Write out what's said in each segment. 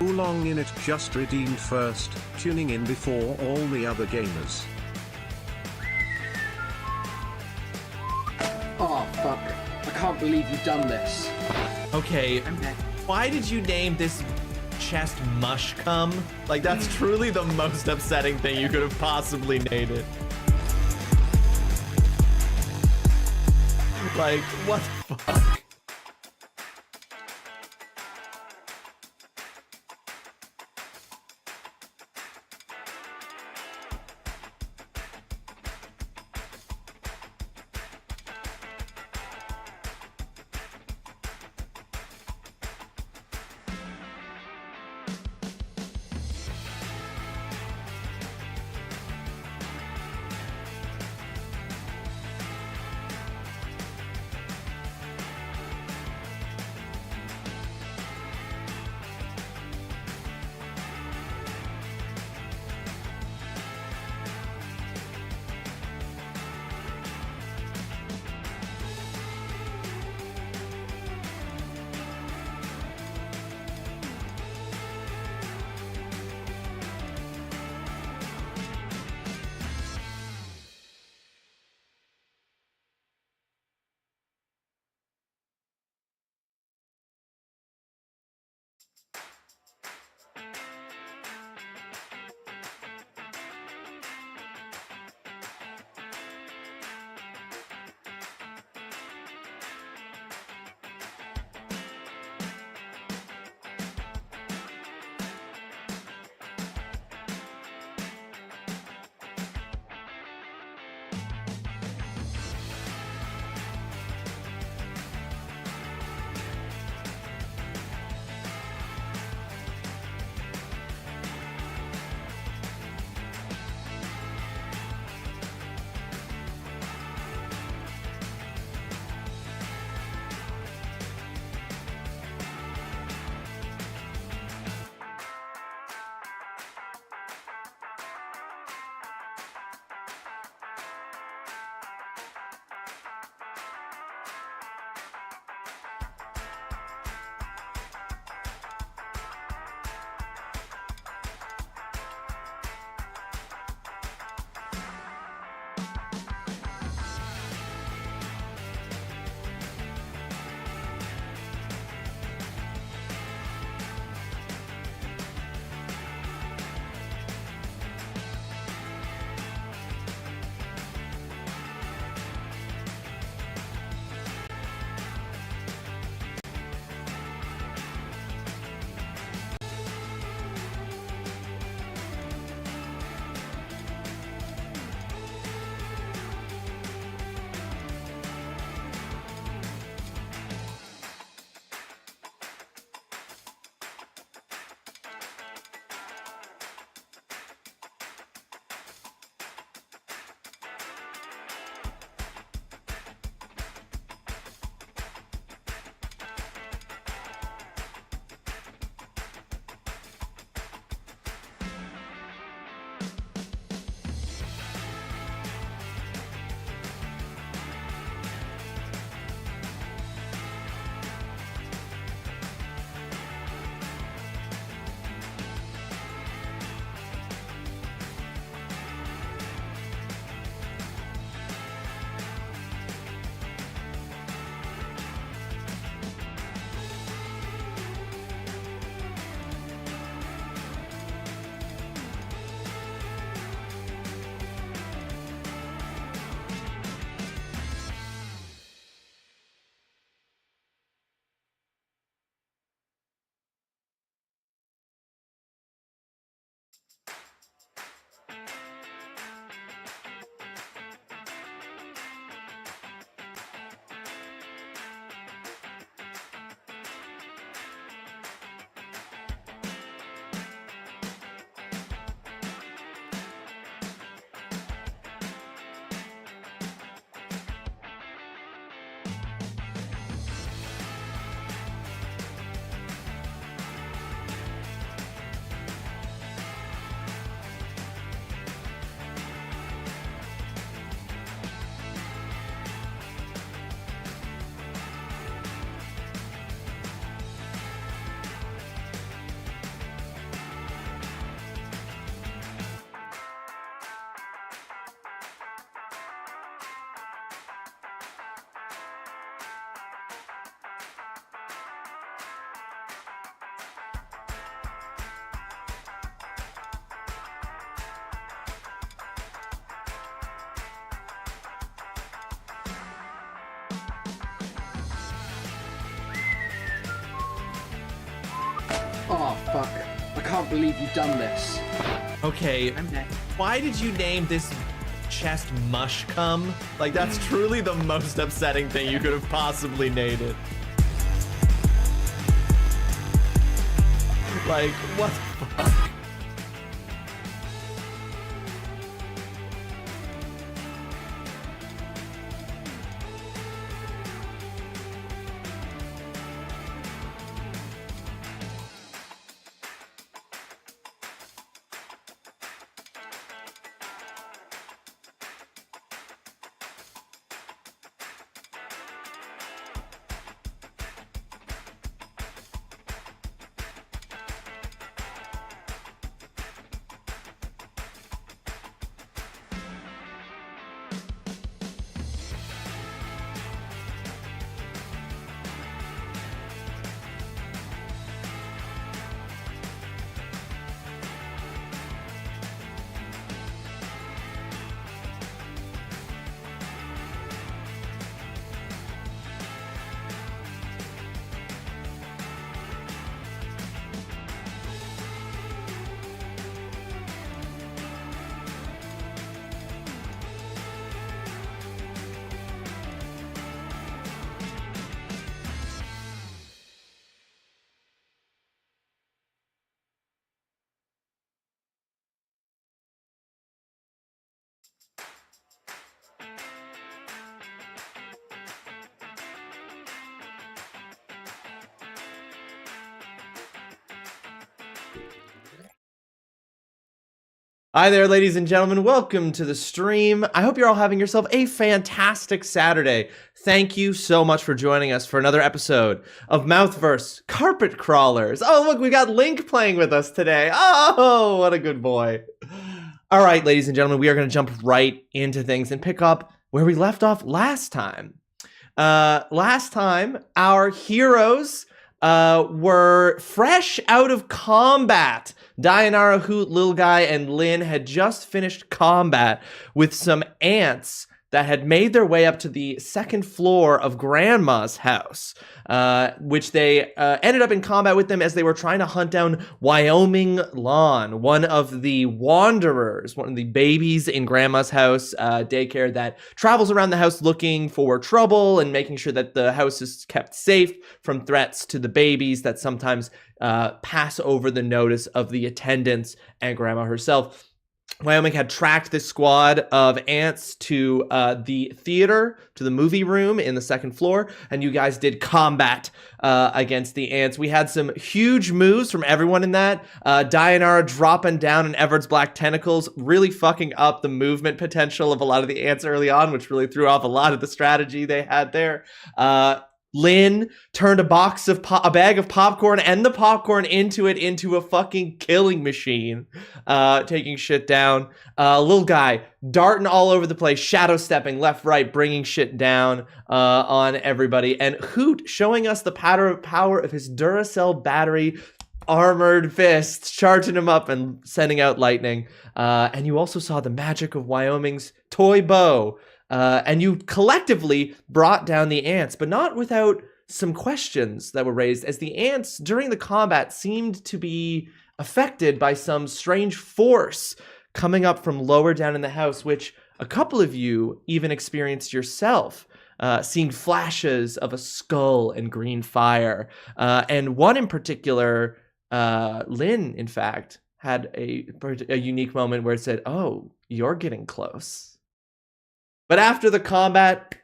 long in it just redeemed first, tuning in before all the other gamers. Oh, fuck. I can't believe you've done this. Okay, why did you name this chest mush cum? Like, that's truly the most upsetting thing you could have possibly named it. Like, what the fuck? Oh, fuck. I can't believe you've done this. Okay, why did you name this chest mush cum? Like, that's truly the most upsetting thing you could have possibly named it. Like, what the fuck? Hi there, ladies and gentlemen. Welcome to the stream. I hope you're all having yourself a fantastic Saturday. Thank you so much for joining us for another episode of Mouthverse Carpet Crawlers. Oh, look, we got Link playing with us today. Oh, what a good boy. All right, ladies and gentlemen, we are going to jump right into things and pick up where we left off last time. Last time, our heroes were fresh out of combat. Dayanara, Hoot, Lil Guy, and Lin had just finished combat with some ants that had made their way up to the second floor of Grandma's house, which they ended up in combat with them as they were trying to hunt down Wyoming Lawn, one of the wanderers, one of the babies in Grandma's house daycare that travels around the house looking for trouble and making sure that the house is kept safe from threats to the babies that sometimes pass over the notice of the attendants and Grandma herself. Wyoming had tracked this squad of ants to the theater, to the movie room in the second floor, and you guys did combat against the ants. We had some huge moves from everyone in that. Dayanara dropping down in Everett's black tentacles, really fucking up the movement potential of a lot of the ants early on, which really threw off a lot of the strategy they had there. Lynn turned a bag of popcorn and the popcorn into a fucking killing machine, taking shit down. Little guy darting all over the place, shadow stepping left, right, bringing shit down on everybody. And Hoot showing us the power of his Duracell battery armored fists, charging him up and sending out lightning. And you also saw the magic of Wyoming's toy bow. And you collectively brought down the ants, but not without some questions that were raised, as the ants during the combat seemed to be affected by some strange force coming up from lower down in the house, which a couple of you even experienced yourself, seeing flashes of a skull and green fire. And one in particular, Lynn, in fact, had a unique moment where it said, "Oh, you're getting close." But after the combat,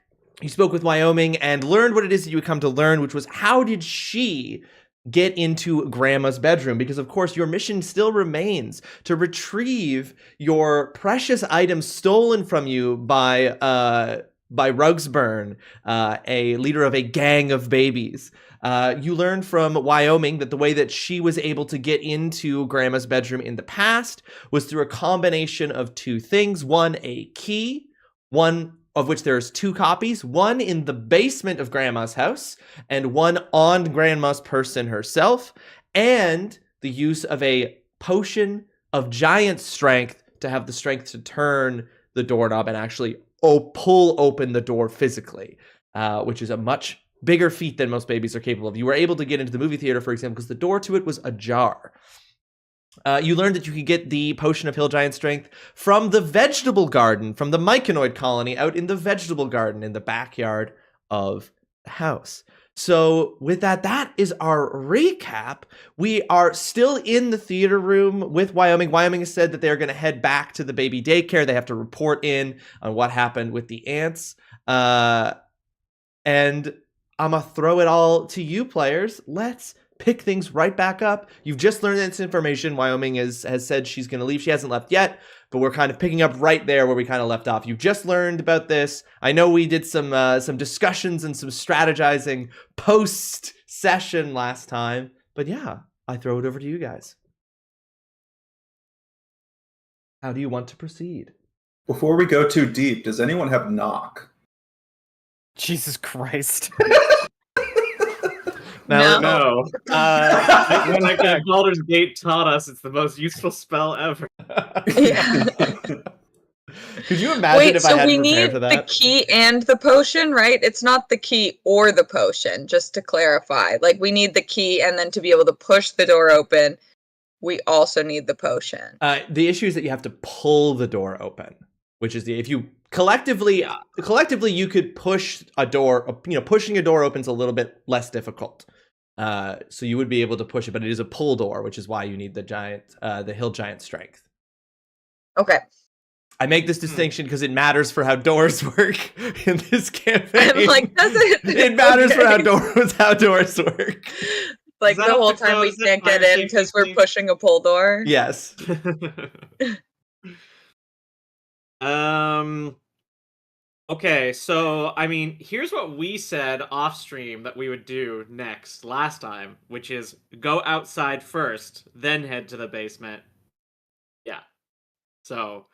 you spoke with Wyoming and learned what it is that you would come to learn, which was how did she get into Grandma's bedroom? Because, of course, your mission still remains to retrieve your precious items stolen from you by Rugsburn, a leader of a gang of babies. You learned from Wyoming that the way that she was able to get into Grandma's bedroom in the past was through a combination of two things. One, a key, one of which there's two copies, one in the basement of Grandma's house and one on Grandma's person herself, and the use of a potion of giant strength to have the strength to turn the doorknob and actually pull open the door physically, which is a much bigger feat than most babies are capable of. You were able to get into the movie theater, for example, because the door to it was ajar. You learned that you could get the potion of hill giant strength from the vegetable garden, from the myconoid colony out in the vegetable garden in the backyard of the house. So with that, that is our recap. We are still in the theater room with Wyoming. Wyoming has said that they're going to head back to the baby daycare. They have to report in on what happened with the ants. And I'm going to throw it all to you players. Let's pick things right back up. You've just learned this information. Wyoming has said she's going to leave. She hasn't left yet, but we're kind of picking up right there where we kind of left off. You've just learned about this. I know we did some discussions and some strategizing post-session last time, but yeah, I throw it over to you guys. How do you want to proceed? Before we go too deep, does anyone have knock? Jesus Christ. No. When Baldur's Gate taught us, it's the most useful spell ever. Yeah. Could you imagine Wait, if I so hadn't we prepared need for the that? key and the potion, right? It's not the key or the potion, just to clarify. Like, we need the key, and then to be able to push the door open, we also need the potion. The issue is that you have to pull the door open, which is if you collectively you could push a door. Pushing a door open is a little bit less difficult. So you would be able to push it, but it is a pull door, which is why you need the hill giant strength. Okay. I make this distinction because it matters for how doors work in this campaign. I'm like, does it? It matters for Okay. how doors work. Like, Is that the up whole to time we close it can't by get in because we're 50? pushing a pull door? Yes. Okay, so I mean, here's what we said off stream that we would do next last time, which is go outside first, then head to the basement. Yeah. So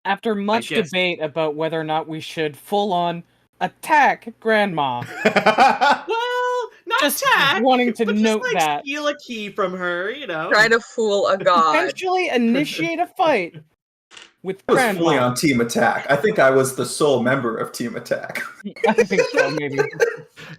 After much guess. debate about whether or not we should full-on attack Grandma, well, not Just attack, wanting to but note just, like, that. steal a key from her, you know. Try to fool a god. potentially initiate a fight with I was fully Grandma. on Team Attack. I think I was the sole member of Team Attack. I think so, maybe.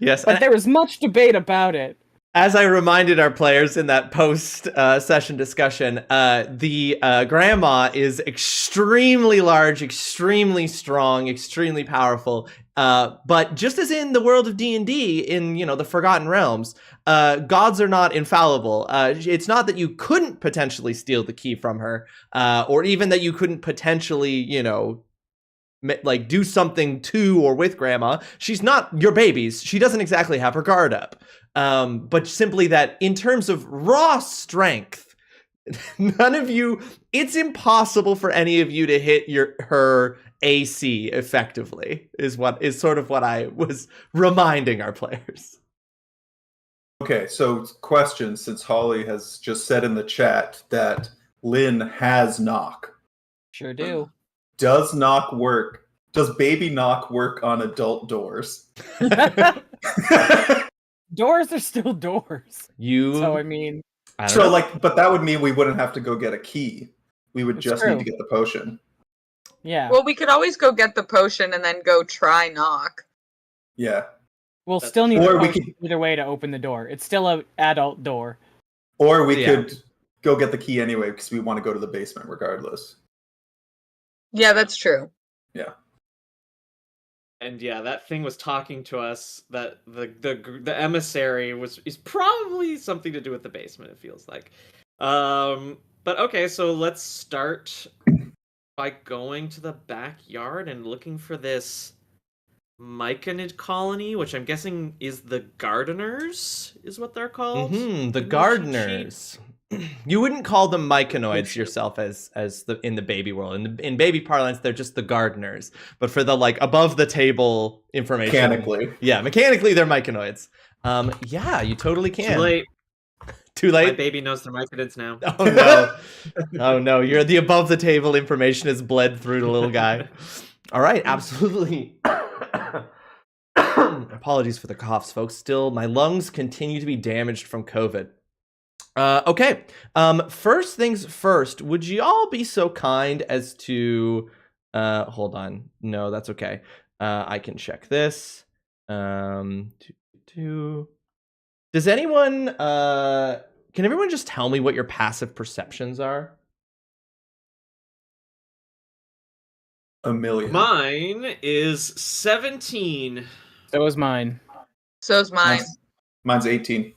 Yes. But there was much debate about it. As I reminded our players in that post-session discussion, the grandma is extremely large, extremely strong, extremely powerful. But just as in the world of D&D, in the Forgotten Realms, gods are not infallible. It's not that you couldn't potentially steal the key from her, or even that you couldn't potentially, do something to or with grandma. She's not your babies. She doesn't exactly have her guard up. But simply that in terms of raw strength, none of you, it's impossible for any of you to hit her AC effectively, is sort of what I was reminding our players. Okay, so question, since Holly has just said in the chat that Lynn has knock. Sure do. Does knock work? Does baby knock work on adult doors? Doors are still doors. So, I mean, I don't So, know. but that would mean we wouldn't have to go get a key. We would It's just true. need to get the potion. yeah. Well, we could always go get the potion and then go try knock. Yeah. We'll still need Or the we potion either way to open the door. It's still an adult door. Or we Yeah. could go get the key anyway because we want to go to the basement regardless. Yeah, that's true. And yeah, that thing was talking to us. That the emissary is probably something to do with the basement. It feels like. But okay, so let's start by going to the backyard and looking for this myconid colony, which I'm guessing is the gardeners, is what they're called. The in the cheat gardeners. You wouldn't call them myconoids yourself as in the baby world. In baby parlance, they're just the gardeners. But for the above the table information, mechanically they're myconoids. Yeah, you totally sheet. can. Too late. Too My late. baby knows they're myconids now. Oh no. Oh no, you're the above the table information has bled through the little guy. All right, absolutely. Apologies for the coughs, folks. Still, my lungs continue to be damaged from COVID. Okay. First things first, would you all be so kind as to hold on. No, that's okay. I can check this. Does anyone can everyone just tell me what your passive perceptions are? A million. Mine is 17. That was mine. So's mine. Mine's 18.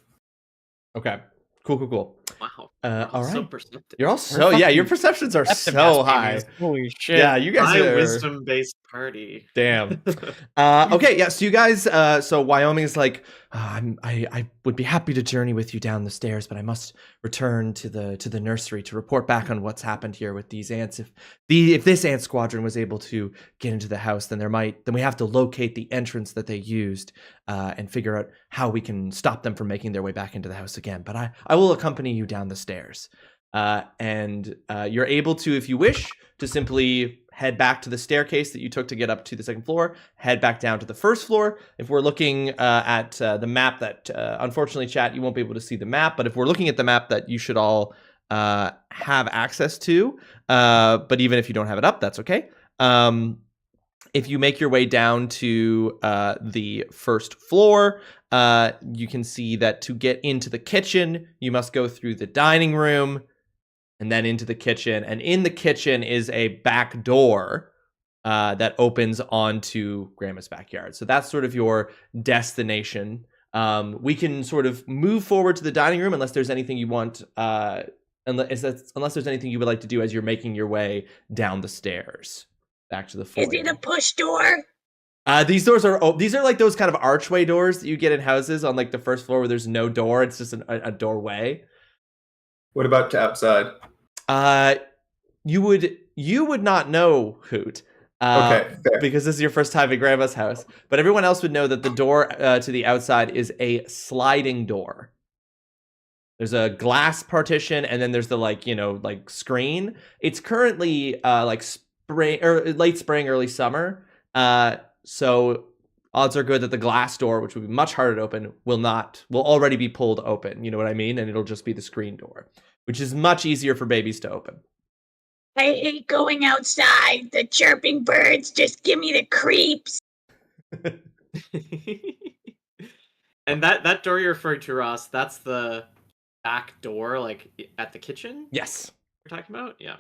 Okay. Cool. Wow. All So right. perceptive. You're all so your perceptions are Perceptive so ass high. babies. Holy shit. Yeah, you guys My are wisdom-based party. damn. Okay, yeah. So you guys, so Wyoming is like, I would be happy to journey with you down the stairs, but I must return to the nursery to report back on what's happened here with these ants. If this ant squadron was able to get into the house, then we have to locate the entrance that they used, and figure out how we can stop them from making their way back into the house again. But I will accompany you down the stairs, and you're able to, if you wish, to simply head back to the staircase that you took to get up to the second floor, head back down to the first floor. If we're looking at the map that, unfortunately, chat, you won't be able to see the map, but if we're looking at the map that you should all have access to, but even if you don't have it up, that's okay. If you make your way down to the first floor, you can see that to get into the kitchen, you must go through the dining room, and then into the kitchen. And in the kitchen is a back door that opens onto Grandma's backyard. So that's sort of your destination. We can sort of move forward to the dining room unless there's anything you want, unless there's anything you would like to do as you're making your way down the stairs back to the foyer. Is it a push door? These doors are these are like those kind of archway doors that you get in houses on like the first floor where there's no door. It's just a doorway. What about to outside? You would not know, Hoot. Okay, fair. Because this is your first time at Grandma's house. But everyone else would know that the door to the outside is a sliding door. There's a glass partition, and then there's the like screen. It's currently like spring or late spring, early summer. So odds are good that the glass door, which would be much harder to open, will already be pulled open. You know what I mean? And it'll just be the screen door, which is much easier for babies to open. I hate going outside. The chirping birds just give me the creeps. And that door you're referring to, Ross, that's the back door, like at the kitchen? Yes. You're talking about? Yeah.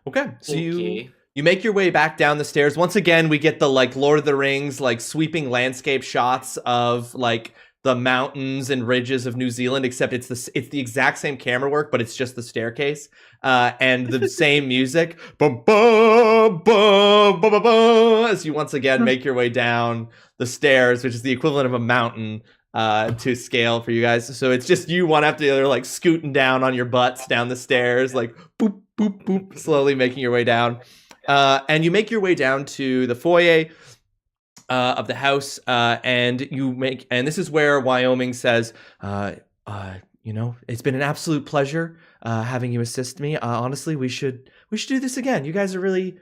Okay. So Okay. you make your way back down the stairs. Once again, we get the like Lord of the Rings, like sweeping landscape shots of like the mountains and ridges of New Zealand, except it's the exact same camera work, but it's just the staircase, and the same music, as you once again make your way down the stairs, which is the equivalent of a mountain to scale for you guys. So it's just you one after the other, like scooting down on your butts down the stairs, like boop boop boop, slowly making your way down, and you make your way down to the foyer of the house, and this is where Wyoming says, it's been an absolute pleasure having you assist me. Honestly, we should do this again. You guys are really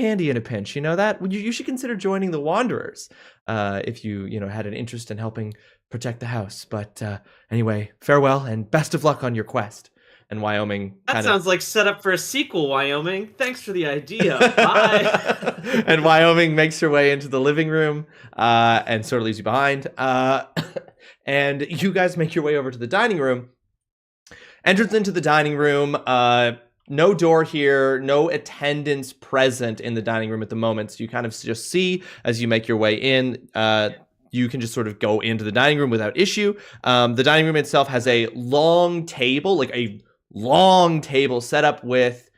handy in a pinch. You know that? You should consider joining the Wanderers if you had an interest in helping protect the house. But anyway, farewell and best of luck on your quest. And Wyoming sounds like set up for a sequel, Wyoming. Thanks for the idea. Bye. And Wyoming makes her way into the living room and sort of leaves you behind. And you guys make your way over to the dining room. Entrance into the dining room. No door here, no attendants present in the dining room at the moment. So you kind of just see as you make your way in. You can just sort of go into the dining room without issue. The dining room itself has a long table, set up with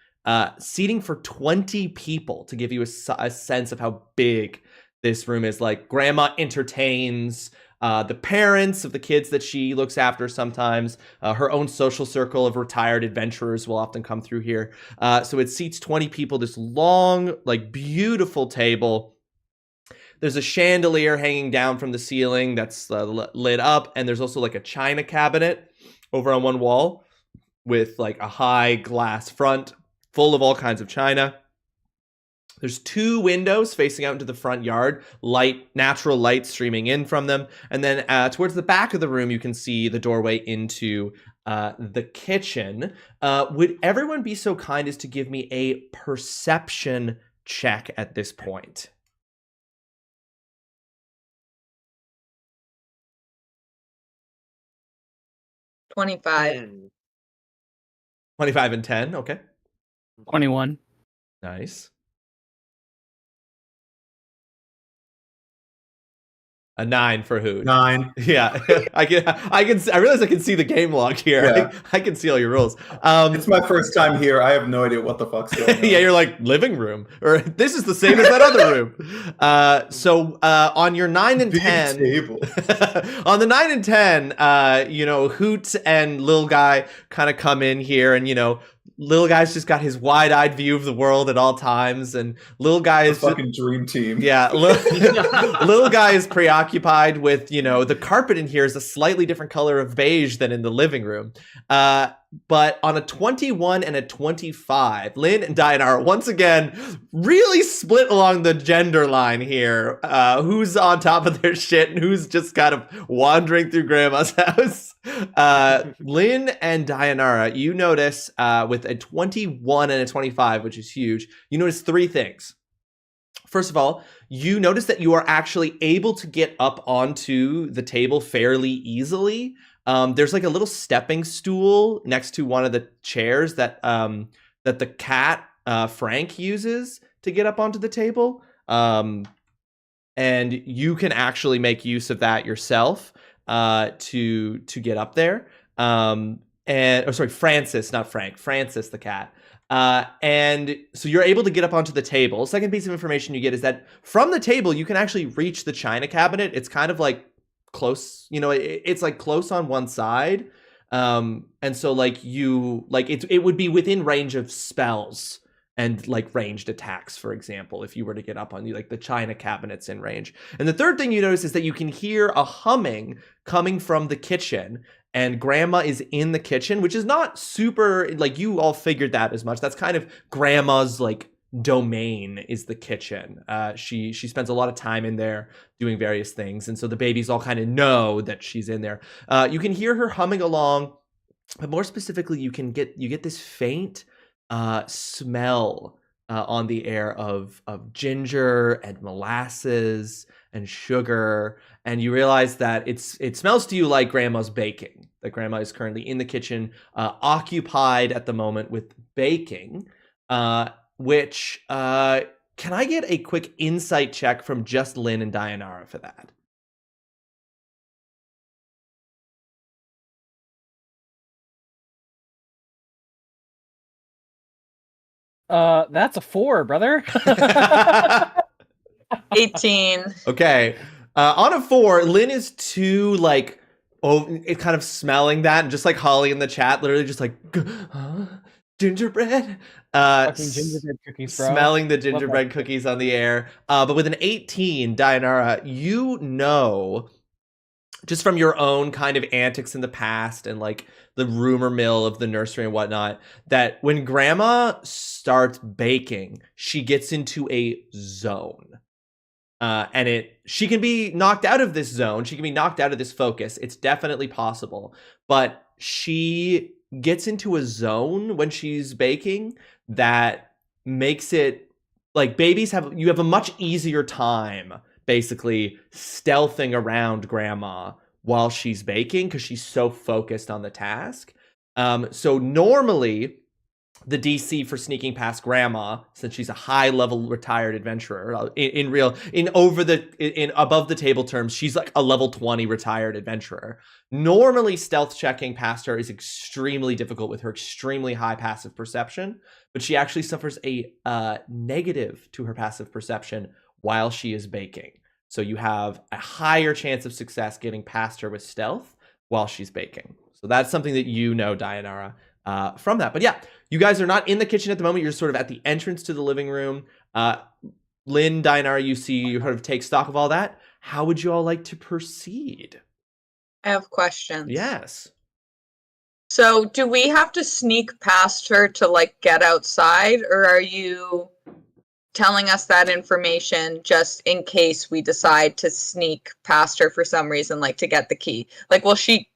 seating for 20 people to give you a sense of how big this room is. Like, Grandma entertains the parents of the kids that she looks after sometimes. Her own social circle of retired adventurers will often come through here. So it seats 20 people, this long, like, beautiful table. There's a chandelier hanging down from the ceiling that's lit up, and there's also like a china cabinet over on one wall with like a high glass front full of all kinds of china. There's 2 windows facing out into the front yard, natural light streaming in from them. And then towards the back of the room, you can see the doorway into the kitchen. Would everyone be so kind as to give me a perception check at this point? 25. 10. 25 and 10. Okay. 21. Nice. A 9 for Hoot. 9. Yeah, I realize I can see the game log here. Yeah. I can see all your rules. It's my first time here. I have no idea what the fuck's going on. Yeah, you're like living room, or this is the same as that other room. So on your 9 and Big 10, table. on the 9 and 10, Hoot and Lil Guy kind of come in here, and Lil Guy's just got his wide-eyed view of the world at all times, and Lil Guy The is fucking dream team. yeah, Lil Guy is preoccupied with, the carpet in here is a slightly different color of beige than in the living room. But on a 21 and a 25, Lynn and Diana once again really split along the gender line here. Who's on top of their shit and who's just kind of wandering through Grandma's house. Lynn and Dianara, you notice with a 21 and a 25, which is huge, you notice 3 things. First of all, you notice that you are actually able to get up onto the table fairly easily. There's like a little stepping stool next to one of the chairs that the cat Frank uses to get up onto the table. And you can actually make use of that yourself to get up there. Francis, not Frank. Francis the cat. And so you're able to get up onto the table. Second piece of information you get is that from the table, you can actually reach the china cabinet. It's kind of like close, it's like close on one side. And so it would be within range of spells and like ranged attacks, for example, if you were to get up on the china cabinets in range. And the third thing you notice is that you can hear a humming coming from the kitchen. And Grandma is in the kitchen, which is not super, you all figured that as much. That's kind of Grandma's, domain is the kitchen. She spends a lot of time in there doing various things. And so the babies all kind of know that she's in there. You can hear her humming along, but more specifically, you get this faint smell on the air of ginger and molasses and sugar, and you realize that it smells to you like Grandma's baking. That Grandma is currently in the kitchen, occupied at the moment with baking. Which can I get a quick insight check from just Lynn and Dianara for that? That's a 4, brother. 18. Okay. On a 4, Lynn is too kind of smelling that, and just like Holly in the chat, literally just like gingerbread. Fucking gingerbread cookies, bro. Smelling the gingerbread cookies on the air. But with an 18, Dianara, just from your own kind of antics in the past and the rumor mill of the nursery and whatnot, that when Grandma starts baking, she gets into a zone. And she can be knocked out of this zone. She can be knocked out of this focus. It's definitely possible. But she gets into a zone when she's baking that makes it you have a much easier time basically stealthing around Grandma while she's baking because she's so focused on the task. So normally the DC for sneaking past Grandma, since she's a high level retired adventurer, above the table terms, she's like a level 20 retired adventurer. Normally stealth checking past her is extremely difficult with her extremely high passive perception, but she actually suffers a negative to her passive perception while she is baking. So you have a higher chance of success getting past her with stealth while she's baking. So that's something that Dianara, from that. But yeah, you guys are not in the kitchen at the moment. You're sort of at the entrance to the living room. Lynn, Dianara, you sort of take stock of all that. How would you all like to proceed? I have questions. Yes. So do we have to sneak past her to get outside, or are you telling us that information just in case we decide to sneak past her for some reason, to get the key? Will she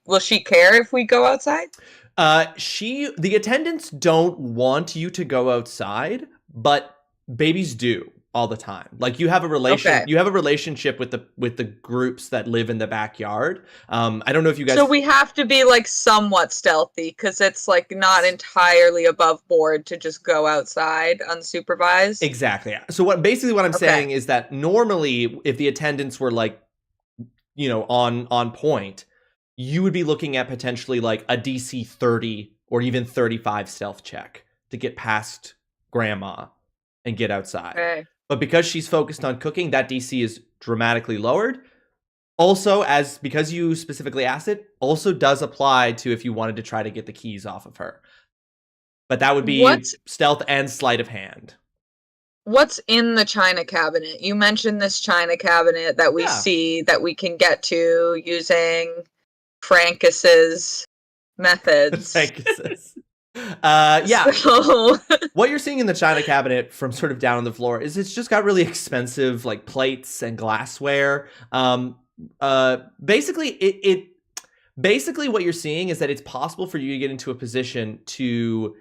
care if we go outside? The attendants don't want you to go outside, but babies do. all the time. Like you have a relationship with the groups that live in the backyard. I don't know if you guys. So we have to be like somewhat stealthy because it's like not entirely above board to just go outside unsupervised. Exactly. So what I'm saying is that normally if the attendants were like, on point, you would be looking at potentially like a DC 30 or even 35 stealth check to get past Grandma and get outside. Okay. But because she's focused on cooking, that DC is dramatically lowered. Also, because you specifically asked it, also does apply to if you wanted to try to get the keys off of her. But that would be stealth and sleight of hand. What's in the china cabinet? You mentioned this china cabinet that we see that we can get to using Francus's methods. Francus's. Yeah. So... What you're seeing in the china cabinet from sort of down on the floor is it's just got really expensive like plates and glassware. Basically what you're seeing is that it's possible for you to get into a position to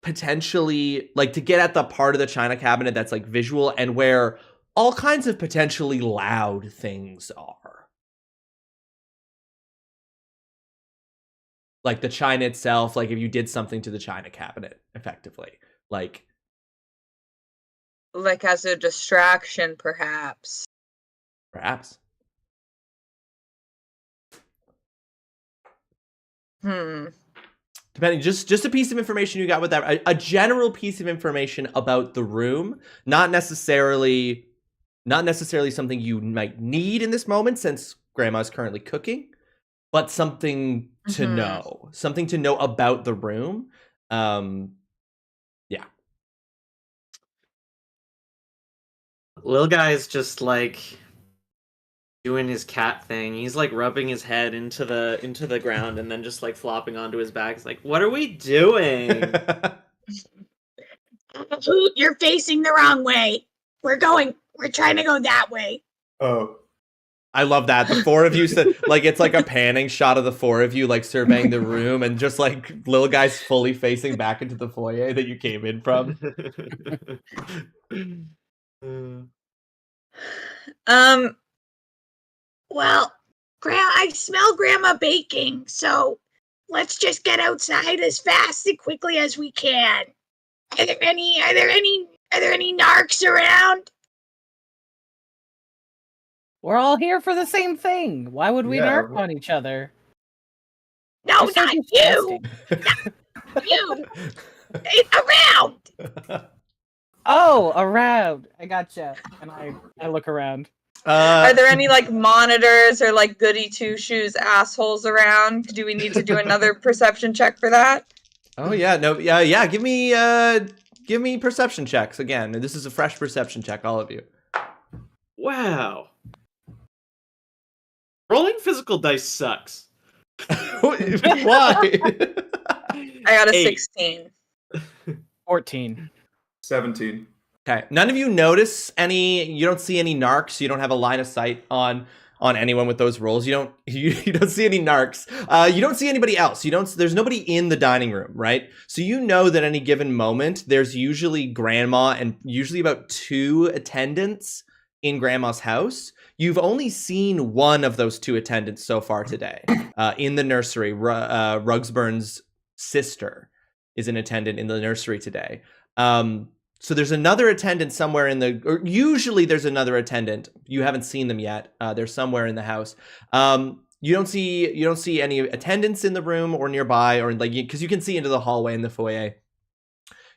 potentially like to get at the part of the china cabinet that's like visual and where all kinds of potentially loud things are. Like the china itself, like if you did something to the china cabinet effectively, like as a distraction, perhaps. Depending, just a piece of information you got with that, a general piece of information about the room, not necessarily something you might need in this moment since Grandma's currently cooking, but something to know about the room. Yeah. Lil guy's just like doing his cat thing. He's like rubbing his head into the ground and then just like flopping onto his back. He's like, "What are we doing?" You're facing the wrong way. We're trying to go that way. Oh. I love that. The four of you, like it's like a panning shot of the four of you like surveying the room and just like little guys fully facing back into the foyer that you came in from. Well, I smell Grandma baking, so let's just get outside as fast and quickly as we can. Are there any narcs around? We're all here for the same thing. Why would we narc on each other? No, not you! Not you! Around! Oh, around. I gotcha. And I look around. Are there any like monitors or like goody two shoes assholes around? Do we need to do another perception check for that? Oh yeah, no, yeah. Give me perception checks again. This is a fresh perception check, all of you. Wow. Rolling physical dice sucks. Why? I got a 16. 14. 17. Okay. None of you notice you don't see any narcs. You don't have a line of sight on anyone with those rolls. You don't see any narcs. You don't see anybody else. There's nobody in the dining room, right? So you know that any given moment, there's usually Grandma and usually about 2 attendants in Grandma's house. You've only seen one of those 2 attendants so far today. In the nursery, Rugsburn's sister is an attendant in the nursery today. So there's another attendant somewhere usually there's another attendant. You haven't seen them yet. They're somewhere in the house. You don't see any attendants in the room or nearby, or like because you can see into the hallway in the foyer.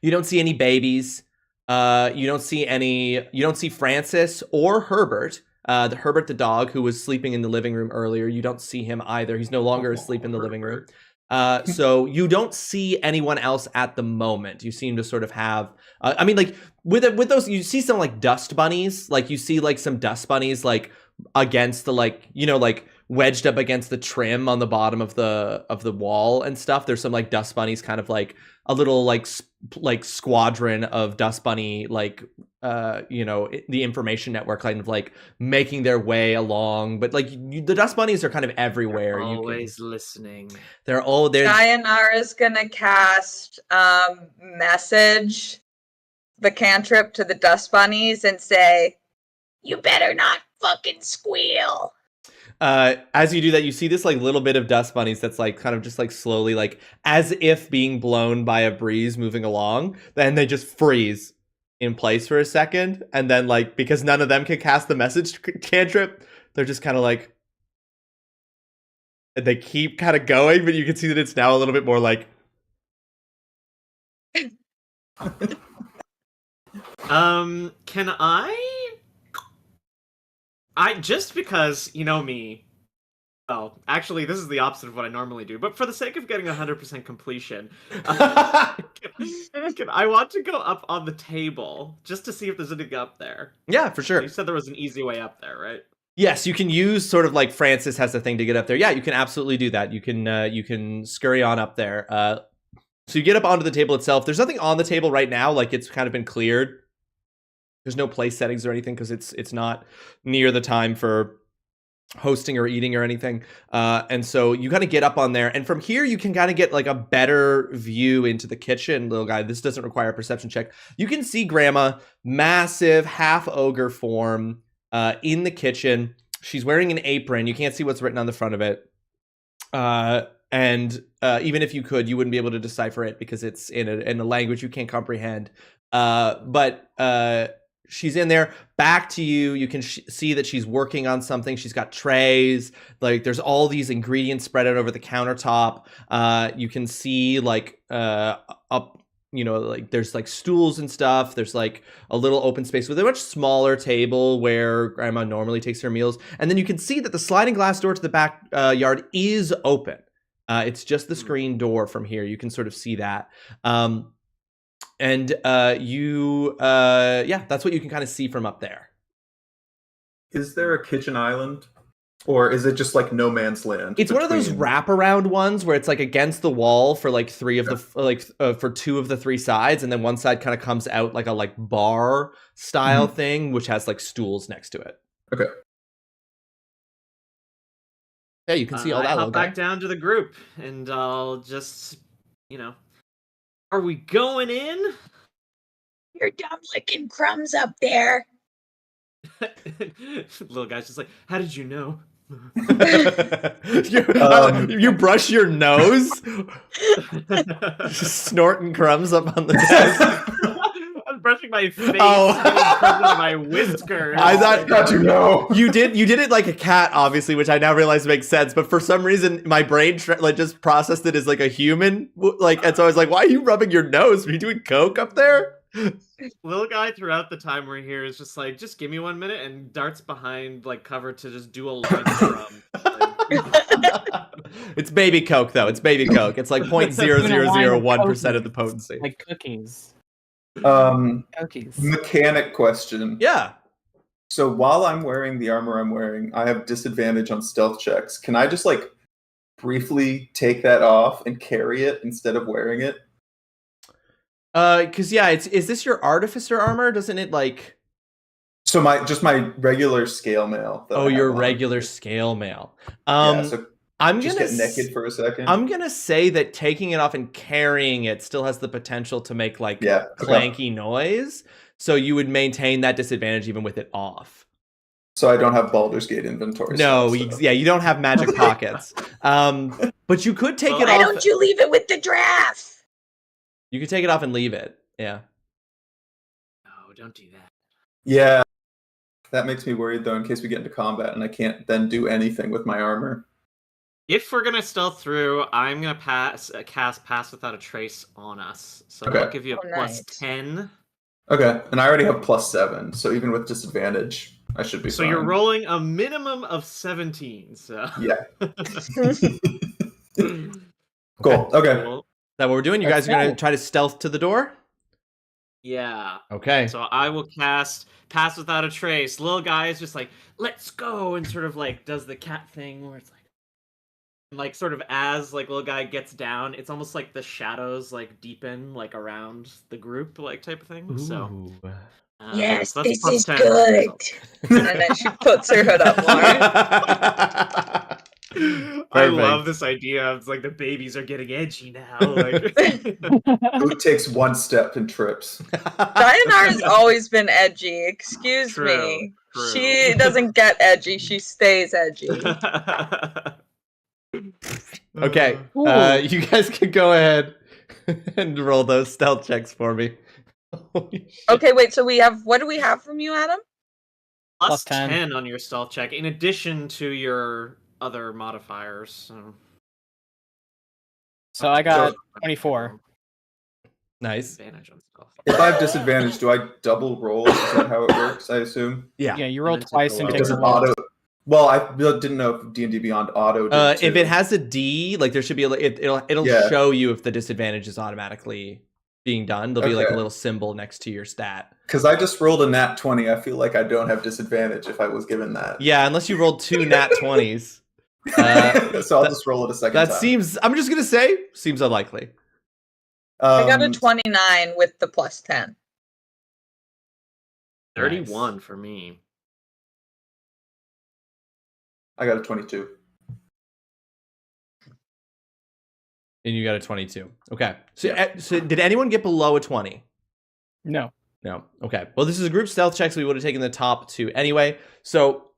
You don't see any babies. You don't see Francis or Herbert. Herbert the dog who was sleeping in the living room earlier. You don't see him either. He's no longer asleep in the living room. So you don't see anyone else at the moment. You seem to sort of have, I mean, like with those, you see some like dust bunnies, like you see like some dust bunnies, like against the, like, like wedged up against the trim on the bottom of the wall and stuff. There's some like dust bunnies, kind of like a little like squadron of dust bunny, like, the information network kind of like making their way along, but like the dust bunnies are kind of everywhere. Always listening. They're all there. Sayonara's gonna cast message the cantrip to the dust bunnies and say, You better not fucking squeal. As you do that, you see this like little bit of dust bunnies that's like kind of just like slowly, like as if being blown by a breeze moving along. Then they just freeze in place for a second, and then like because none of them can cast the message cantrip, they're just kind of like, and they keep kind of going, but you can see that it's now a little bit more like. Can I just because you know me. Oh, actually, this is the opposite of what I normally do. But for the sake of getting 100% completion, I want to go up on the table just to see if there's anything up there. Yeah, for sure. You said there was an easy way up there, right? Yes, you can use sort of like Francis has a thing to get up there. Yeah, you can absolutely do that. You can scurry on up there. So you get up onto the table itself. There's nothing on the table right now. Like it's kind of been cleared. There's no place settings or anything because it's not near the time for hosting or eating or anything. And so you kind of get up on there. And from here, you can kind of get like a better view into the kitchen, little guy. This doesn't require a perception check. You can see Grandma, massive half ogre form in the kitchen. She's wearing an apron. You can't see what's written on the front of it. And even if you could, you wouldn't be able to decipher it because it's in a language you can't comprehend. But she's in there. Back to you. You can see that she's working on something. She's got trays. Like there's all these ingredients spread out over the countertop. You can see like up, you know, like there's like stools and stuff. There's like a little open space with a much smaller table where Grandma normally takes her meals. And then you can see that the sliding glass door to the back yard is open. It's just the screen door from here. You can sort of see that. And that's what you can kind of see from up there. Is there a kitchen island? Or is it just like no man's land? It's one of those wraparound ones where it's like against the wall for like for two of the three sides, and then one side kind of comes out like a like bar style thing, which has like stools next to it. Okay. Yeah, you can see all that. I'll hop back down to the group, and I'll just, are we going in? You're dumb licking crumbs up there. Little guy's just like, how did you know? You brush your nose, just snorting crumbs up on the desk. I'm brushing my face, crumbs my whiskers. I thought you did it like a cat, obviously, which I now realize makes sense. But for some reason, my brain just processed it as like a human, and so I was like, "Why are you rubbing your nose? Are you doing coke up there?" Little guy throughout the time we're here is just like, just give me 1 minute, and darts behind like cover to just do a line drum. It's baby coke though. It's baby coke. It's like 0.0001% of the potency. Like cookies. Cookies. Mechanic question. Yeah. So while I'm wearing the armor I'm wearing, I have disadvantage on stealth checks. Can I just like briefly take that off and carry it instead of wearing it? Because is this your artificer armor? Doesn't it like? So my regular scale mail. Oh, your regular scale mail. So I'm just gonna get naked for a second. I'm gonna say that taking it off and carrying it still has the potential to make like clanky noise. So you would maintain that disadvantage even with it off. So I don't have Baldur's Gate inventory. No, you don't have magic pockets. But you could take it off. Why don't you leave it with the draft? You could take it off and leave it. Yeah. No, don't do that. Yeah. That makes me worried though, in case we get into combat and I can't then do anything with my armor. If we're gonna stealth through, I'm gonna cast Pass Without a Trace on us. So I'll give you a plus 10. Okay, and I already have plus 7, so even with disadvantage, I should be fine. So you're rolling a minimum of 17. So yeah. Cool. Okay. Cool. Is that what we're doing? You guys are gonna try to stealth to the door? Yeah. Okay. So I will cast Pass Without a Trace. Little guy is just like, let's go, and sort of like does the cat thing where it's like sort of as like little guy gets down, it's almost like the shadows like deepen like around the group like type of thing. Ooh. So yes, so this plus is 10. good. And then she puts her hood up more. I love this idea of like the babies are getting edgy now. Like, Who takes one step and trips? Dianar has always been edgy. Excuse True, me. true. She doesn't get edgy. She stays edgy. Okay, Ooh. you guys can go ahead and roll those stealth checks for me. Holy shit. Okay, wait. So what do we have from you, Adam? Plus Plus 10. 10 on your stealth check, in addition to your other modifiers. So I got 24. Nice. Advantage on stealth. If I have disadvantage, do I double roll? Is that how it works? I assume. Yeah. Yeah, you roll And then twice take and the take Does the it low. auto? Well, I didn't know if D&D Beyond auto. Did If too. it has a D, like there should be it'll Yeah. show you if the disadvantage is automatically being done. There'll be like a Okay. little symbol next to your stat. Because I just rolled a nat 20, I feel like I don't have disadvantage if I was given that. Yeah, unless you rolled 2 nat 20s. So I'll just roll it a second That time. seems, I'm just gonna say, seems unlikely. I got a Um, 29 with the plus 10. 31 for me. I got a 22. And you got a 22. Okay. So did anyone get below a 20? No. No. Okay. Well, this is a group stealth check, so we would have taken the top 2 anyway. So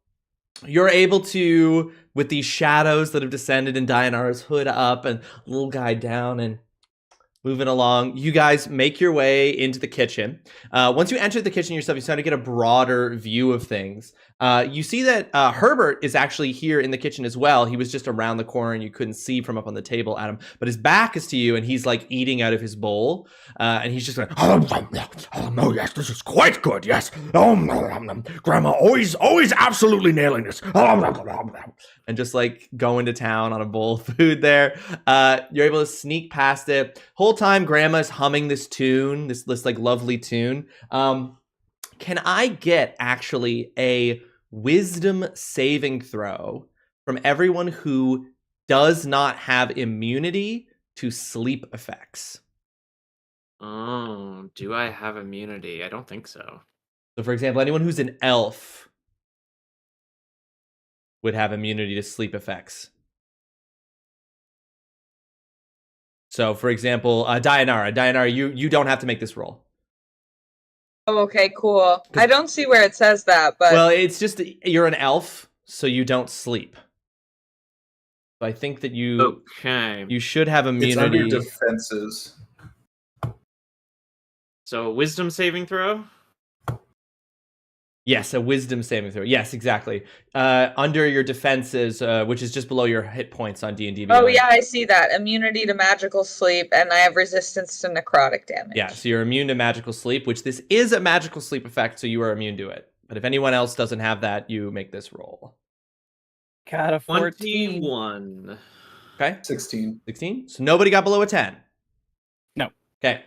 you're able to, with these shadows that have descended and Dianara's hood up and little guy down and moving along, you guys make your way into the kitchen. Once you enter the kitchen yourself, you start to get a broader view of things. You see that Herbert is actually here in the kitchen as well. He was just around the corner and you couldn't see from up on the table, Adam. But his back is to you and he's like eating out of his bowl. And he's just going, Oh, yes, this is quite good, yes. Grandma, always absolutely nailing this. and just like going to town on a bowl of food there. You're able to sneak past it. Whole time Grandma's humming this tune, this like lovely tune. Can I get actually a wisdom saving throw from everyone who does not have immunity to sleep effects? Oh, do I have immunity? I don't think so. So for example, anyone who's an elf would have immunity to sleep effects. So for example, Dianara, you don't have to make this roll. Oh, okay, cool. I don't see where it says that, but Well, it's just you're an elf, so you don't sleep. So I think that Okay. you should have It's under immunity. defenses. So, wisdom saving throw? Yes, a wisdom saving throw. Yes, exactly. Under your defenses, which is just below your hit points on D&D. oh yeah, I see that. Immunity to magical sleep, and I have resistance to necrotic damage. Yeah, so you're immune to magical sleep, which this is a magical sleep effect, so you are immune to it. But if anyone else doesn't have that, you make this roll. Got a 14. 21. Okay? 16. 16? So nobody got below a 10. No. Okay.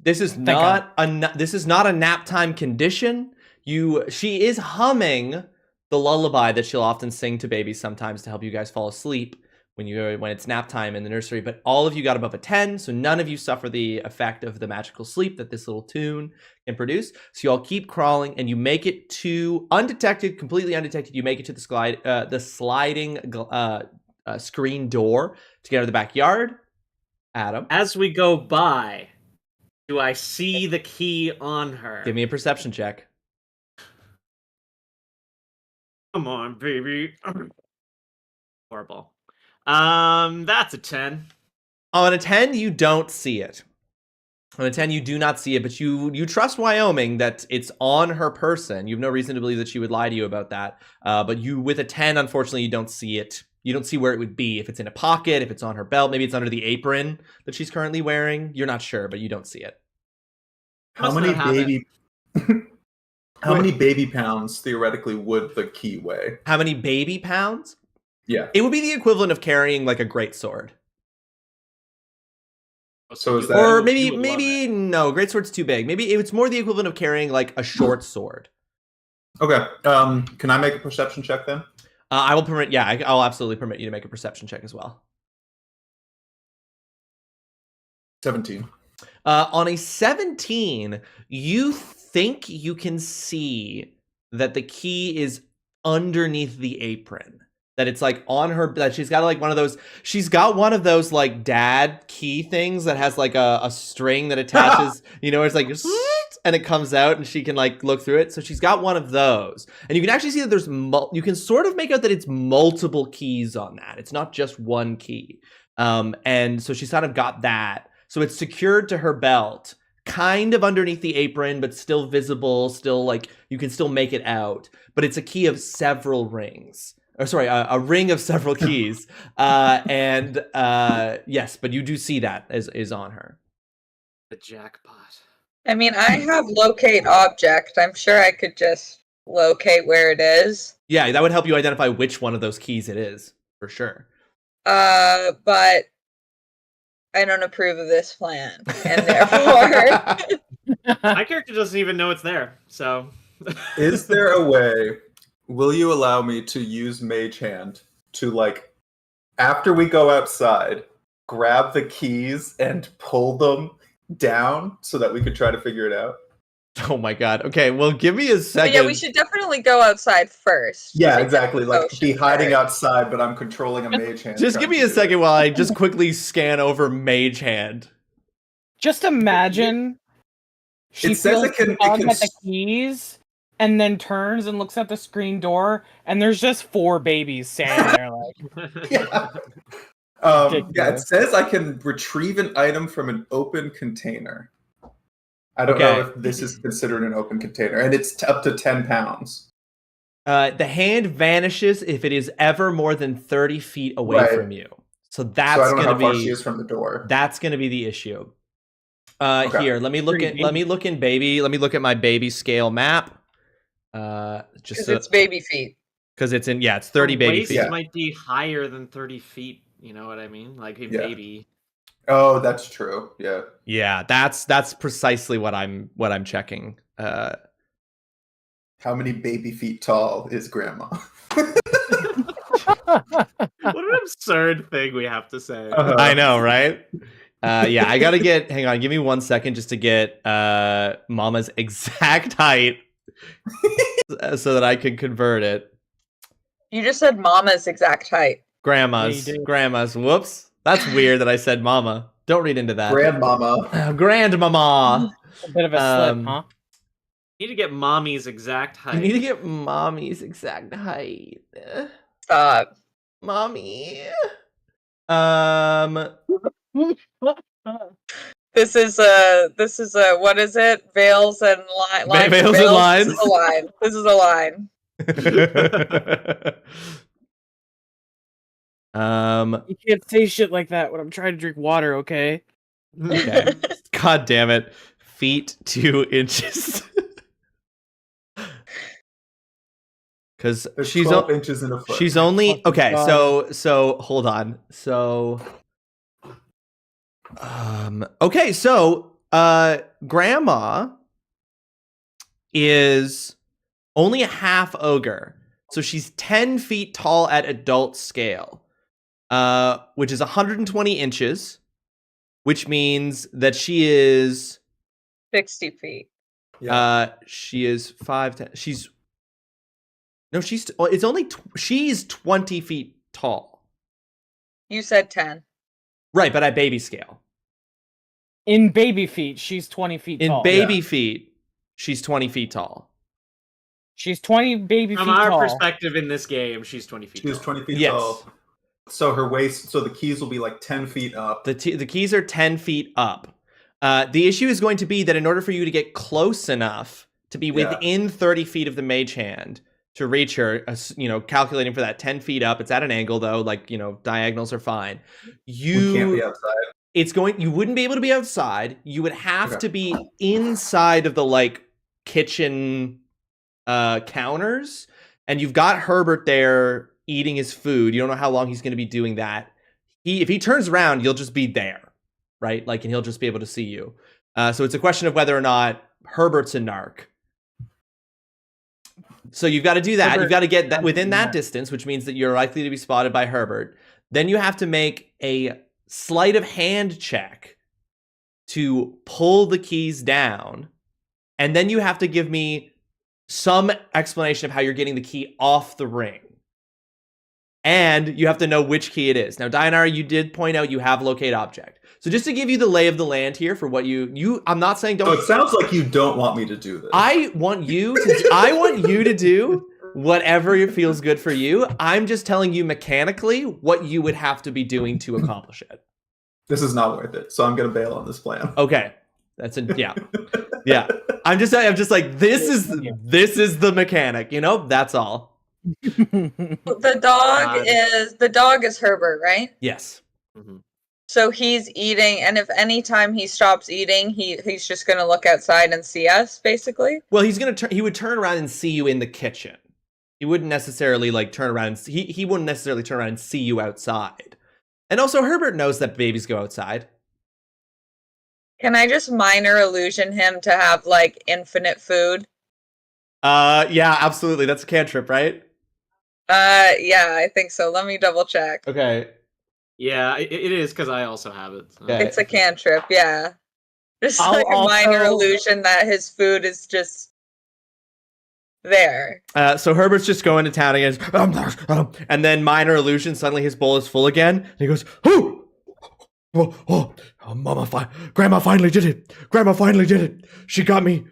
This is Thank not a nap time condition. She is humming the lullaby that she'll often sing to babies sometimes to help you guys fall asleep when it's nap time in the nursery. But all of you got above a 10, so none of you suffer the effect of the magical sleep that this little tune can produce. So you all keep crawling, and you make it to completely undetected. You make it to the sliding screen door to get out of the backyard. Adam, As we go by, do I see the key on her? give me a perception check. Come on, baby. Horrible. That's a 10. On a 10, you don't see it. On a 10, you do not see it, but you trust Wyoming that it's on her person. You have no reason to believe that she would lie to you about that. But with a 10, unfortunately, you don't see it. You don't see where it would be. If it's in a pocket, if it's on her belt, maybe it's under the apron that she's currently wearing. You're not sure, but you don't see it. How Must many not have baby How many baby pounds theoretically would the key weigh? How many baby pounds? Yeah. It would be the equivalent of carrying like a great sword. So is that Or You maybe would love it. no, great sword's too big. Maybe it's more the equivalent of carrying like a short sword. okay? Can I make a perception check then? I will permit. Yeah, I'll absolutely permit you to make a perception check as well. 17. On a 17, you think you can see that the key is underneath the apron. that it's like on her, that she's got like one of those like dad key things that has like a string that attaches, you know, it's like and it comes out and she can like look through it. So she's got one of those, and you can actually see that there's you can sort of make out that it's multiple keys on that. It's not just one key. And so she's kind of got that. So it's secured to her belt, kind of underneath the apron, but still visible, still like you can still make it out. But it's a key of several rings. Or sorry, a ring of several keys. Yes, but you do see that is on her. The jackpot. I mean, I have locate object. I'm sure I could just locate where it is. Yeah, that would help you identify which one of those keys it is, for sure. But I don't approve of this plan, and therefore... My character doesn't even know it's there, so... Is there a way, will you allow me to use Mage Hand to, like, after we go outside, grab the keys and pull them down so that we could try to figure it out? Oh my god. Okay, well, give me a second. But yeah, we should definitely go outside first. Yeah, exactly. Like, be hiding first. outside, but I'm controlling a Mage Hand. Just give me a second while I just quickly scan over Mage Hand. Just imagine she It says feels it can- the it dog can at the s- keys and then turns and looks at the screen door, and there's just 4 babies standing there like... Yeah. Yeah, it says I can retrieve an item from an open container. I don't know if this is considered an open container, and it's up to 10 pounds. The hand vanishes if it is ever more than 30 feet away Right. from you. So So I that's don't know going how to far she be is from the door. that's going to be the issue. Okay. Here, let me look at Let me look at my baby scale map. Just Because so, it's baby feet. because it's 30 Her baby waist feet. Yeah. might be higher than 30 feet. You know what I mean? Like a Yeah. baby. Oh, that's true. Yeah. Yeah, that's precisely what I'm checking. How many baby feet tall is Grandma? What an absurd thing we have to say. I know, right? Yeah, I gotta get. Hang on, give me 1 second just to get Mama's exact height, so that I can convert it. You just said Mama's exact height. Grandma's. Yeah, you did. Grandma's. Whoops, that's weird that I said Mama. Don't read into that. Grandmama. Grandmama. A bit of a slip, huh? You need to get mommy's exact height. You need to get Mommy's exact height. Stop. Mommy. This is a what is it? Veils and line. Veils and lines. This is a line. This is a line. You can't say shit like that when I'm trying to drink water, okay? Okay. God damn it. Feet 2 inches. Because There's she's 12 inches in a foot. she's only Fucking okay. God. So hold on. So okay. So Grandma is only a half ogre, so she's 10 feet tall at adult scale, which is 120 inches, which means that she is 60 feet. Yeah. she is 5'10". She's 20 feet tall. You said 10. Right, but at baby scale. In baby feet, she's 20 feet In tall. baby feet, she's 20 feet tall. She's 20 baby From feet our tall. perspective in this game, she's 20 feet She was tall. 20 feet Yes. tall. So her waist, so the keys will be like 10 feet up. The keys are 10 feet up. The issue is going to be that in order for you to get close enough to be Yeah. within 30 feet of the mage hand to reach her, calculating for that 10 feet up, it's at an angle though, diagonals are fine. We can't be outside. You wouldn't be able to be outside. You would have Okay. to be inside of the kitchen counters, and you've got Herbert there eating his food. You don't know how long he's going to be doing that. If he turns around, you'll just be there, right? And he'll just be able to see you. So it's a question of whether or not Herbert's a narc. So you've got to do that. Herbert- You've got to get that within that Yeah. distance, which means that you're likely to be spotted by Herbert. Then you have to make a sleight of hand check to pull the keys down. And then you have to give me some explanation of how you're getting the key off the ring. and you have to know which key it is. Now, Dayanara, you did point out you have locate object. So just to give you the lay of the land here for what I'm not saying don't. So it sounds like you don't want me to do this. I want you to do whatever feels good for you. I'm just telling you mechanically what you would have to be doing to accomplish it. This is not worth it, so I'm gonna bail on this plan. Okay, yeah. I'm just like this is the mechanic. That's all. The dog is Herbert, right? Yes. Mm-hmm. So he's eating, and if any time he stops eating, he's just gonna look outside and see us, basically. Well, he would turn around and see you in the kitchen. He wouldn't necessarily turn around and he wouldn't necessarily turn around and see you outside. And also, Herbert knows that babies go outside. Can I just minor illusion him to have infinite food? Yeah, absolutely. That's a cantrip, right? Yeah, I think so. Let me double check. Okay. Yeah, it is because I also have it. So. Okay. It's a cantrip, yeah. Just I'll a minor illusion that his food is just there. So Herbert's just going to town again, and then minor illusion. Suddenly his bowl is full again, and he goes, "Oh, Grandma finally did it! Grandma finally did it! She got me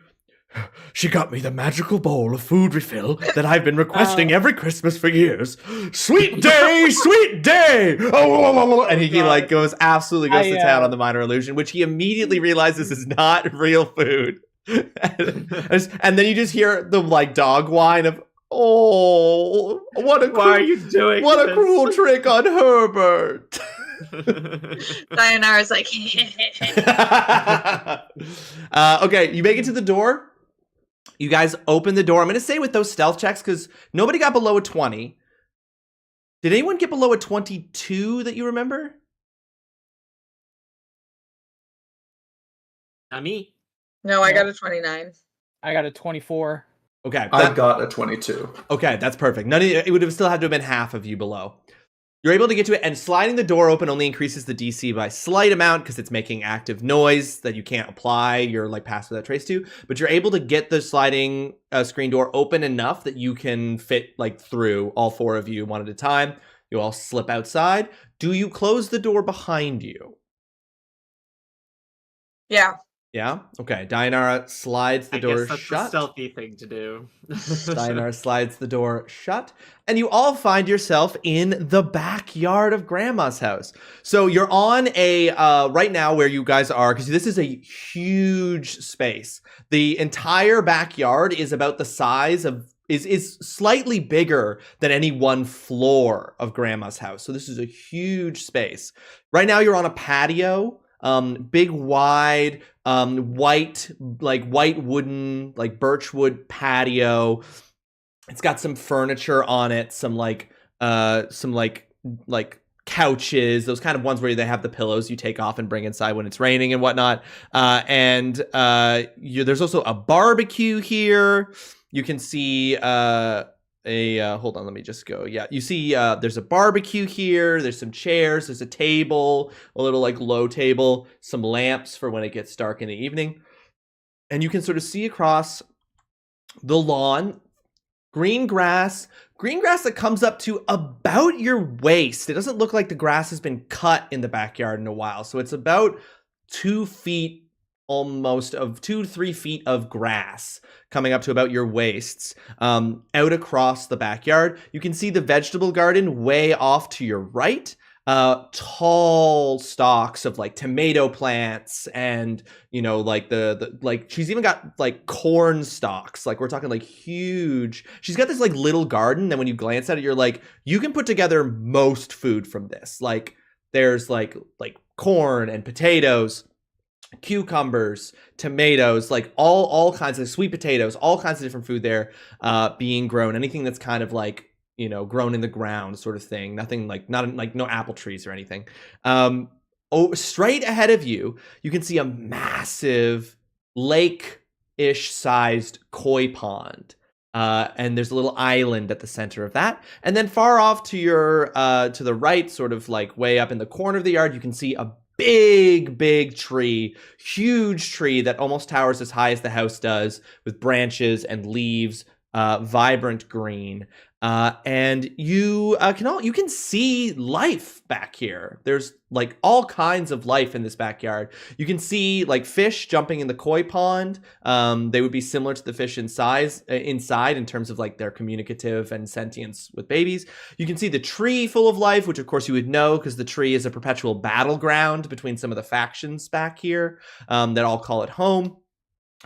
the magical bowl of food refill that I've been requesting every Christmas for years. Sweet day, sweet day! Oh, and he goes to town on the minor illusion, which he immediately realizes is not real food. And then you just hear the dog whine of, "Oh, Why are you doing what this? a cruel trick on Herbert." Dayanara's like, okay, you make it to the door. You guys open the door. I'm going to say with those stealth checks, because nobody got below a 20. Did anyone get below a 22 that you remember? Not me. no, I got a 29. I got a 24. Okay. I got a 22. Okay, that's perfect. It would have still had to have been half of you below. You're able to get to it, and sliding the door open only increases the DC by a slight amount because it's making active noise that you can't apply your pass without trace to. But you're able to get the sliding screen door open enough that you can fit through all four of you one at a time. You all slip outside. Do you close the door behind you? Yeah. Yeah? Okay. Dayanara slides the door that's shut. the stealthy thing to do. Dayanara slides the door shut, and you all find yourself in the backyard of Grandma's house. So you're on a, right now where you guys are, because this is a huge space. The entire backyard is about the size of, is slightly bigger than any one floor of Grandma's house. So this is a huge space. Right now you're on a patio. Big, wide, white wooden, birchwood patio. It's got some furniture on it, some couches, those kind of ones where they have the pillows you take off and bring inside when it's raining and whatnot. There's also a barbecue here. You can see, hold on, let me just go. Yeah, you see there's a barbecue here, there's some chairs, there's a table, a little low table, some lamps for when it gets dark in the evening. And you can sort of see across the lawn, green grass that comes up to about your waist. It doesn't look like the grass has been cut in the backyard in a while. So it's about 2 feet almost of 2 to 3 feet of grass coming up to about your waists, out across the backyard. You can see the vegetable garden way off to your right. Tall stalks of tomato plants, and she's even got corn stalks. We're talking huge. She's got this little garden, and when you glance at it, you're you can put together most food from this. There's corn and potatoes, cucumbers, tomatoes, all kinds of sweet potatoes, all kinds of different food there being grown. Anything that's kind of grown in the ground sort of thing. Nothing no apple trees or anything. Straight ahead of you, you can see a massive lake-ish sized koi pond. And there's a little island at the center of that. And then far off to your to the right, sort of way up in the corner of the yard, you can see a big tree, huge tree that almost towers as high as the house does, with branches and leaves, vibrant green. And you can see life back here. There's like all kinds of life in this backyard. You can see like fish jumping in the koi pond. They would be similar to the fish inside in terms of like their communicative and sentience with babies. You can see the tree full of life, which of course you would know because the tree is a perpetual battleground between some of the factions back here that all call it home.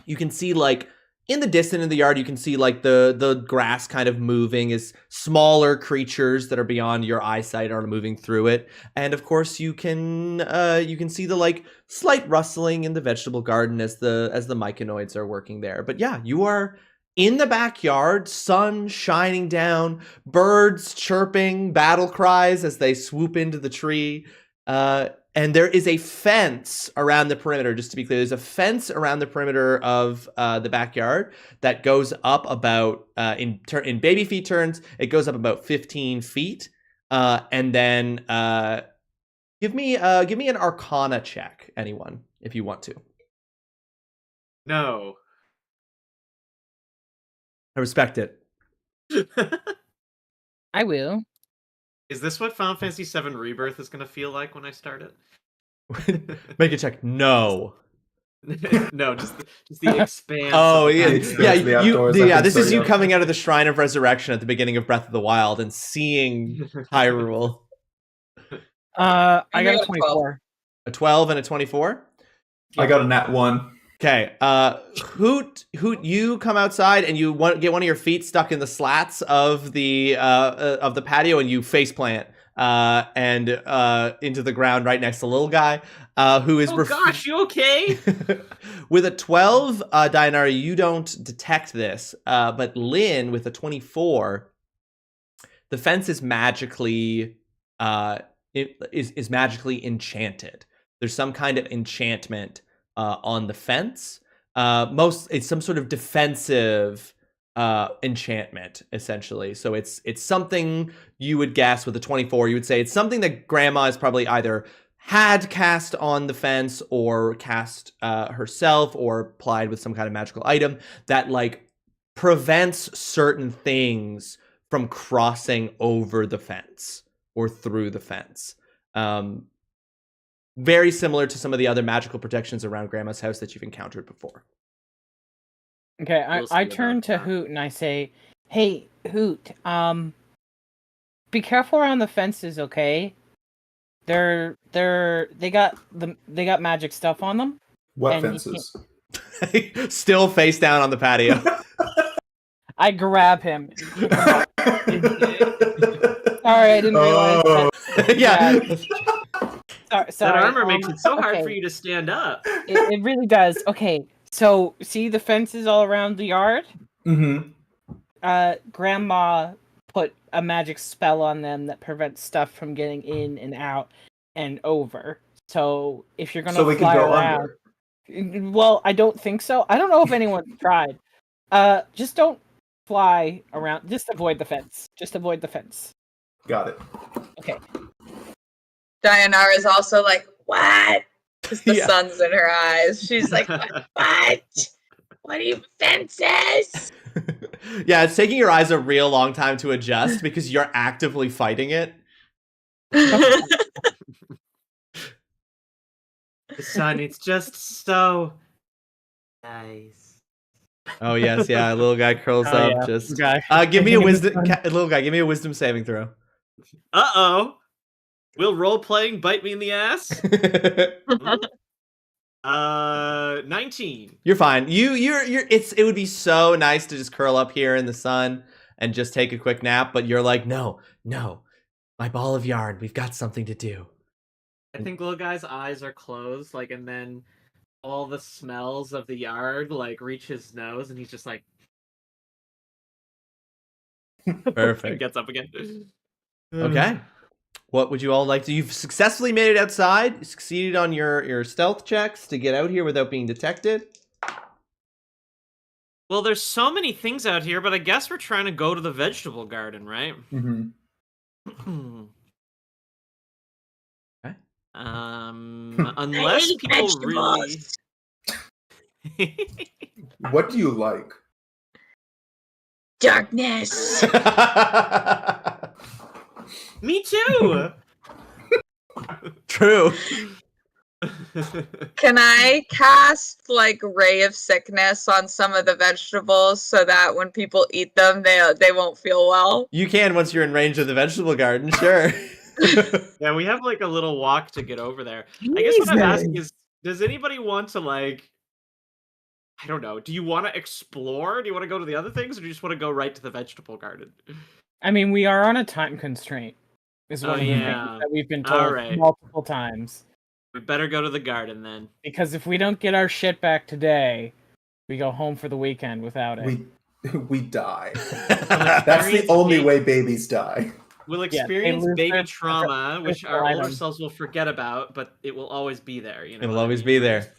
You can see like in the distance in the yard, you can see like the grass kind of moving as smaller creatures that are beyond your eyesight are moving through it. And of course, you can see the like slight rustling in the vegetable garden as the myconoids are working there. But yeah, you are in the backyard, sun shining down, birds chirping, battle cries as they swoop into the tree. And there is a fence around the perimeter, just to be clear. There's a fence around the perimeter of the backyard that goes up about, in baby feet terms, it goes up about 15 feet. And then give me an Arcana check, anyone, if you want to. No. I respect it. I will. Is this what Final Fantasy VII Rebirth is going to feel like when I start it? Make a check. No. No, just the expanse. Oh of the yeah, outdoors. yeah. This is you coming out of the Shrine of Resurrection at the beginning of Breath of the Wild and seeing Hyrule. I got a 24. A 12 and a 24. I got a nat 1. Okay. Hoot, you come outside and you get one of your feet stuck in the slats of the patio and you face plant and into the ground right next to the little guy who is. Oh gosh, you okay? With a 12, Dainara, you don't detect this, but Lynn with a 24, the fence is magically is magically enchanted. There's some kind of enchantment on the fence. It's some sort of defensive enchantment, essentially. So it's something you would guess with a 24. You would say it's something that Grandma has probably either had cast on the fence or cast herself or applied with some kind of magical item that like prevents certain things from crossing over the fence or through the fence. Very similar to some of the other magical protections around Grandma's house that you've encountered before. Okay, I turn to Hoot and I say, "Hey, Hoot, be careful around the fences, okay? They got magic stuff on them." What fences? Still face down on the patio. I grab him. Sorry, I didn't realize that. Yeah. Sorry. That armor makes it so hard for you to stand up. It really does. Okay, so see the fences all around the yard? Mm-hmm. Grandma put a magic spell on them that prevents stuff from getting in and out and over. So if you're gonna so we fly can go around, under. Well, I don't think so. I don't know if anyone's tried. Just don't fly around. Just avoid the fence. Just avoid the fence. Got it. Okay. Dayanara is also like, what? Because the sun's in her eyes. She's like, what? What are you, fences? Yeah, it's taking your eyes a real long time to adjust because you're actively fighting it. The sun, it's just so nice. Oh yes, yeah. Little guy curls up. Yeah. Just Okay. give me a wisdom. Little guy, give me a wisdom saving throw. Uh-oh. Will role-playing bite me in the ass? 19. You're fine. It would be so nice to just curl up here in the sun and just take a quick nap, but you're like, no, my ball of yarn. We've got something to do. I think little guy's eyes are closed, like, and then all the smells of the yard like reach his nose, and he's just like, Perfect. gets up again. Okay. What would you all like to? You've successfully made it outside. You succeeded on your stealth checks to get out here without being detected. Well, there's so many things out here, but I guess we're trying to go to the vegetable garden, right? Mm-hmm. Okay. Unless people really. What do you like? darkness. Me too. True. Can I cast like Ray of Sickness on some of the vegetables so that when people eat them, they won't feel well? You can once you're in range of the vegetable garden, sure. Yeah, we have like a little walk to get over there. I guess what I'm asking is, does anybody want to like, I don't know, do you want to explore? Do you want to go to the other things, or do you just want to go right to the vegetable garden? I mean, we are on a time constraint. Is one of the things yeah. that we've been told Alright. multiple times. We better go to the garden then. Because if we don't get our shit back today, we go home for the weekend without it. We die. That's the only way babies die. We'll Yeah, experience lose baby their trauma, which physical our older items. selves will forget about, but it will always be there. You know, It'll what I always mean? be there.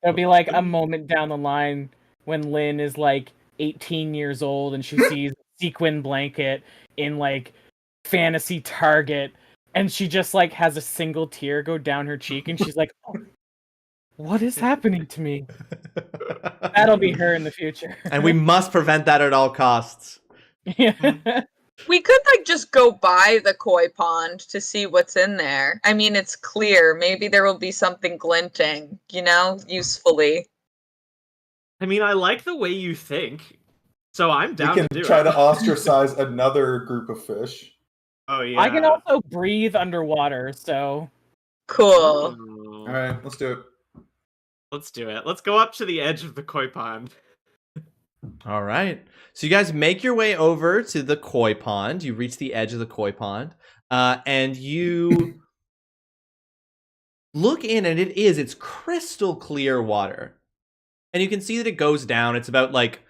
There'll be like a moment down the line when Lynn is like 18 years old and she sees a sequin blanket in like fantasy Target, and she just like has a single tear go down her cheek, and she's like, oh, what is happening to me? That'll be her in the future. And we must prevent that at all costs. Yeah. We could like just go by the koi pond to see what's in there. I mean, it's clear. Maybe there will be something glinting, you know, usefully. I mean, I like the way you think, so I'm down We can to do try it. to ostracize another group of fish. Oh yeah. I can also breathe underwater, so Cool. Oh. All right, let's do it. Let's do it. Let's go up to the edge of the koi pond. All right. So you guys make your way over to the koi pond. You reach the edge of the koi pond, and you look in, and it's crystal clear water. And you can see that it goes down. It's about like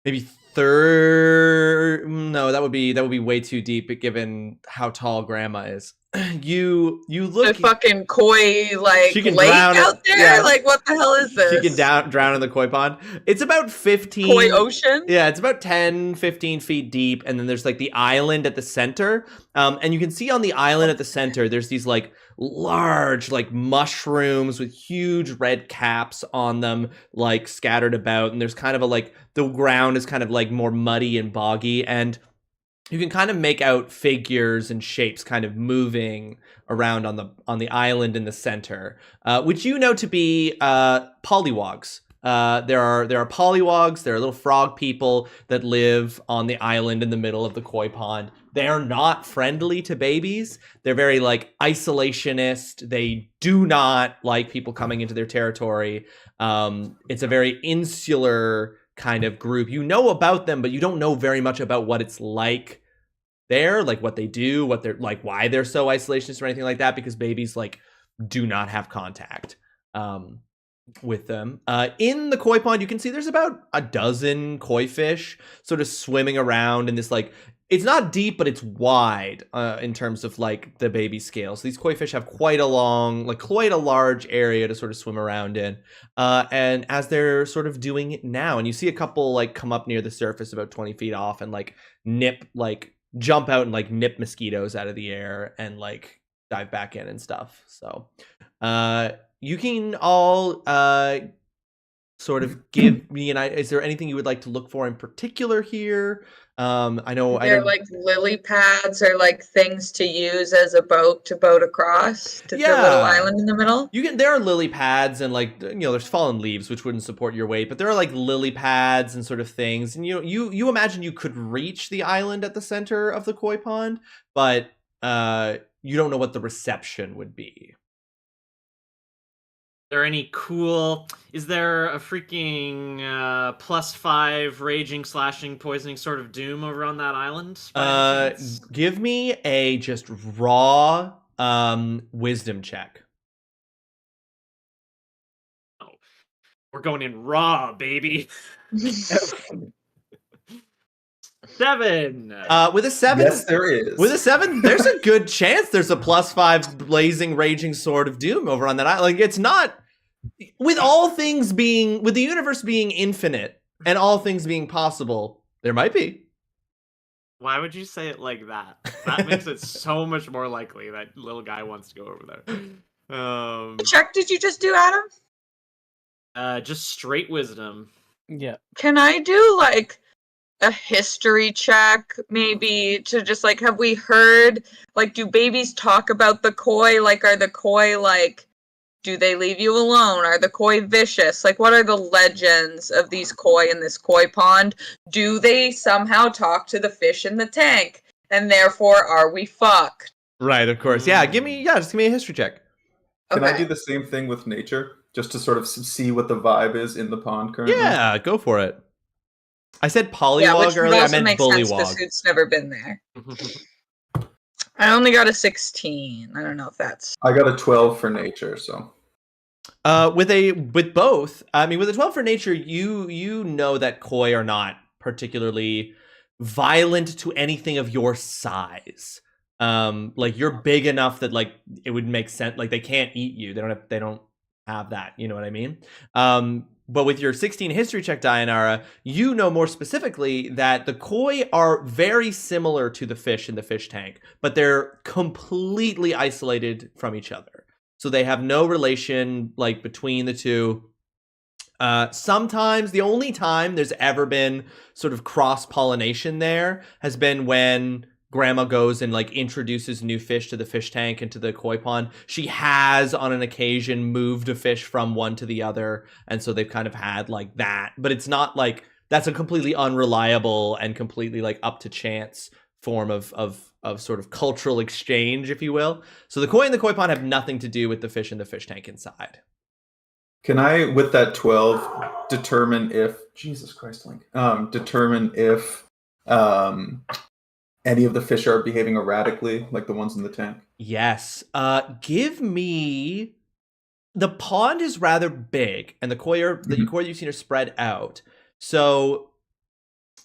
maybe no, that would be way too deep given how tall Grandma is. You look. The fucking koi like She can lake drown out there. yeah. Like, what the hell is this? She can drown in the koi pond. It's about 15 Koi ocean. Yeah, it's about 10, 15 feet deep, and then there's like the island at the center. And you can see on the island at the center, there's these like large like mushrooms with huge red caps on them, like scattered about. And there's kind of a like the ground is kind of like more muddy and boggy, and you can kind of make out figures and shapes kind of moving around on the island in the center, which you know to be pollywogs. There are pollywogs. There are little frog people that live on the island in the middle of the koi pond. They are not friendly to babies. They're very like isolationist. They do not like people coming into their territory. It's a very insular kind of group. You know about them, but you don't know very much about what it's like there, like what they do, what they're like, why they're so isolationist or anything like that, because babies like do not have contact with them. In the koi pond, you can see there's about a dozen koi fish sort of swimming around in this like, it's not deep, but it's wide in terms of like the baby scale. So these koi fish have quite a large area to sort of swim around in. And as they're sort of doing it now, and you see a couple like come up near the surface about 20 feet off and like jump out and like nip mosquitoes out of the air and like dive back in and stuff. So you can all sort of give me an idea. Is there anything you would like to look for in particular here? I know They're like lily pads or like things to use as a boat to boat across to the little island in the middle. There are lily pads and like, you know, there's fallen leaves which wouldn't support your weight, but there are like lily pads and sort of things. And you imagine you could reach the island at the center of the koi pond, but you don't know what the reception would be. There any cool? Is there a freaking +5 raging, slashing, poisoning sort of doom over on that island? Give me a just raw wisdom check. Oh, we're going in raw, baby. 7. With a 7, yes, there is. With a 7, there's a good chance there's a +5 blazing, raging sword of doom over on that island. Like, it's not with the universe being infinite and all things being possible. There might be. Why would you say it like that? That makes it so much more likely that little guy wants to go over there. What check did you just do, Adam? Just straight wisdom. Yeah. Can I do like a history check, maybe, to just, like, have we heard, like, do babies talk about the koi? Like, are the koi, like, do they leave you alone? Are the koi vicious? Like, what are the legends of these koi in this koi pond? Do they somehow talk to the fish in the tank? And therefore, are we fucked? Right, of course. Yeah, just give me a history check. Can I do the same thing with nature? Just to sort of see what the vibe is in the pond currently? Yeah, go for it. I said pollywog earlier, I meant bullywog. It's never been there. I only got a 16. I don't know if that's... I got a 12 for nature, so... With both, I mean, with a 12 for nature, you know that koi are not particularly violent to anything of your size. Like, you're big enough that, like, it would make sense. Like, they can't eat you. They don't have that. You know what I mean? But with your 16 history check, Dayanara, you know more specifically that the koi are very similar to the fish in the fish tank, but they're completely isolated from each other. So they have no relation, like, between the two. Sometimes, the only time there's ever been sort of cross-pollination there has been when Grandma goes and, like, introduces new fish to the fish tank and to the koi pond. She has, on an occasion, moved a fish from one to the other, and so they've kind of had, like, that. But it's not, like, that's a completely unreliable and completely, like, up to chance form of sort of cultural exchange, if you will. So the koi and the koi pond have nothing to do with the fish in the fish tank inside. Can I, with that 12, determine if... Jesus Christ, Link. Determine if... any of the fish are behaving erratically, like the ones in the tank? Yes. Give me... The pond is rather big, and the koi you've seen are spread out. So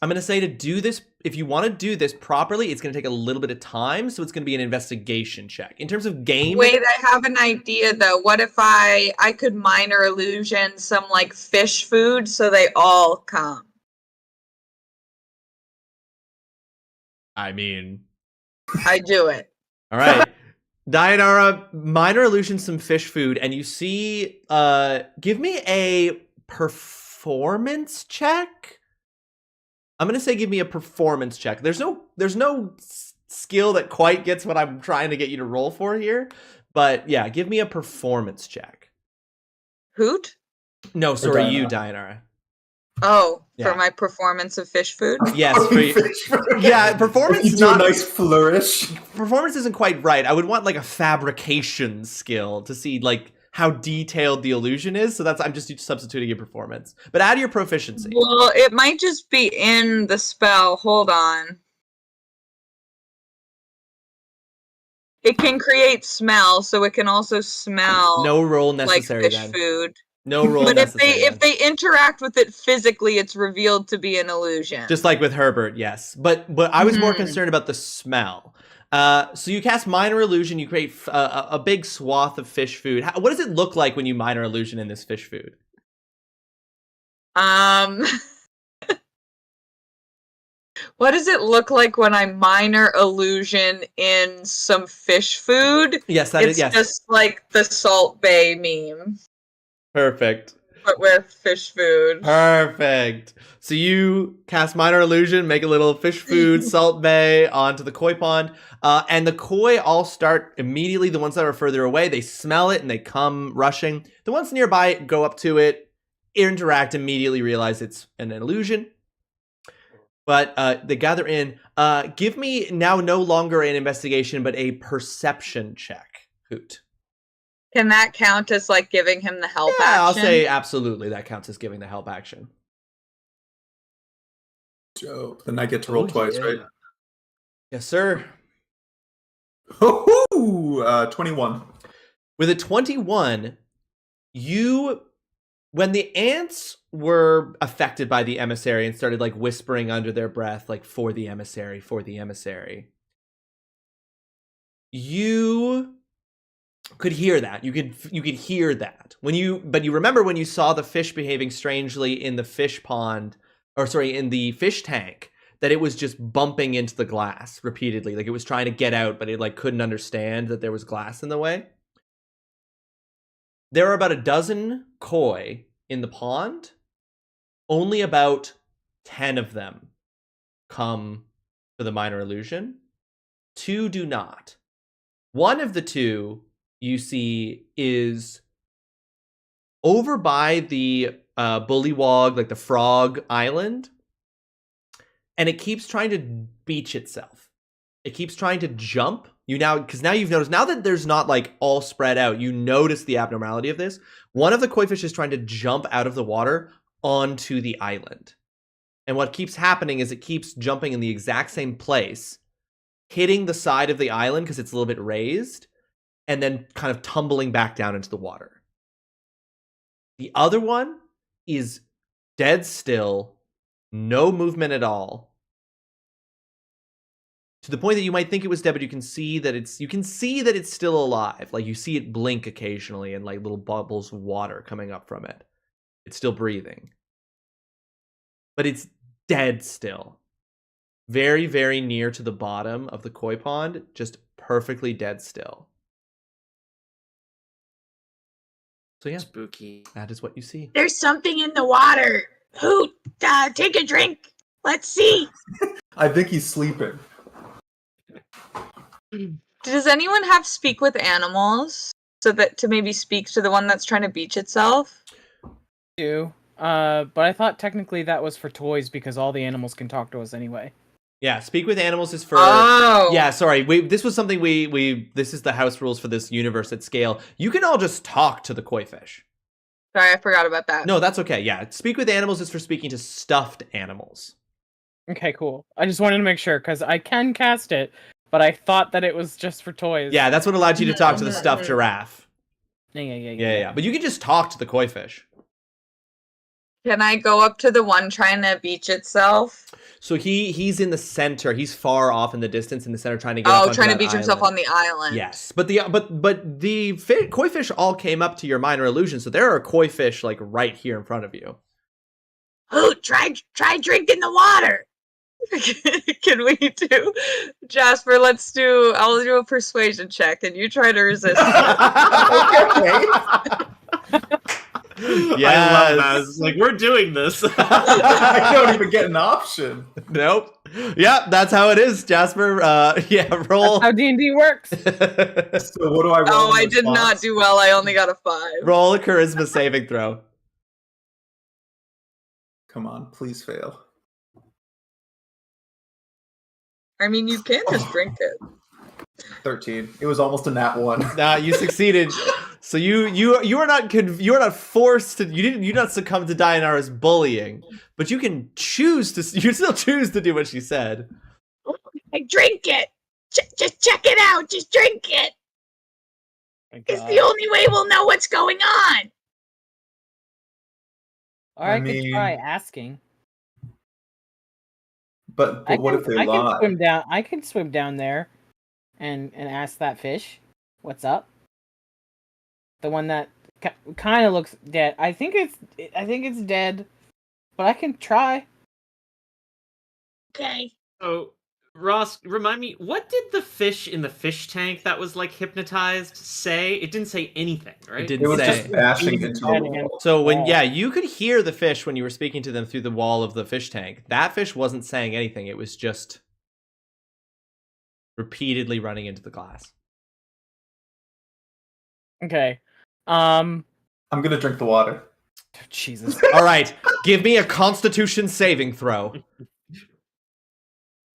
I'm going to say to do this, if you want to do this properly, it's going to take a little bit of time, so it's going to be an investigation check. In terms of game... Wait, I have an idea, though. What if I could minor illusion some, like, fish food so they all come? I mean... I do it. All right. Dayanara, minor illusion some fish food, and you see... give me a performance check? I'm going to say give me a performance check. There's no skill that quite gets what I'm trying to get you to roll for here. But yeah, give me a performance check. Hoot? No, sorry, you, Dayanara. Oh, Yeah. for my performance of fish food? Yes, for you. Yeah, performance You do a nice flourish. Performance isn't quite right. I would want, like, a fabrication skill to see, like, how detailed the illusion is. So I'm just substituting your performance. But add your proficiency. Well, it might just be in the spell. Hold on. It can create smell, so it can also smell No roll necessary, like fish then. food. No roll But necessary. if they interact with it physically, it's revealed to be an illusion. Just like with Herbert, yes. But I was more concerned about the smell. So you cast minor illusion. You create a big swath of fish food. What does it look like when you minor illusion in this fish food? What does it look like when I minor illusion in some fish food? Yes, It's just like the Salt Bay meme. Perfect. But with fish food. Perfect. So you cast minor illusion, make a little fish food, Salt Bay onto the koi pond. And the koi all start immediately. The ones that are further away, they smell it and they come rushing. The ones nearby go up to it, interact, immediately realize it's an illusion. But they gather in. Give me now no longer an investigation, but a perception check, Hoot. Can that count as, like, giving him the help action? I'll say absolutely that counts as giving the help action. Dope. Then I get to roll twice, right? Yes, sir. 21. With a 21, when the ants were affected by the emissary and started, like, whispering under their breath, like, for the emissary, you could hear that. You could hear that. But you remember when you saw the fish behaving strangely in the fish pond, in the fish tank, that it was just bumping into the glass repeatedly. Like, it was trying to get out, but it, like, couldn't understand that there was glass in the way. There are about a dozen koi in the pond. Only about 10 of them come to the minor illusion. 2 do not. One of the 2 you see is over by the bullywog, like the frog island, and it keeps trying to beach itself. It keeps trying to jump. Because now you've noticed, now that there's not like all spread out, you notice the abnormality of this. One of the koi fish is trying to jump out of the water onto the island. And what keeps happening is it keeps jumping in the exact same place, hitting the side of the island because it's a little bit raised, and then kind of tumbling back down into the water. The other one is dead still, no movement at all. To the point that you might think it was dead, but you can see that it's still alive. Like you see it blink occasionally and like little bubbles of water coming up from it. It's still breathing. But it's dead still. Very, very near to the bottom of the koi pond, just perfectly dead still. So yeah, Spooky. that is what you see. There's something in the water. Hoot, take a drink. Let's see. I think he's sleeping. Does anyone have speak with animals so that to maybe speak to the one that's trying to beach itself? Do. But I thought technically that was for toys because all the animals can talk to us anyway. Yeah, speak with animals is for... Oh. Yeah, sorry. This was something this is the house rules for this universe at scale. You can all just talk to the koi fish. Sorry, I forgot about that. No, that's okay. Yeah, speak with animals is for speaking to stuffed animals. Okay, cool. I just wanted to make sure because I can cast it, but I thought that it was just for toys. Yeah, that's what allowed you to talk to the stuffed giraffe. Yeah. But you can just talk to the koi fish. Can I go up to the one trying to beach itself? So he's in the center. He's far off in the distance in the center, trying to get up onto trying to that beach himself island. on the island. Yes, but the koi fish all came up to your minor illusion, so there are koi fish like right here in front of you. Hoot, try drinking the water. Can we do, Jasper? I'll do a persuasion check, and you try to resist. Yes. I love that. It's like, we're doing this. I don't even get an option. Nope. Yep, that's how it is, Jasper. Roll. That's how D&D works. So what do I roll? Oh, in I did not response? do well. I only got a 5. Roll a charisma saving throw. Come on, please fail. I mean, you can just drink it. 13. It was almost a nat 1. Nah, you succeeded. So you are not forced to. You did not succumb to Dianara's bullying, but you can choose to. You still choose to do what she said. I drink it. Just check it out. Just drink it. It's the only way we'll know what's going on. Or I I mean- could try asking. But what if they I lie? can swim down. I can swim down there, and ask that fish, "What's up?" The one that kind of looks dead. I think it's dead, but I can try. Okay. So, Ross, remind me, what did the fish in the fish tank that was like hypnotized say? It didn't say anything, right? It It didn't was say. just bashing into the wall. So you could hear the fish when you were speaking to them through the wall of the fish tank. That fish wasn't saying anything. It was just repeatedly running into the glass. Okay. I'm gonna drink the water. Jesus. All right, give me a Constitution saving throw.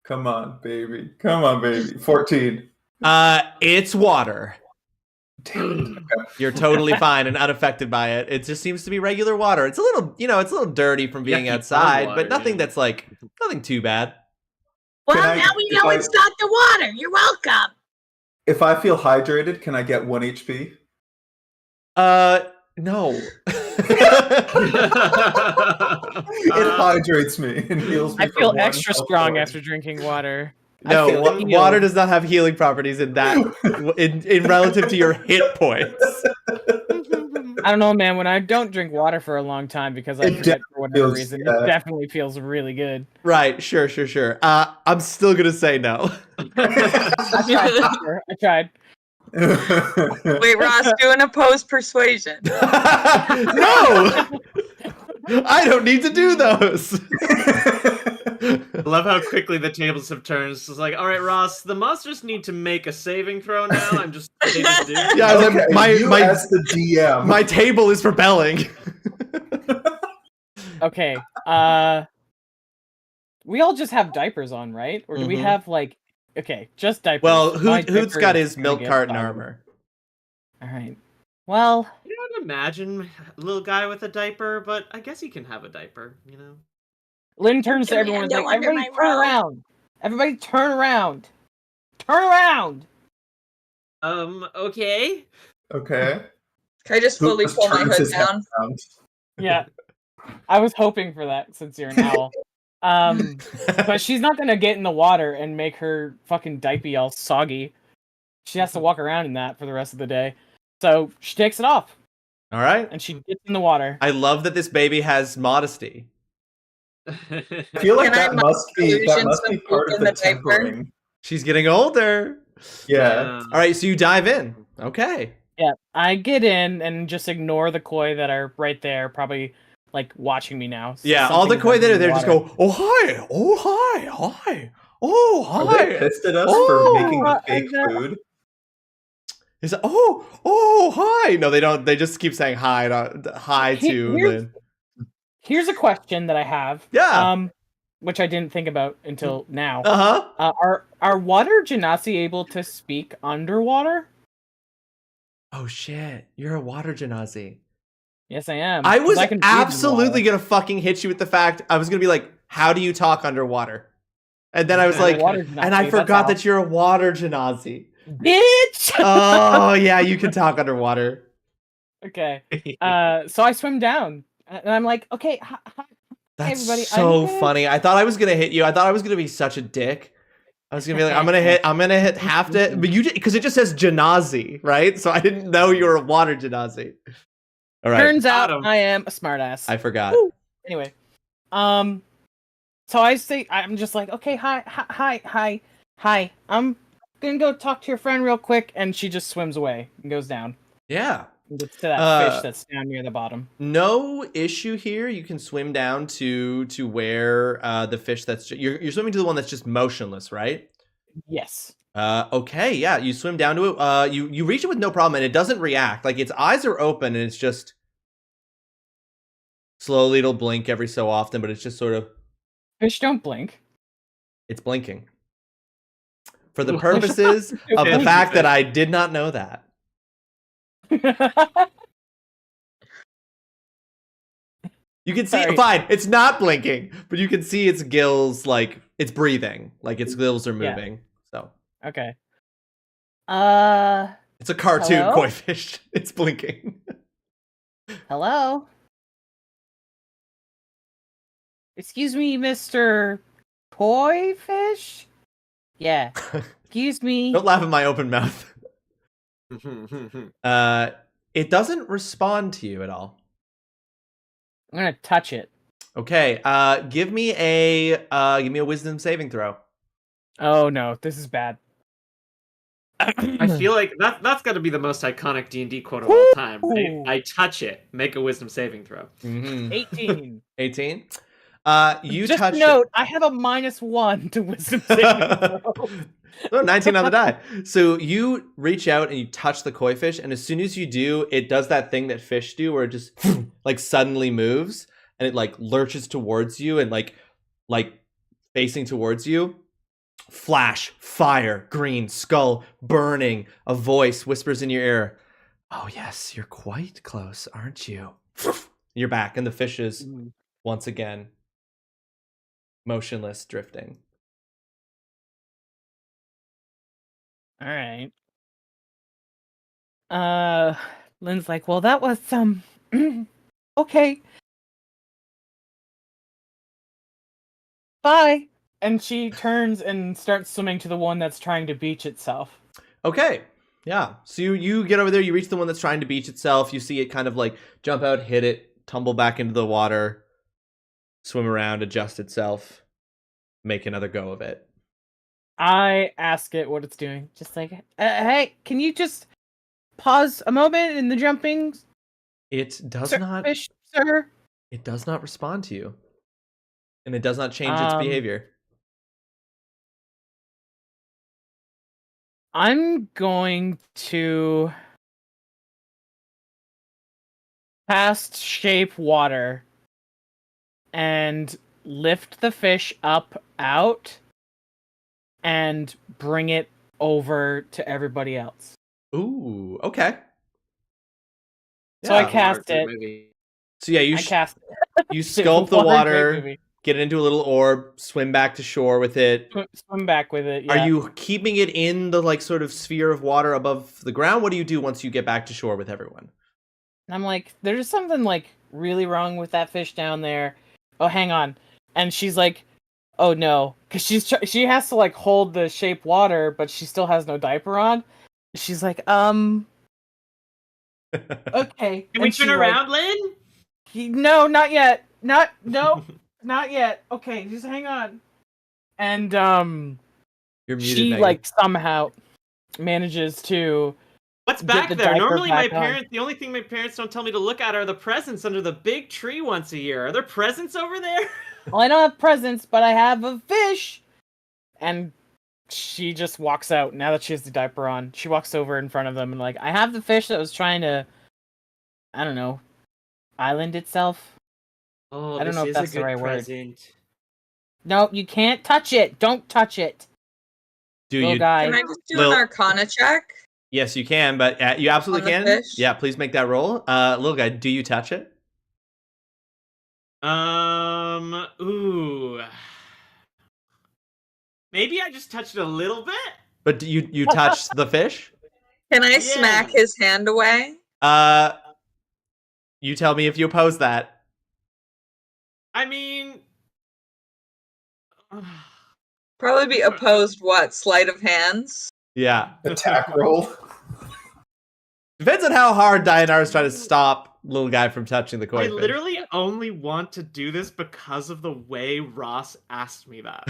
Come on, baby. 14. It's water. Damn. You're totally fine and unaffected by it. It just seems to be regular water. It's a little dirty from being Yucky outside, pond but water, nothing yeah. that's nothing too bad. Well, Can I- now we if know I- it's not the water. You're welcome. If I feel hydrated, can I get 1 HP? No. It hydrates me and heals me. I feel from 1 extra health strong point. after drinking water. No, feel healed. water does not have healing properties in that in relative to your hit points. I don't know, man. When I don't drink water for a long time because I It forget for whatever feels- reason, yeah. it definitely feels really good. Right, sure. I'm still gonna say no. I tried. Wait, Ross, do an opposed persuasion. No! I don't need to do those. I love how quickly the tables have turned. It's just like, all right, Ross, the monsters need to make a saving throw now. They just do. Yeah, I was Okay, like, you as the DM. my table is rebelling. Okay. We all just have diapers on, right? Or do we Mhm. have like? Okay, just diapers. Well, My Hoot's diaper got is his gonna milk get carton soggy. armor. All right. Well, You don't imagine a little guy with a diaper, but I guess he can have a diaper, you know? Lynn turns to everyone and is like, "Everybody turn around! Everybody turn around! Turn around!" Okay. Okay. Can I just Who fully just pull my turns hood his head down? around? Yeah, I was hoping for that since you're an owl. But she's not gonna get in the water and make her fucking diaper all soggy. She has to walk around in that for the rest of the day. So she takes it off All right. and she gets in the water. I love that this baby has modesty. I feel like Can I that must be illusions part poop of in the the diaper? tempering. She's getting older. Yeah. All right, so you dive in. Okay. Yeah, I get in and just ignore the koi that are right there, probably like watching me now. So Yeah, all the something's koi that under are the there just water. go, oh hi, oh hi, hi, oh Are hi. they pissed at us Oh, for making the fake and, food? Is oh hi. No, they don't. They just keep saying hi to Lynn. Here's a question that I have. Yeah. Which I didn't think about until now. Uh-huh. Are water genasi able to speak underwater? Oh shit, you're a water genasi. Yes, I am. I 'cause was can breathe in absolutely water. gonna fucking hit you with the fact. I was gonna be like, how do you talk underwater? And then I was I'm a like, water genasi, and I that's forgot all. that you're a water genasi. Bitch! Oh yeah, you can talk underwater. Okay. So I swim down, and I'm like, okay, hi, That's everybody, so I'm gonna- funny. I thought I was gonna hit you. I thought I was gonna be such a dick. I was gonna be like, I'm gonna hit half to, but you because it just says Janazi, right? So I didn't know you were a water Janazi. All right, Turns out Got him. I am a smartass. I forgot. Woo. Anyway, so I say, I'm just like, okay, hi. I'm gonna go talk to your friend real quick, and she just swims away and goes down. Yeah. And gets to that fish that's down near the bottom. No issue here. You can swim down to where the fish that's you're swimming to the one that's just motionless, right? Yes. Okay, yeah. You swim down to it. You reach it with no problem, and it doesn't react. Like its eyes are open, and it's just slowly it'll blink every so often, but it's just sort of Fish don't blink. it's blinking for the purposes of the Blink. fact that I did not know that. You can see Sorry. fine. It's not blinking, but you can see its gills, like it's breathing, like its gills are Yeah. moving. So Okay. it's a cartoon Hello? koi fish. It's blinking. Hello? Excuse me, Mr. Koi Fish? Yeah. Excuse me. Don't laugh at my open mouth. It doesn't respond to you at all. I'm gonna touch it. Okay. Give me a wisdom saving throw. Oh no, this is bad. I feel like that's got to be the most iconic D&D quote of all time. Right? I touch it, make a wisdom saving throw. 18. 18. You Just touch note, I have a -1 to wisdom saving throw. Oh, 19 on the die. So you reach out and you touch the koi fish, and as soon as you do, it does that thing that fish do where it just like suddenly moves and it like lurches towards you and like facing towards you. Flash, fire, green, skull, burning, a voice whispers in your ear. Oh yes, you're quite close, aren't you? You're back, and the fish is once again motionless, drifting. All right. Lynn's like, well, that was okay. Bye. And she turns and starts swimming to the one that's trying to beach itself. Okay. Yeah. So you get over there, you reach the one that's trying to beach itself, you see it kind of like jump out, hit it, tumble back into the water, swim around, adjust itself, make another go of it. I ask it what it's doing. Just like, hey, can you just pause a moment in the jumping? It does Sir, not fish, sir? It does not respond to you. And it does not change its behavior. I'm going to cast Shape Water and lift the fish up out and bring it over to everybody else. Ooh, okay. So I cast it. So yeah, I cast it. You sculpt the water, get it into a little orb, swim back to shore with it. Swim back with it, yeah. Are you keeping it in the like sort of sphere of water above the ground? What do you do once you get back to shore with everyone? I'm like, there's something like really wrong with that fish down there. Oh, hang on. And she's like, oh no, because she has to like hold the Shape Water, but she still has no diaper on. She's like, okay. Can we turn around, Lynn? No, not yet. Not yet. Okay, just hang on. And You're muted, she Megan. like somehow manages to. What's back there? Normally, the only thing my parents don't tell me to look at are the presents under the big tree once a year. Are there presents over there? Well, I don't have presents, but I have a fish. And she just walks out now that she has the diaper on. She walks over in front of them and like, I have the fish that was trying to, I don't know, island itself. Oh, I don't know if that's the right word. No, you can't touch it. Don't touch it. Can I just do an Arcana check? Yes, you can, but you absolutely can. Fish? Yeah, please make that roll. Little guy, do you touch it? Ooh. Maybe I just touched it a little bit. But do you touch the fish? Can I smack his hand away? You tell me if you oppose that. I mean, probably be opposed. What, sleight of hands? Yeah, attack roll. Depends on how hard Dianara's trying to stop little guy from touching the koi I fish. literally only want to do this because of the way Ross asked me that.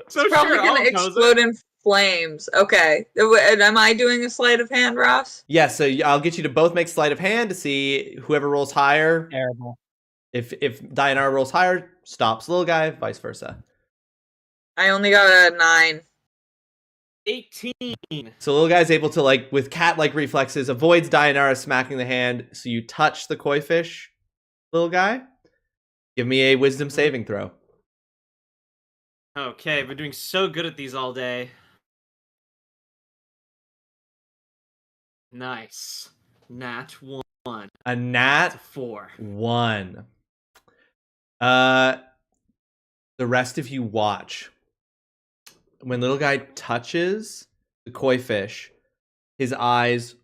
So it's probably sure, gonna I'll explode in flames. Okay, and am I doing a sleight of hand, Ross? Yeah, so I'll get you to both make sleight of hand to see whoever rolls higher. Terrible. If Dianara rolls higher, stops little guy, vice versa. I only got a 9. 18. So little guy's able to, like, with cat-like reflexes, avoids Dianara smacking the hand. So you touch the koi fish, little guy. Give me a wisdom saving throw. Okay, I've been doing so good at these all day. Nice. Nat 1. A nat 4. 1. The rest of you watch. When little guy touches the koi fish, his eyes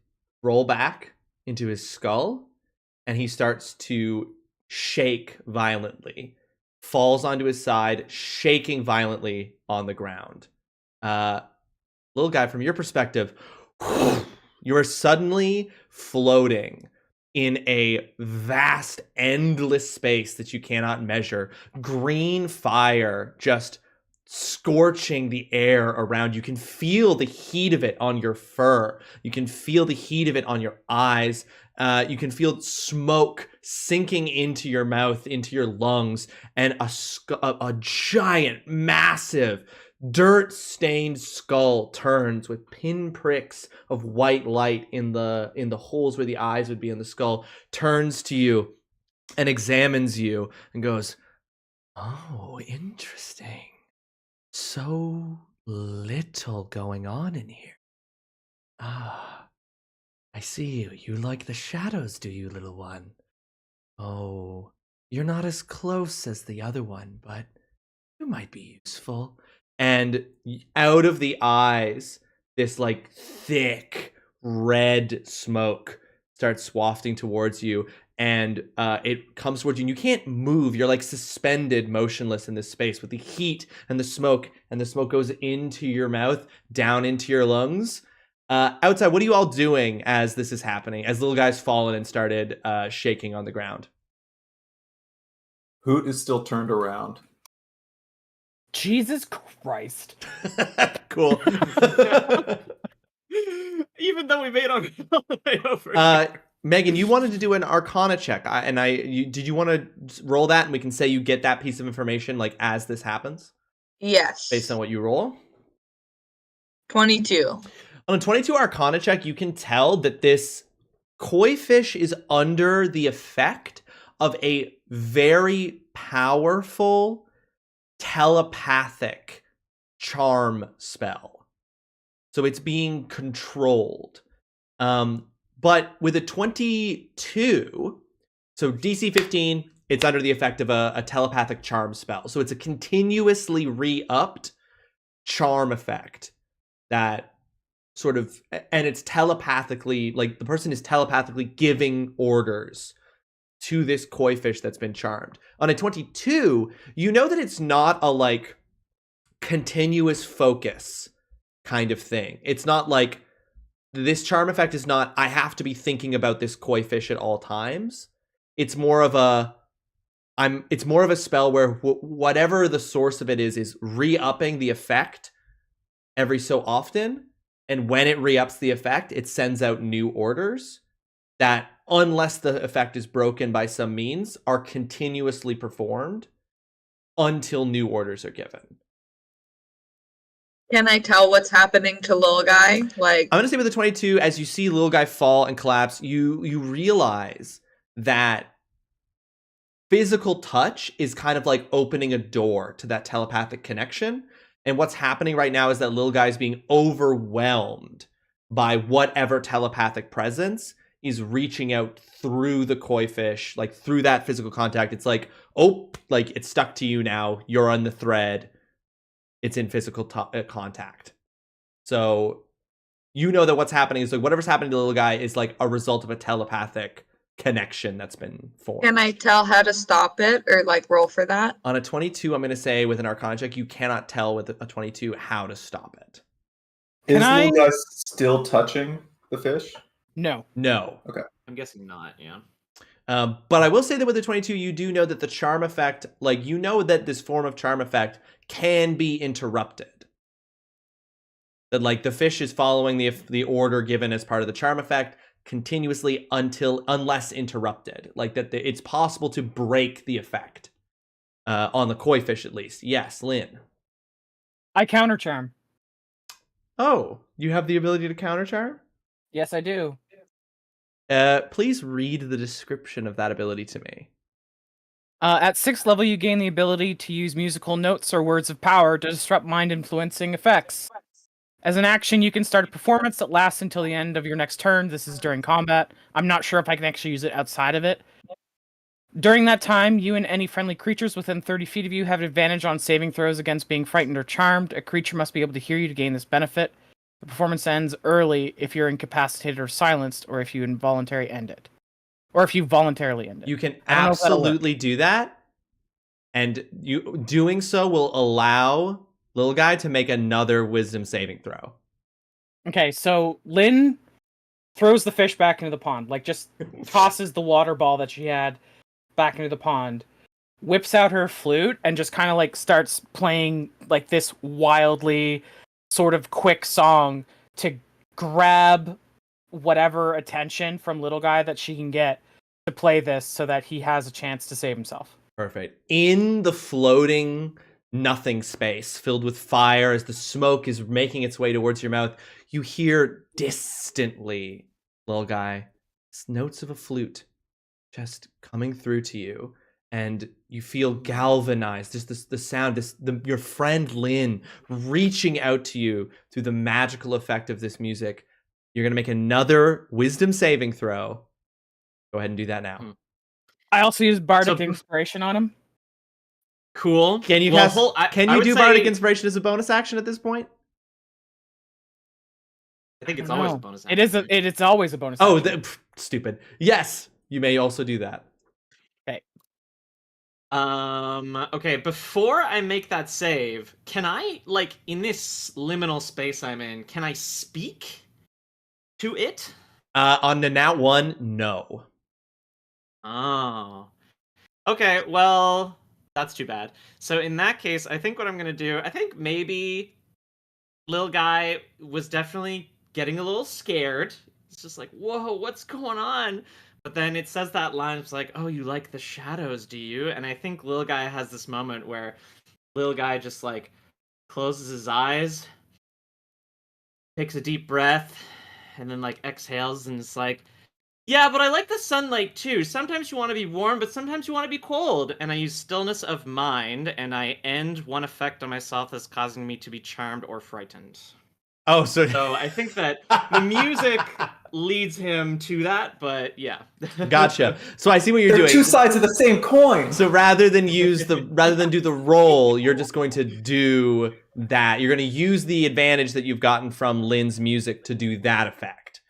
roll back into his skull, and he starts to shake violently. Falls onto his side, shaking violently on the ground. Little guy, from your perspective, you are suddenly floating in a vast, endless space that you cannot measure. Green fire just scorching the air around. You can feel the heat of it on your fur. You can feel the heat of it on your eyes. You can feel smoke sinking into your mouth, into your lungs, and a giant, massive, dirt-stained skull turns with pinpricks of white light in the holes where the eyes would be in the skull, turns to you and examines you and goes, "Oh, interesting. So little going on in here. Ah, I see you. You like the shadows, do you, little one? Oh, you're not as close as the other one, but you might be useful." And out of the eyes, this like thick red smoke starts wafting towards you, and it comes towards you, and you can't move. You're like suspended, motionless in this space with the heat and the smoke goes into your mouth, down into your lungs. Outside, what are you all doing as this is happening, as little guy's fallen and started shaking on the ground? Hoot is still turned around. Jesus Christ. Cool. Even though we made our way over. Megan, you wanted to do an Arcana check, did you want to roll that, and we can say you get that piece of information like as this happens? Yes. Based on what you roll? 22. On a 22 Arcana check, you can tell that this koi fish is under the effect of a very powerful telepathic charm spell. So it's being controlled. But with a 22, so DC 15, it's under the effect of a telepathic charm spell. So it's a continuously re-upped charm effect that sort of, and it's telepathically, like the person is telepathically giving orders to this koi fish that's been charmed. On a 22, you know that it's not a like continuous focus kind of thing. It's not like, this charm effect is not, I have to be thinking about this koi fish at all times. It's more of a spell where whatever the source of it is re-upping the effect every so often. And when it re-ups the effect, it sends out new orders that, unless the effect is broken by some means, are continuously performed until new orders are given. Can I tell what's happening to little guy? Like, I'm going to say with the 22, as you see little guy fall and collapse, you realize that physical touch is kind of like opening a door to that telepathic connection. And what's happening right now is that little guy is being overwhelmed by whatever telepathic presence is reaching out through the koi fish, like through that physical contact. It's like, oh, like it's stuck to you now. You're on the thread. It's in physical contact. So you know that what's happening is like whatever's happening to the little guy is like a result of a telepathic connection that's been formed. can I tell how to stop it or like roll for that? On a 22, I'm going to say with an Arcana check, you cannot tell with a 22 how to stop it. Is little guy still touching the fish? No. Okay. I'm guessing not, yeah. But I will say that with the 22, you do know that the charm effect, like you know that this form of charm effect can be interrupted. That like the fish is following the order given as part of the charm effect continuously unless interrupted. Like that it's possible to break the effect on the koi fish at least. Yes, Lynn. I counter charm. Oh, you have the ability to counter charm? Yes, I do. Please read the description of that ability to me. At 6th level, you gain the ability to use musical notes or words of power to disrupt mind-influencing effects. As an action, you can start a performance that lasts until the end of your next turn. This is during combat. I'm not sure if I can actually use it outside of it. During that time, you and any friendly creatures within 30 feet of you have advantage on saving throws against being frightened or charmed. A creature must be able to hear you to gain this benefit. The performance ends early if you're incapacitated or silenced, or if you involuntarily end it. Or if you voluntarily end it. You can absolutely do that. And you doing so will allow little guy to make another wisdom saving throw. Okay, so Lynn throws the fish back into the pond. Like, just tosses the water ball that she had back into the pond. Whips out her flute and just kind of, like, starts playing, like, this wildly sort of quick song to grab whatever attention from little guy that she can get to play this so that he has a chance to save himself. Perfect. In the floating nothing space filled with fire as the smoke is making its way towards your mouth, you hear distantly, little guy, notes of a flute just coming through to you. And you feel galvanized. Just the sound, your friend Lynn reaching out to you through the magical effect of this music. You're going to make another wisdom saving throw. Go ahead and do that now. I also use Bardic Inspiration on him. Cool. Can you do Bardic Inspiration as a bonus action at this point? I think it's always a bonus action. It's always a bonus action. Stupid. Yes, you may also do that. Okay, before I make that save, can I, like, in this liminal space I'm in, can I speak to it? On the nat 1, no. Oh. Okay, well, that's too bad. So in that case, I think what I'm gonna do, I think maybe little guy was definitely getting a little scared, It's just like, whoa, what's going on? But then it says that line, it's like, oh, you like the shadows, do you? And I think Lil Guy has this moment where Lil Guy just like closes his eyes, takes a deep breath, and then like exhales and it's like, yeah, but I like the sunlight too. Sometimes you want to be warm, but sometimes you want to be cold. And I use stillness of mind, and I end one effect on myself that's causing me to be charmed or frightened. Oh, so I think that the music leads him to that, but yeah. Gotcha. So I see what you're They're doing. two sides of the same coin. So rather than do the roll, you're just going to do that. You're going to use the advantage that you've gotten from Lynn's music to do that effect.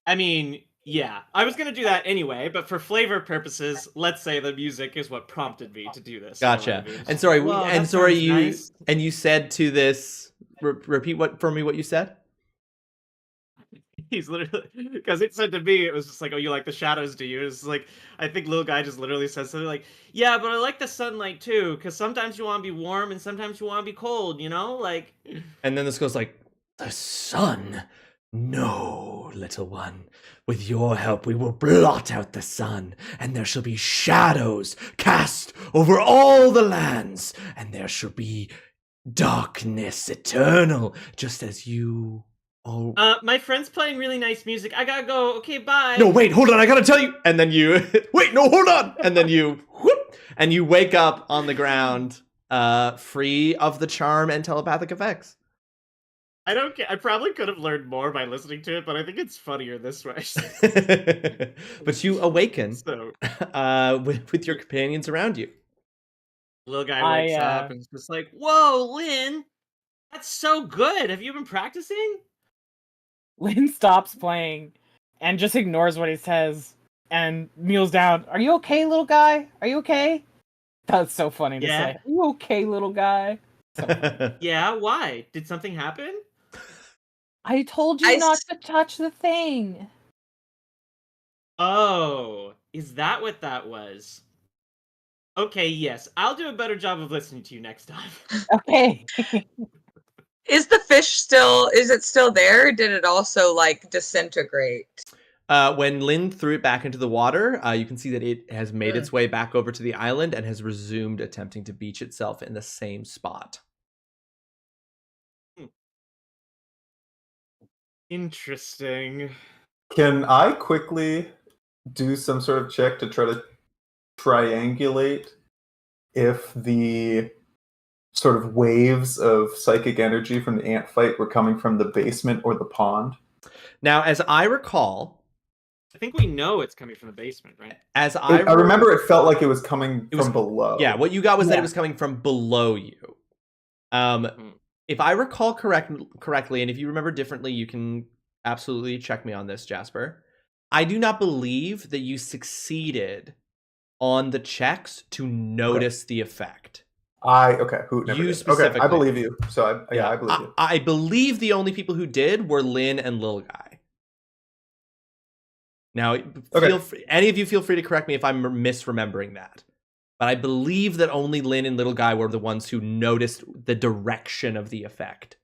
I mean, yeah. I was going to do that anyway, but for flavor purposes, let's say the music is what prompted me to do this. Gotcha. You know what I mean? And sorry, Whoa, and that so are sounds you nice. and you said to this repeat what for me what you said? He's literally, because it said to me, it was just like, oh, you like the shadows, do you? It's like, I think Lil Guy just literally says something like, yeah, but I like the sunlight too, because sometimes you want to be warm and sometimes you want to be cold, you know? Like, And then this goes like, the sun. No, little one. With your help, we will blot out the sun, and there shall be shadows cast over all the lands, and there shall be darkness eternal, just as you. Oh. my friend's playing really nice music. I gotta go. Okay, bye. No, wait, hold on. I gotta tell you. And then you. Wait, no, hold on. And then you. Whoop, and you wake up on the ground, free of the charm and telepathic effects. I don't care. I probably could have learned more by listening to it, but I think it's funnier this way. But you awaken So, with your companions around you. Lil Guy wakes up and is just like, whoa, Lynn, that's so good. Have you been practicing? Lynn stops playing and just ignores what he says and kneels down. Are you okay, little guy? Are you okay? That's so funny to say. Are you okay, little guy? So Yeah, why? Did something happen? I told you not to touch the thing. Oh, is that what that was? Okay, yes. I'll do a better job of listening to you next time. Okay. Is the fish still, is it still there? Or did it also like disintegrate? When Lynn threw it back into the water, you can see that it has made its way back over to the island and has resumed attempting to beach itself in the same spot. Interesting. Can I quickly do some sort of check to try to triangulate if the sort of waves of psychic energy from the ant fight were coming from the basement or the pond? Now, as I recall, I think we know it's coming from the basement, right? As I remember it felt like it was coming from below. Yeah, what you got was that it was coming from below you. If I recall correctly, and if you remember differently, you can absolutely check me on this, Jasper. I do not believe that you succeeded on the checks to notice the effect. Who never you did. specifically. Okay, I believe you. So I believe you. I believe the only people who did were Lynn and Lil Guy. Now, any of you feel free to correct me if I'm misremembering that. But I believe that only Lynn and Little Guy were the ones who noticed the direction of the effect.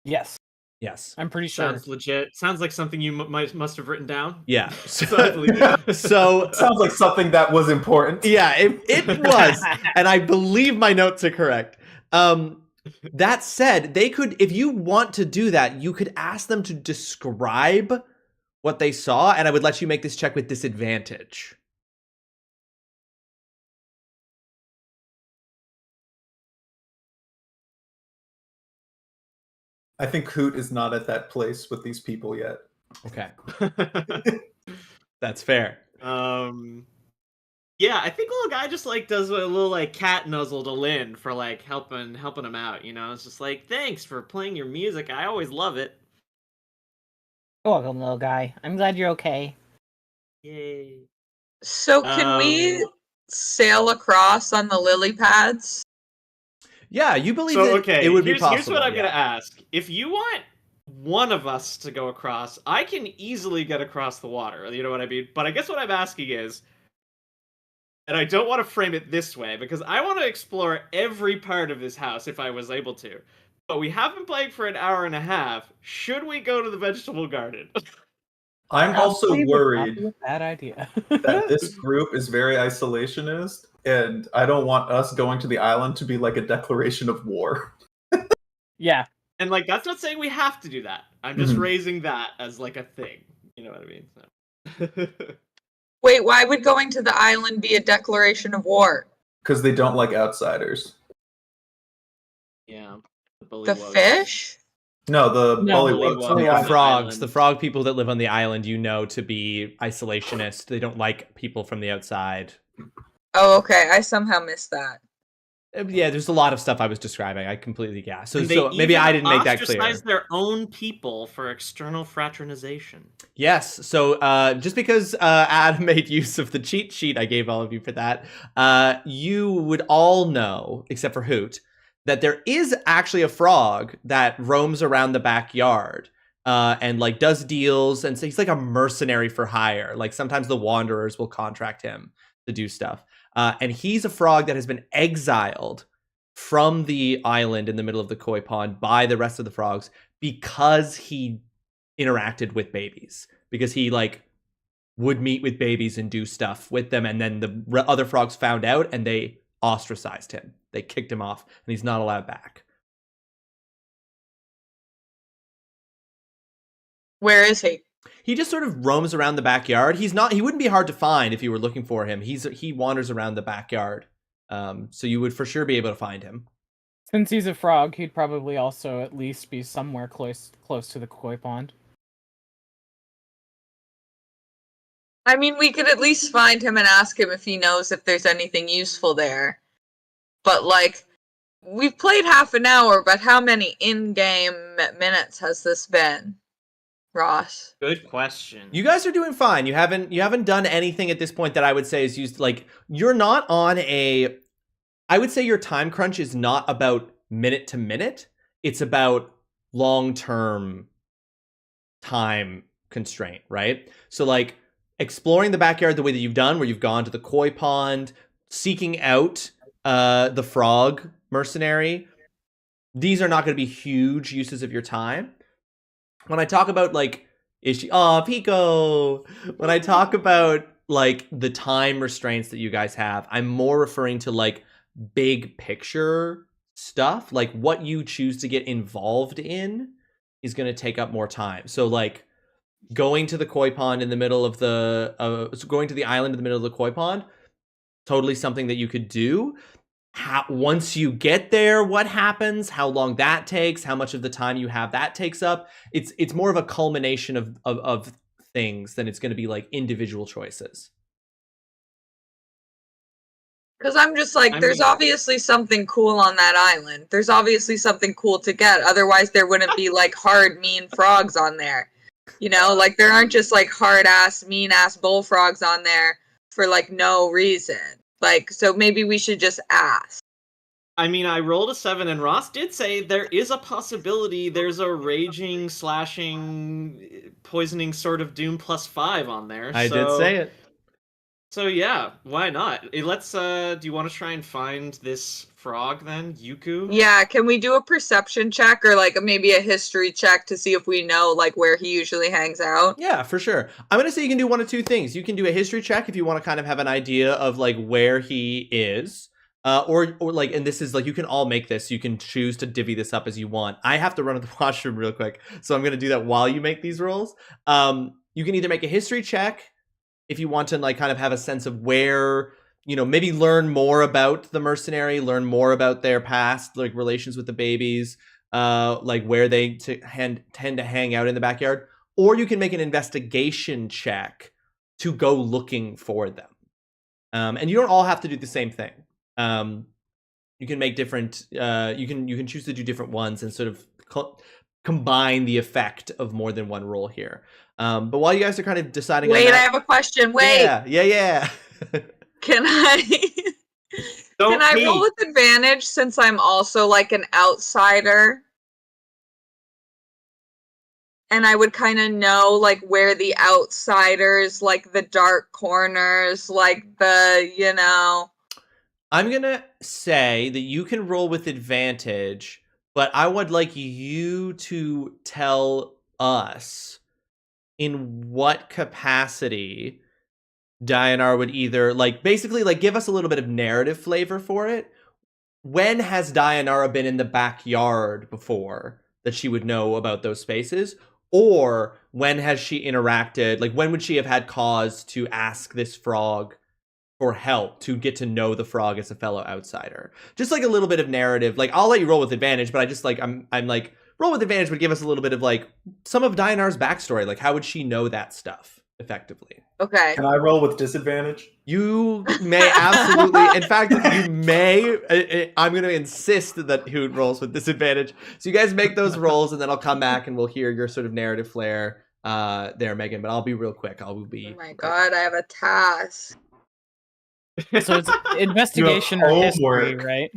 Yes. Yes. I'm pretty sure. Sounds legit. Sounds like something you must have written down. Yeah. So I believe you. So sounds like something that was important. Yeah, it was. And I believe my notes are correct. That said, they could, if you want to do that, you could ask them to describe what they saw, and I would let you make this check with disadvantage. I think Hoot is not at that place with these people yet. Okay. That's fair. Yeah, I think Little Guy just like does a little like cat nuzzle to Lynn for like helping him out, you know? It's just like, thanks for playing your music. I always love it. You're welcome, Little Guy. I'm glad you're okay. Yay. So can we sail across on the lily pads? Yeah, you believe that it would be possible. Here's what I'm going to ask. If you want one of us to go across, I can easily get across the water. You know what I mean? But I guess what I'm asking is, and I don't want to frame it this way, because I want to explore every part of this house if I was able to. but we have been playing for an hour and a half. Should we go to the vegetable garden? I'm also Probably would not worried be a bad idea. that this group is very isolationist, and I don't want us going to the island to be like a declaration of war. Yeah. And like, that's not saying we have to do that. I'm just Mhm. raising that as like a thing. You know what I mean? So. Wait, why would going to the island be a declaration of war? Because they don't like outsiders. Yeah. The fish? No, the No, bullywugs on the bullywugs. The island. frogs, the frog people that live on the island, you know, to be isolationist. They don't like people from the outside. Oh, okay. I somehow missed that. Yeah, there's a lot of stuff I was describing. I completely So And they maybe even I didn't make that clear. ostracize their own people for external fraternization. Yes. So just because Adam made use of the cheat sheet I gave all of you for that, you would all know, except for Hoot, that there is actually a frog that roams around the backyard and like does deals, and so he's like a mercenary for hire. Like sometimes the Wanderers will contract him to do stuff, and he's a frog that has been exiled from the island in the middle of the koi pond by the rest of the frogs because he interacted with babies, because he like would meet with babies and do stuff with them, and then the other frogs found out and they ostracized him. They kicked him off, and he's not allowed back. Where is he? He just sort of roams around the backyard. He wouldn't be hard to find if you were looking for him. He wanders around the backyard. So you would for sure be able to find him. Since he's a frog, he'd probably also at least be somewhere close to the koi pond. I mean, we could at least find him and ask him if he knows if there's anything useful there. But, like, we've played half an hour, but how many in-game minutes has this been, Ross? Good question. You guys are doing fine. You haven't done anything at this point that I would say is used, like, you're not on a, I would say your time crunch is not about minute to minute. It's about long-term time constraint, right? So like exploring the backyard the way that you've done, where you've gone to the koi pond, seeking out the frog mercenary, these are not going to be huge uses of your time. When I talk about like Pico, when I talk about like the time restraints that you guys have, I'm more referring to like big picture stuff. Like what you choose to get involved in is going to take up more time. So like going to the koi pond in the middle of going to the island in the middle of the koi pond, totally something that you could do. Once you get there, what happens, how long that takes, how much of the time you have that takes up, it's more of a culmination of things than it's going to be like individual choices. Because I'm just like, there's obviously something cool on that island. There's obviously something cool to get. Otherwise, there wouldn't be like hard, mean frogs on there. You know, like there aren't just like hard ass, mean ass bullfrogs on there for like no reason. Like, so maybe we should just ask. I mean, I rolled a 7, and Ross did say there is a possibility there's a raging, slashing, poisoning sort of doom +5 on there. I did say it. So yeah, why not? Let's, do you want to try and find this frog then, Yuku? Yeah, can we do a perception check or like maybe a history check to see if we know like where he usually hangs out? Yeah, for sure. I'm going to say you can do one of two things. You can do a history check if you want to kind of have an idea of like where he is. Or like, and this is like, you can all make this. You can choose to divvy this up as you want. I have to run to the washroom real quick, so I'm going to do that while you make these rolls. You can either make a history check if you want to like kind of have a sense of where, you know, maybe learn more about the mercenary, learn more about their past, like relations with the babies, like where they tend to hang out in the backyard. Or you can make an investigation check to go looking for them. And you don't all have to do the same thing. You can make different, you can choose to do different ones and sort of combine the effect of more than one roll here. But while you guys are kind of deciding Wait, on that, I have a question. Wait. Yeah. Can I roll with advantage since I'm also like an outsider? And I would kind of know like where the outsiders, like the dark corners, like the, you know. I'm going to say that you can roll with advantage but I would like you to tell us in what capacity Dianar would either, like, basically, like, give us a little bit of narrative flavor for it. When has Dianara been in the backyard before that she would know about those spaces? Or when has she interacted, like, when would she have had cause to ask this frog for help, to get to know the frog as a fellow outsider? Just like a little bit of narrative. Like, I'll let you roll with advantage, but I just like I'm like, roll with advantage would give us a little bit of like some of Dianar's backstory. Like, how would she know that stuff effectively? Okay. Can I roll with disadvantage? You may absolutely. In fact, you may. I'm going to insist that Hoot rolls with disadvantage. So you guys make those rolls, and then I'll come back and we'll hear your sort of narrative flair there, Megan. But I'll be real quick. I'll be. Oh my god, I have a task. So it's investigation or history, right?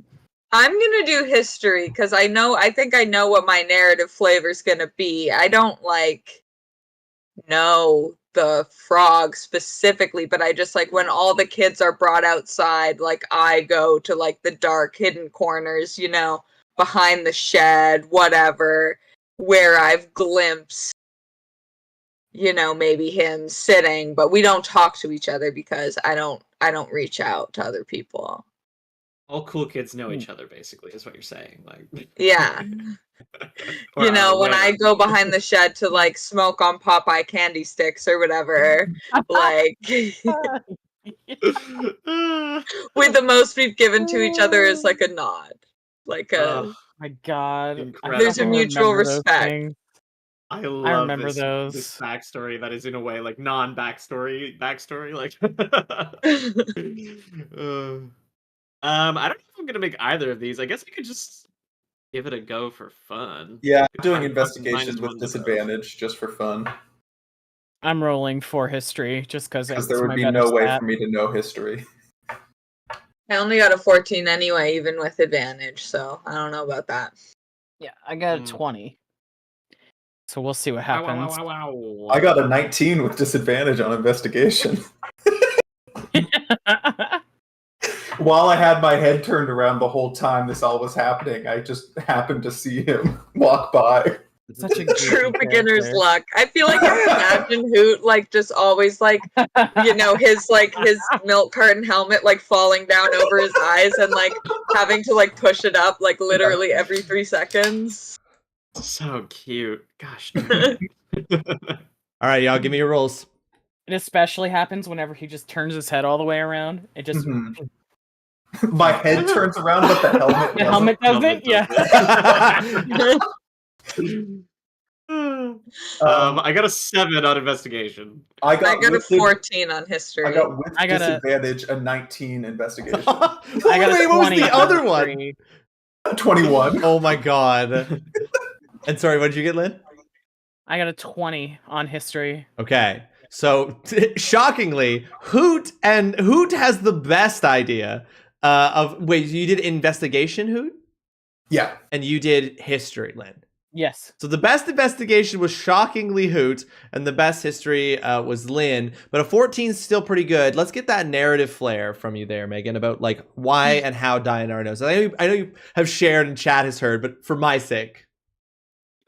I'm gonna do history because I think I know what my narrative flavor's gonna be. I don't like know the frog specifically, but I just like when all the kids are brought outside, like I go to like the dark hidden corners, you know, behind the shed, whatever, where I've glimpsed, you know, maybe him sitting, but we don't talk to each other because I don't reach out to other people. All cool kids know each other, basically, is what you're saying. Like, yeah. You know, when I go behind the shed to like smoke on Popeye candy sticks or whatever, like with the most we've given to each other is like a nod. Like oh my god. incredible. There's a mutual respect. I love remember those. this backstory that is in a way like non-backstory like I don't know if I'm gonna make either of these. I guess I could just give it a go for fun. Yeah, I'm doing investigations with disadvantage just for fun. I'm rolling for history just because there would be no way for me to know history. I only got a 14 anyway, even with advantage, so I don't know about that. Yeah, I got a 20. So we'll see what happens. Wow. I got a 19 with disadvantage on investigation. While I had my head turned around the whole time this all was happening, I just happened to see him walk by. Such a true beginner's luck. I feel like I imagine Hoot like just always like, you know, his milk carton helmet like falling down over his eyes and like having to like push it up like literally every 3 seconds. So cute. Gosh. All right, y'all, give me your rolls. It especially happens whenever he just turns his head all the way around. It just my head turns around, but the helmet doesn't. Yeah. I got a 7 on investigation. I got a 14 on history. I got with disadvantage a 19 investigation. I got a 20 what was the other one? 21. Oh my god. And sorry, what did you get, Lynn? I got a 20 on history. Okay. So shockingly, Hoot has the best idea wait, you did investigation, Hoot? Yeah. And you did history, Lynn. Yes. So the best investigation was shockingly Hoot, and the best history was Lynn. But a 14 is still pretty good. Let's get that narrative flair from you there, Megan, about like why and how Dianar knows. I know you have shared and chat has heard, but for my sake.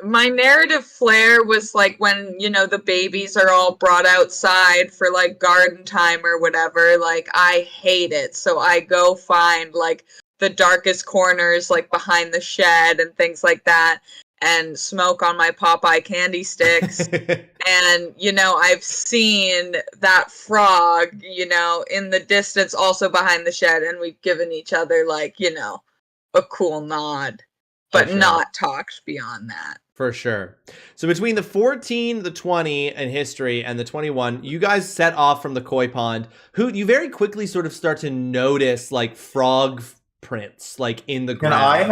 My narrative flair was like when, you know, the babies are all brought outside for like garden time or whatever. Like, I hate it. So I go find like the darkest corners, like behind the shed and things like that, and smoke on my Popeye candy sticks. And, you know, I've seen that frog, you know, in the distance also behind the shed, and we've given each other like, you know, a cool nod, but not talked beyond that. For sure. So between the 14, the 20 in history, and the 21, you guys set off from the koi pond. Hoot, you very quickly sort of start to notice like frog prints like in the ground. And I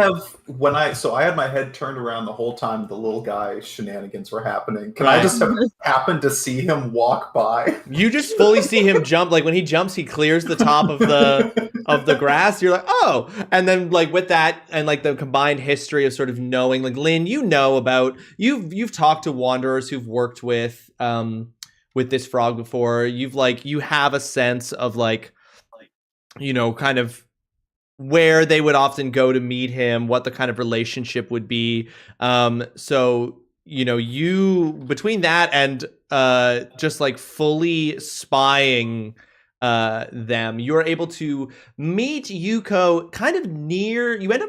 had my head turned around the whole time the little guy shenanigans were happening. Can I just have happened to see him walk by? You just fully see him jump. Like when he jumps, he clears the top of the grass. You're like, oh, and then like with that and like the combined history of sort of knowing, like Lynn, you know about you've talked to wanderers who've worked with this frog before. You have a sense of like, you know, kind of where they would often go to meet him, what the kind of relationship would be. So, you know, you between that and just like fully spying them, you're able to meet Yuko kind of near. You end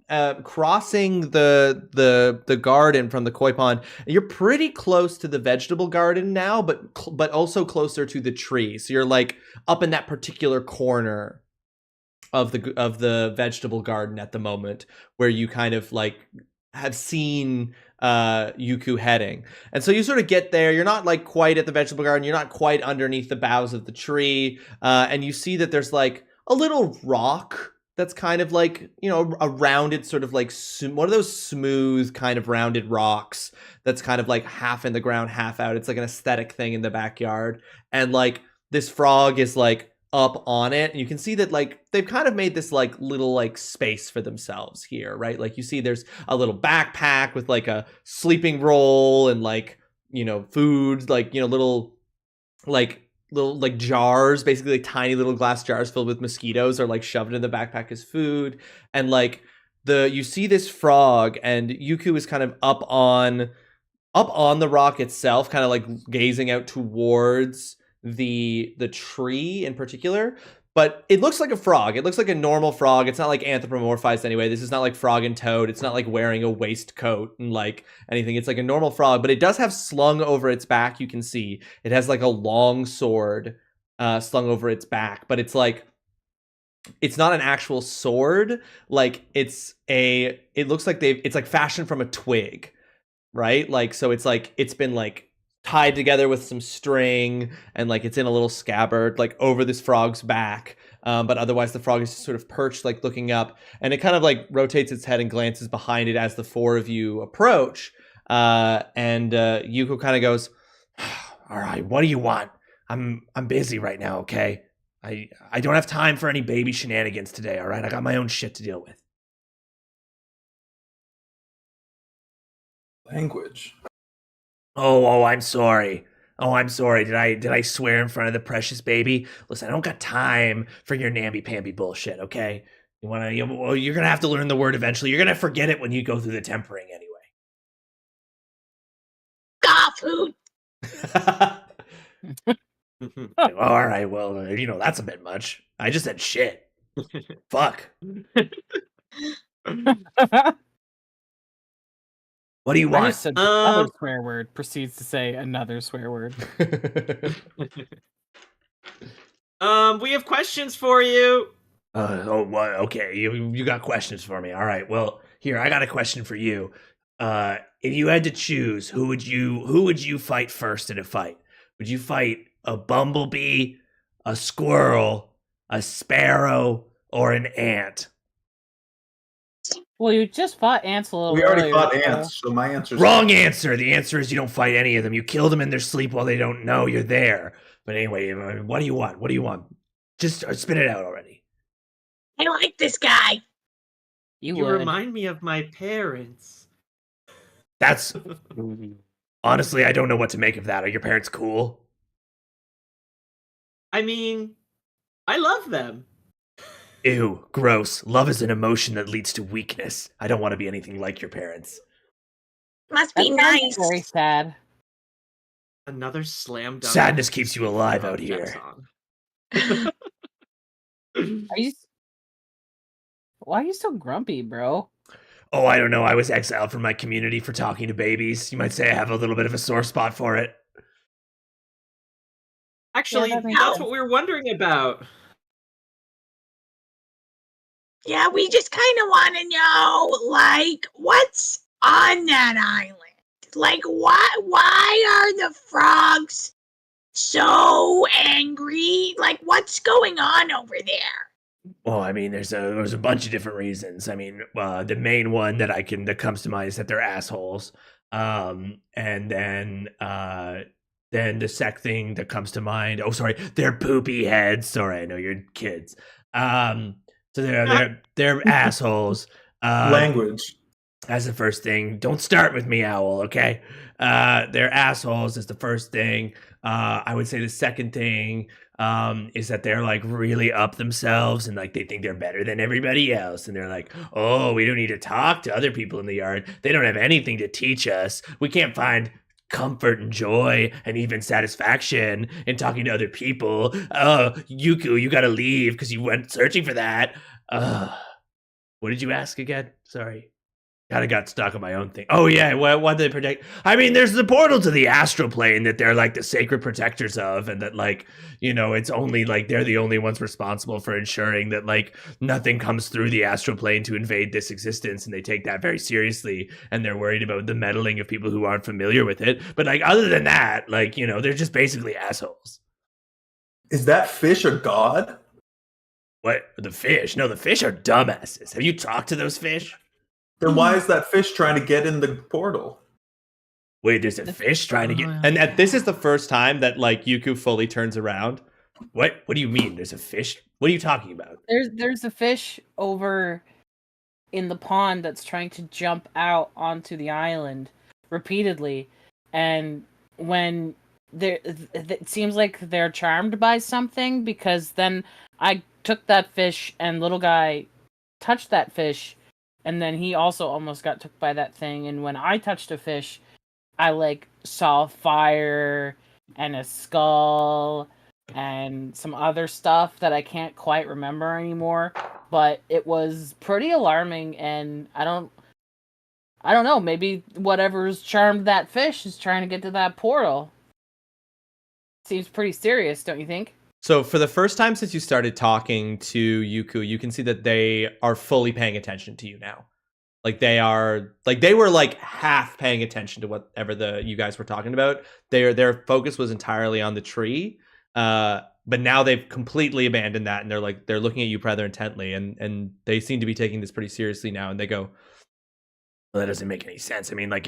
up crossing the garden from the koi pond. You're pretty close to the vegetable garden now, but also closer to the tree. So you're like up in that particular corner of the vegetable garden at the moment, where you kind of like have seen Yuku heading. And so you sort of get there. You're not like quite at the vegetable garden. You're not quite underneath the boughs of the tree. And you see that there's like a little rock that's kind of like, you know, a rounded sort of like one of those smooth kind of rounded rocks that's kind of like half in the ground, half out. It's like an aesthetic thing in the backyard. And like this frog is like up on it, and you can see that like they've kind of made this like little like space for themselves here, right? Like you see there's a little backpack with like a sleeping roll and like, you know, food, like, you know, little like jars, basically like tiny little glass jars filled with mosquitoes are like shoved in the backpack as food. And like you see this frog, and Yuku is kind of up on the rock itself, kind of like gazing out towards the tree in particular. But it looks like a frog. It looks like a normal frog. It's not like anthropomorphized anyway. This is not like Frog and Toad. It's not like wearing a waistcoat and like anything. It's like a normal frog, but it does have slung over its back. You can see it has like a long sword slung over its back, but it's like, it's not an actual sword. Like it looks like it's like fashioned from a twig, right? Like, so it's like, it's been like tied together with some string, and like it's in a little scabbard like over this frog's back, but otherwise the frog is just sort of perched, like looking up, and it kind of like rotates its head and glances behind it as the four of you approach, and Yuko kind of goes, all right, what do you want? I'm busy right now, okay? I don't have time for any baby shenanigans today, all right? I got my own shit to deal with. Language. Oh, I'm sorry. Oh, I'm sorry. Did I swear in front of the precious baby? Listen, I don't got time for your namby-pamby bullshit, okay? You're gonna have to learn the word eventually. You're gonna forget it when you go through the tempering anyway. Golf hoot. All right, well, you know, that's a bit much. I just said shit. Fuck. What do you I want? just said another swear word. Proceeds to say another swear word. We have questions for you. Okay. You got questions for me. All right. Well, here, I got a question for you. If you had to choose, who would you fight first in a fight? Would you fight a bumblebee, a squirrel, a sparrow, or an ant? Well, you just fought ants a little We already earlier, fought ants, so my answer is Wrong answer. The answer is you don't fight any of them. You kill them in their sleep while they don't know you're there. But anyway, what do you want? What do you want? Just spit it out already. I like this guy. You You would. remind me of my parents. That's honestly, I don't know what to make of that. Are your parents cool? I mean, I love them. Ew, gross. Love is an emotion that leads to weakness. I don't want to be anything like your parents. Must That be sounds nice. very sad. Another slam dunk. Sadness keeps you alive out here. Why are you so grumpy, bro? Oh, I don't know. I was exiled from my community for talking to babies. You might say I have a little bit of a sore spot for it. Actually, Yeah, that makes that's sense. what we were wondering about. Yeah, we just kind of want to know, like, what's on that island? Like, why are the frogs so angry? Like, what's going on over there? Well, I mean, there's a bunch of different reasons. I mean, the main one that comes to mind is that they're assholes. And then the second thing that comes to mind, oh, sorry, they're poopy heads. Sorry, I know you're kids. So they're assholes. language. That's the first thing. Don't start with me, Owl, okay? They're assholes is the first thing. I would say the second thing is that they're like really up themselves and like they think they're better than everybody else. And they're like, oh, we don't need to talk to other people in the yard. They don't have anything to teach us. We can't find comfort and joy and even satisfaction in talking to other people. Oh, Yuku, you gotta leave because you went searching for that. What did you ask again? Sorry. Kind of got stuck on my own thing. Oh yeah, why do they protect? I mean, there's the portal to the astral plane that they're like the sacred protectors of, and that like, you know, it's only like they're the only ones responsible for ensuring that like nothing comes through the astral plane to invade this existence, and they take that very seriously, and they're worried about the meddling of people who aren't familiar with it. But like other than that, like, you know, they're just basically assholes. Is that fish a god? What? The fish? No, the fish are dumbasses. Have you talked to those fish? Then why is that fish trying to get in the portal? Wait, there's a fish trying to get... And this is the first time that, like, Yuku fully turns around. What do you mean? There's a fish? What are you talking about? There's a fish over in the pond that's trying to jump out onto the island repeatedly. And when it seems like they're charmed by something, because then I took that fish and little guy touched that fish, and then he also almost got took by that thing. And when I touched a fish, I like saw fire and a skull and some other stuff that I can't quite remember anymore. But it was pretty alarming, and I don't know, maybe whatever's charmed that fish is trying to get to that portal. Seems pretty serious, don't you think? So for the first time since you started talking to Yuku, you can see that they are fully paying attention to you now. Like they were like half paying attention to whatever you guys were talking about. Their focus was entirely on the tree. But now they've completely abandoned that, and they're looking at you rather intently, and they seem to be taking this pretty seriously now. And they go, well, that doesn't make any sense. I mean, like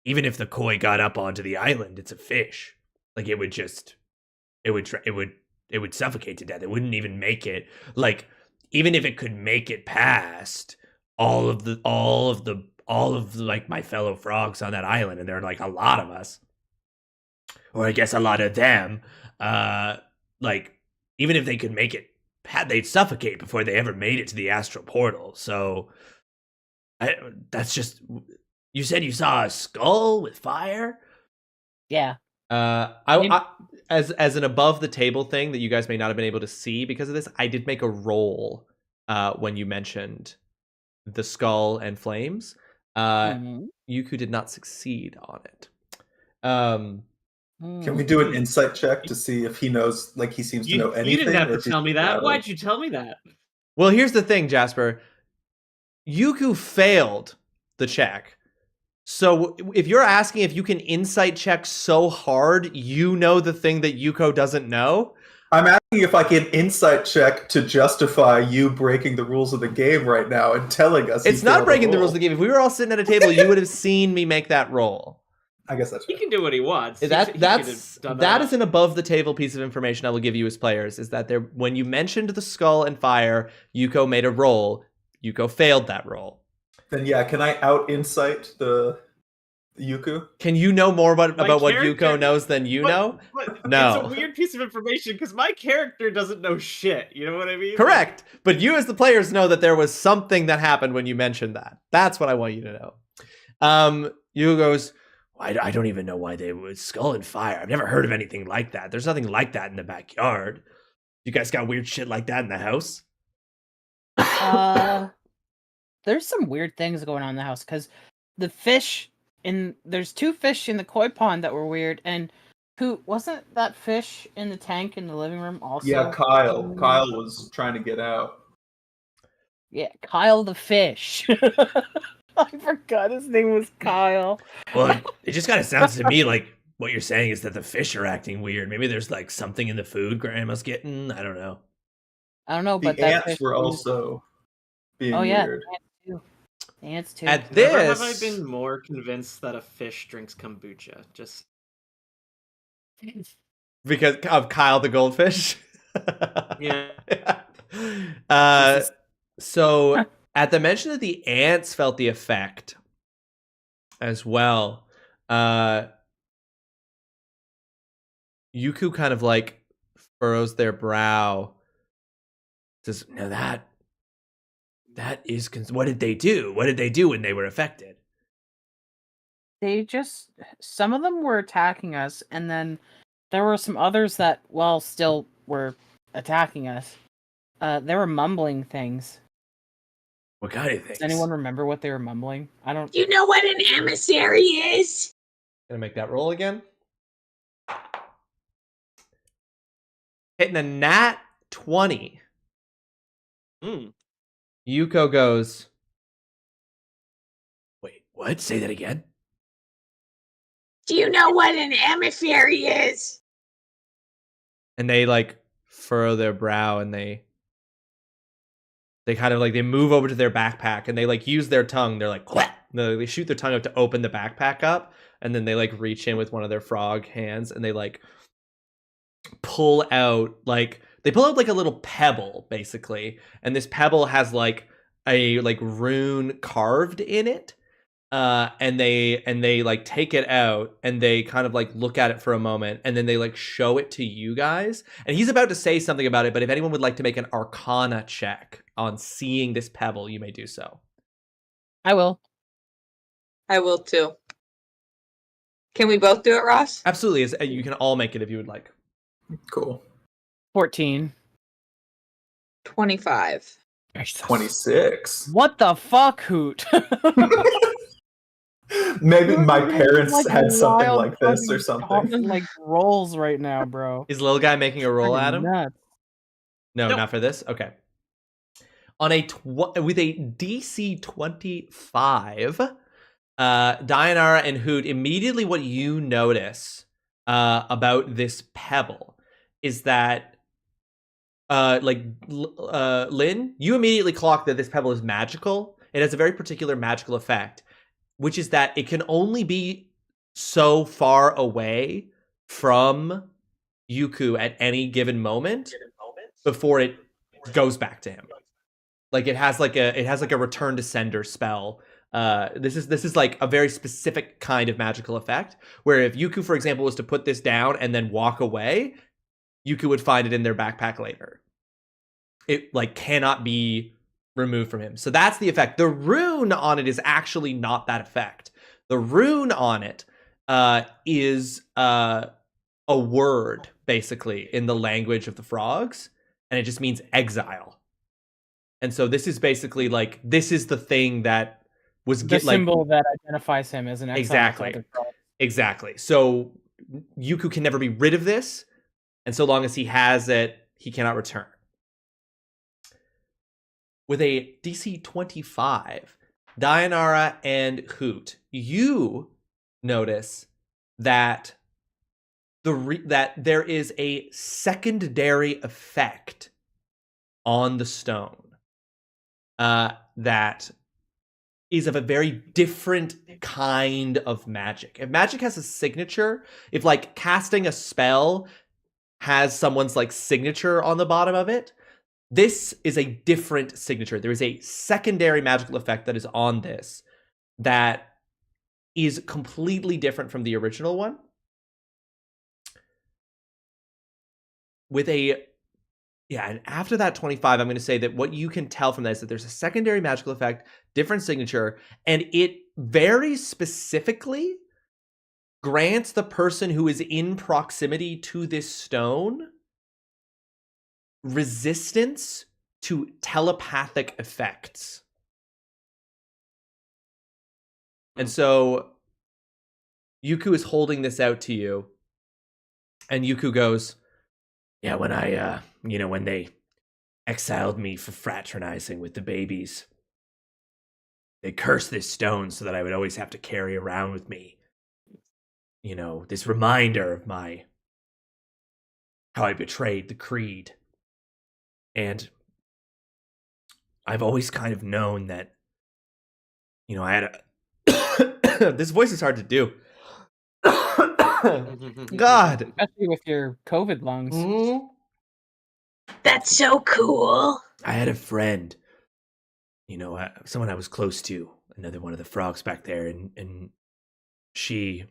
even if the koi got up onto the island, it's a fish. Like it would suffocate to death. It wouldn't even make it. Like even if it could make it past all of like my fellow frogs on that island, and there are like a lot of us, or I guess a lot of them, like even if they could make it, they'd suffocate before they ever made it to the astral portal. So that's just, you said you saw a skull with fire? Yeah. As an above the table thing that you guys may not have been able to see because of this, I did make a roll when you mentioned the skull and flames. Yuku did not succeed on it. Can we do an insight check to see if he knows, like he seems to know anything? You didn't have to tell me that. Why'd you tell me that? Well, here's the thing, Jasper. Yuku failed the check. So if you're asking if you can insight check so hard, you know the thing that Yuko doesn't know. I'm asking if I can insight check to justify you breaking the rules of the game right now and telling us. It's not breaking the rules of the game. If we were all sitting at a table, you would have seen me make that roll. I guess that's He can do what he wants. That is an above the table piece of information I will give you as players, is that when you mentioned the skull and fire, Yuko made a roll. Yuko failed that roll. Then yeah, can I out insight the Yuku? Can you know more about what Yuko knows than you know? No. It's a weird piece of information because my character doesn't know shit. You know what I mean? Correct. But you as the players know that there was something that happened when you mentioned that. That's what I want you to know. Yuko goes, I don't even know why they would skull and fire. I've never heard of anything like that. There's nothing like that in the backyard. You guys got weird shit like that in the house? There's some weird things going on in the house because the fish there's two fish in the koi pond that were weird, and who wasn't that fish in the tank in the living room also? Yeah, Kyle. Kyle was trying to get out. Yeah, Kyle the fish. I forgot his name was Kyle. Well, it just kind of sounds to me like what you're saying is that the fish are acting weird. Maybe there's like something in the food Grandma's getting. I don't know. But the ants were also being weird. Ants too. At this, never have I been more convinced that a fish drinks kombucha. Just because of Kyle the goldfish. Yeah. So at the mention that the ants felt the effect as well. Yuku kind of like furrows their brow. Says, "No, that is what did they do? What did they do when they were affected?" Some of them were attacking us, and then there were some others that, still were attacking us. They were mumbling things. What kind of things? Does anyone remember what they were mumbling? I don't. Do you know what an emissary is? Gonna make that roll again. Hitting a nat 20. Yuko goes, "Wait, what? Say that again." Do you know what an emissary is? and they like furrow their brow, and they kind of like they move over to their backpack, and they like use their tongue. They're like, "Quack!" They shoot their tongue out to open the backpack up, and then they like reach in with one of their frog hands, and they like pull out like a little pebble, basically, and this pebble has like a like rune carved in it. And they like take it out, and they kind of like look at it for a moment, and then they like show it to you guys. And he's about to say something about it, but if anyone would like to make an Arcana check on seeing this pebble, you may do so. I will. I will too. Can we both do it, Ross? Absolutely, you can all make it if you would like. Cool. 14. 25. 26. What the fuck, Hoot? Maybe my parents Like had something wild like this or fucking something. like rolls right now, bro. Is little guy making a roll at him? Nuts. No, Nope. not for this. Okay. On with a DC 25, Dianara and Hoot, immediately what you notice about this pebble is that Lynn, you immediately clock that this pebble is magical. It has a very particular magical effect, which is that it can only be so far away from Yuku at any given moment before it goes back to him. Like it has like a return to sender spell. This is like a very specific kind of magical effect, where if Yuku, for example, was to put this down and then walk away, Yuku would find it in their backpack later. It like cannot be removed from him. So that's the effect. The rune on it is actually not that effect. The rune on it is a word, basically, in the language of the frogs, and it just means exile. And so this is basically like, this is the thing that was the symbol that identifies him as an exile. Exactly. So Yuku can never be rid of this, and so long as he has it, he cannot return. With a DC 25, Dianara and Hoot, you notice that that there is a secondary effect on the stone that is of a very different kind of magic. If magic has a signature, if like casting a spell has someone's like signature on the bottom of it, this is a different signature. There is a secondary magical effect that is on this that is completely different from the original one. And after that 25, I'm going to say that what you can tell from that is that there's a secondary magical effect, different signature, and it very specifically grants the person who is in proximity to this stone resistance to telepathic effects. And so Yuku is holding this out to you, and Yuku goes, "Yeah, when when they exiled me for fraternizing with the babies, they cursed this stone so that I would always have to carry around with me, this reminder of how I betrayed the creed. And I've always kind of known that, I had a... This voice is hard to do. God. Especially with your COVID lungs. Mm-hmm. That's so cool. I had a friend, someone I was close to, another one of the frogs back there, and she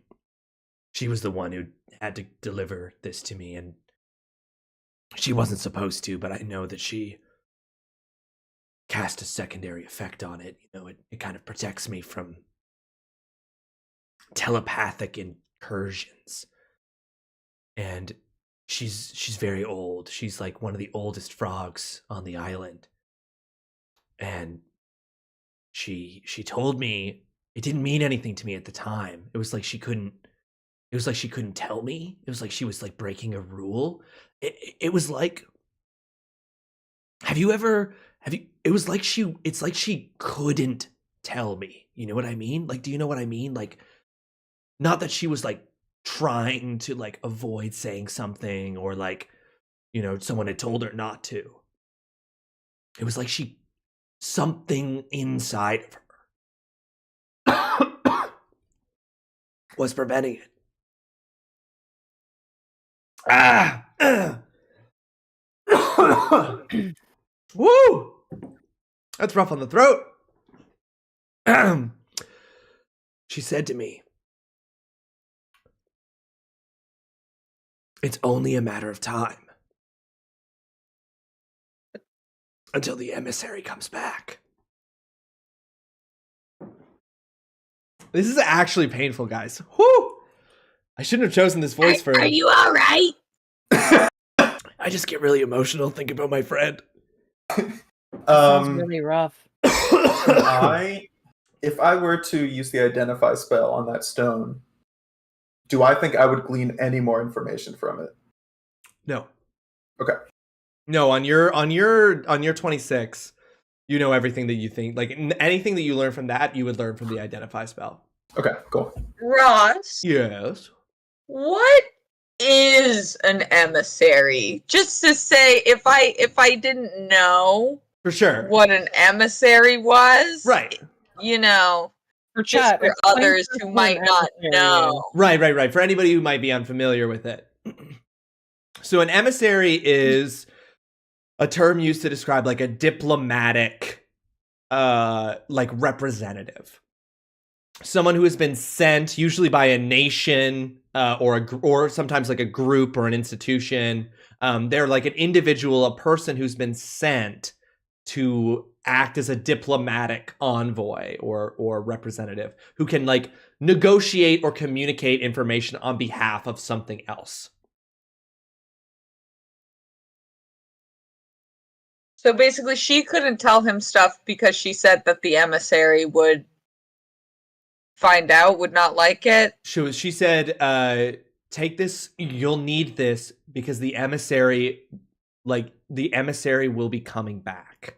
was the one who had to deliver this to me, and she wasn't supposed to, but I know that she cast a secondary effect on it. It kind of protects me from telepathic incursions. And she's very old. She's like one of the oldest frogs on the island. And she told me it didn't mean anything to me at the time. It was like she couldn't tell me. It was like she was like breaking a rule. It was like, it's like she couldn't tell me. You know what I mean? Like, do you know what I mean? Like, not that she was like trying to like avoid saying something, or like, someone had told her not to. It was like something inside of her was preventing it. Woo! That's rough on the throat. She said to me, it's only a matter of time until the emissary comes back. This is actually painful, guys. Whoo! I shouldn't have chosen this voice for. Are you all right? I just get really emotional thinking about my friend. Sounds really rough. If I were to use the identify spell on that stone, do I think I would glean any more information from it? No. Okay. No, on your 26, you know everything that you think. Like anything that you learn from that, you would learn from the identify spell. Okay, cool. Ross, Yes. what is an emissary? Just to say, if I didn't know For sure. what an emissary was, Right. For chat, for others who might not know. Right. For anybody who might be unfamiliar with it. So an emissary is a term used to describe like a diplomatic like representative. Someone who has been sent usually by a nation or sometimes like a group or an institution. They're like an individual, a person who's been sent to act as a diplomatic envoy or representative who can like negotiate or communicate information on behalf of something else. So basically, she couldn't tell him stuff because she said that the emissary would find out, would not like it. She said, take this, you'll need this because the emissary will be coming back.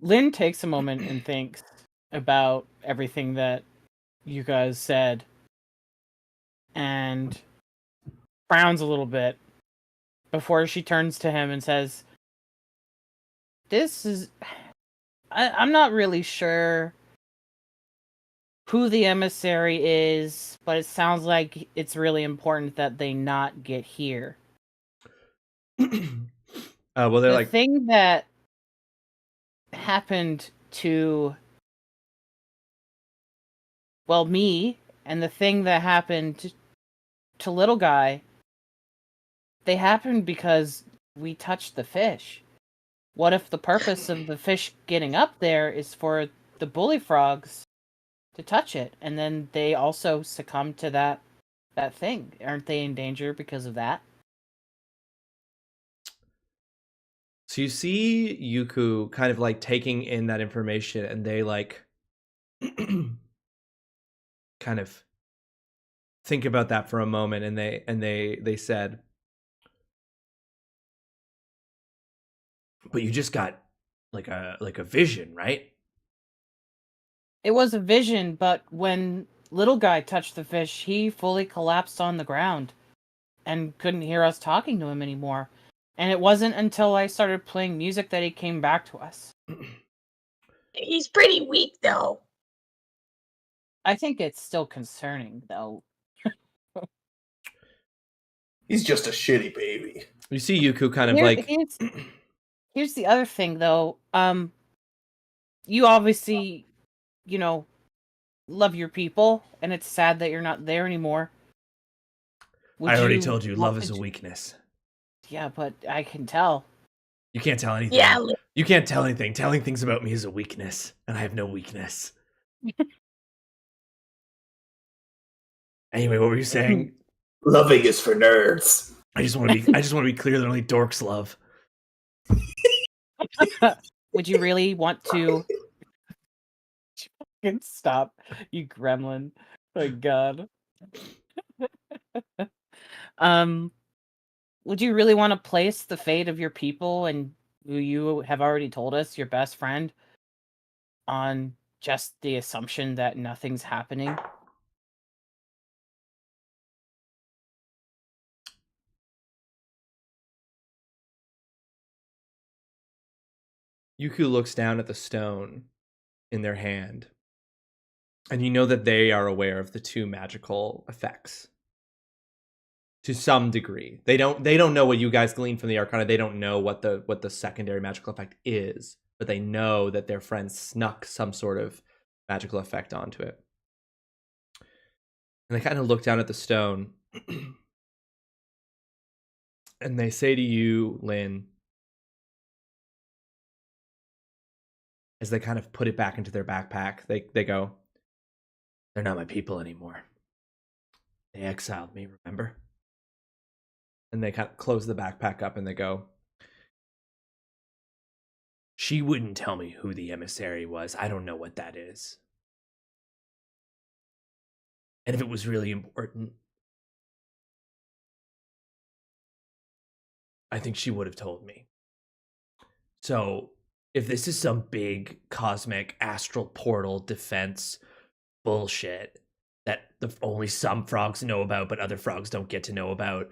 Lynn takes a moment and thinks about everything that you guys said and frowns a little bit before she turns to him and says, I'm not really sure who the emissary is, but it sounds like it's really important that they not get here. Well, they're the like thing that happened to me, and the thing that happened to little guy, they happened because we touched the fish. What if the purpose of the fish getting up there is for the bully frogs to touch it, and then they also succumb to that thing? Aren't they in danger because of that? So you see Yuku kind of like taking in that information, and they like kind of think about that for a moment, and they said, but you just got like a vision, right? It was a vision, but when little guy touched the fish, he fully collapsed on the ground and couldn't hear us talking to him anymore. And it wasn't until I started playing music that he came back to us. He's pretty weak, though. I think it's still concerning, though. He's just a shitty baby. You see Yuku kind of like Here's the other thing, though. You obviously, love your people, and it's sad that you're not there anymore. I already told you, love is a weakness. Yeah, but I can tell. You can't tell anything. Yeah. You can't tell anything. Telling things about me is a weakness, and I have no weakness. Anyway, what were you saying? Loving is for nerds. I just want to be clear that only dorks love. Would you really want to? Stop, you gremlin! My God. Would you really want to place the fate of your people and who you have already told us, your best friend, on just the assumption that nothing's happening? Yuku looks down at the stone in their hand, and you know that they are aware of the two magical effects. To some degree, they don't know what you guys glean from the Arcana. They don't know what the secondary magical effect is, but they know that their friends snuck some sort of magical effect onto it. And they kind of look down at the stone, and they say to you, Lynn, as they kind of put it back into their backpack, they go, "They're not my people anymore. They exiled me, remember?" And they kind of close the backpack up and they go, "She wouldn't tell me who the emissary was. I don't know what that is. And if it was really important, I think she would have told me. So if this is some big cosmic astral portal defense bullshit that only some frogs know about but other frogs don't get to know about,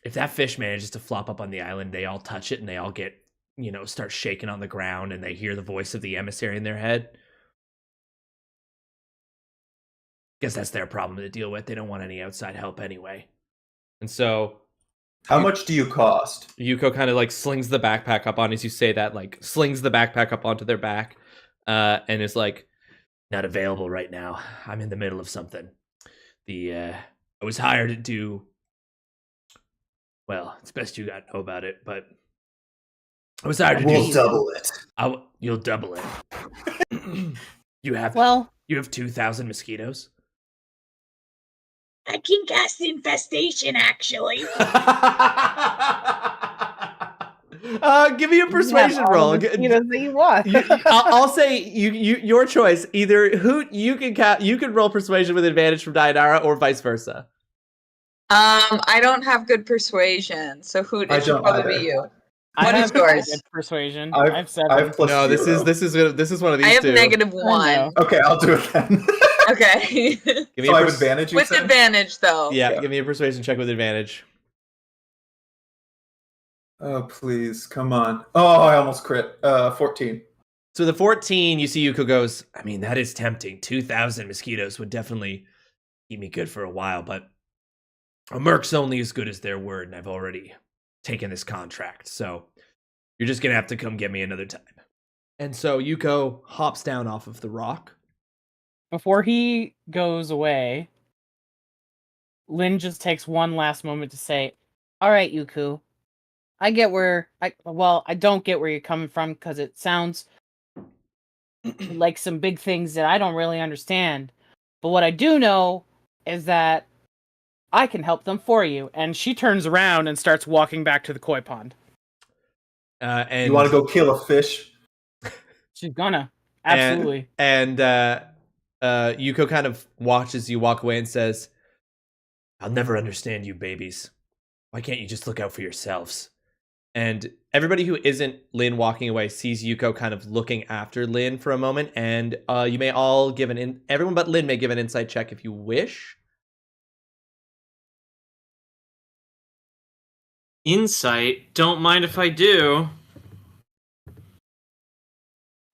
if that fish manages to flop up on the island, they all touch it and they all get, start shaking on the ground and they hear the voice of the emissary in their head. Guess that's their problem to deal with. They don't want any outside help anyway." And so, how much do you cost? Yuko kind of slings the backpack up on, as you say that, slings the backpack up onto their back, and is like, "Not available right now. I'm in the middle of something. I was hired to do, well, it's best you got to know about it, but I was hired to We'll double it. You'll double it. You have 2,000 mosquitoes." I can cast infestation, actually. Give me a persuasion roll. I'll say your choice. Either Hoot, you can roll persuasion with advantage from Dianara, or vice versa. I don't have good persuasion, so Hoot, it should probably be you. What is yours? Good persuasion. I have 7. I have plus No, this zero. is one of these I have two. -1. Okay, I'll do it then. Okay. Give me So I a have advantage, you With said? advantage, though. Yeah, give me a persuasion check with advantage. Oh, please, come on. Oh, I almost crit. 14. So the 14, you see Yuko goes, "I mean, that is tempting. 2,000 mosquitoes would definitely keep me good for a while, but a merc's only as good as their word, and I've already taken this contract, so you're just going to have to come get me another time." And so Yuko hops down off of the rock. Before he goes away, Lynn just takes one last moment to say, "All right, Yuku, I get where I don't get where you're coming from, because it sounds like some big things that I don't really understand. But what I do know is that I can help them for you." And she turns around and starts walking back to the koi pond. And You want to go kill a fish? She's gonna. Absolutely. And Yuko kind of watches you walk away and says, "I'll never understand you babies. Why can't you just look out for yourselves?" And everybody who isn't Lynn walking away sees Yuko kind of looking after Lynn for a moment, and you may all give everyone but Lynn may give an insight check if you wish. Insight? Don't mind if I do.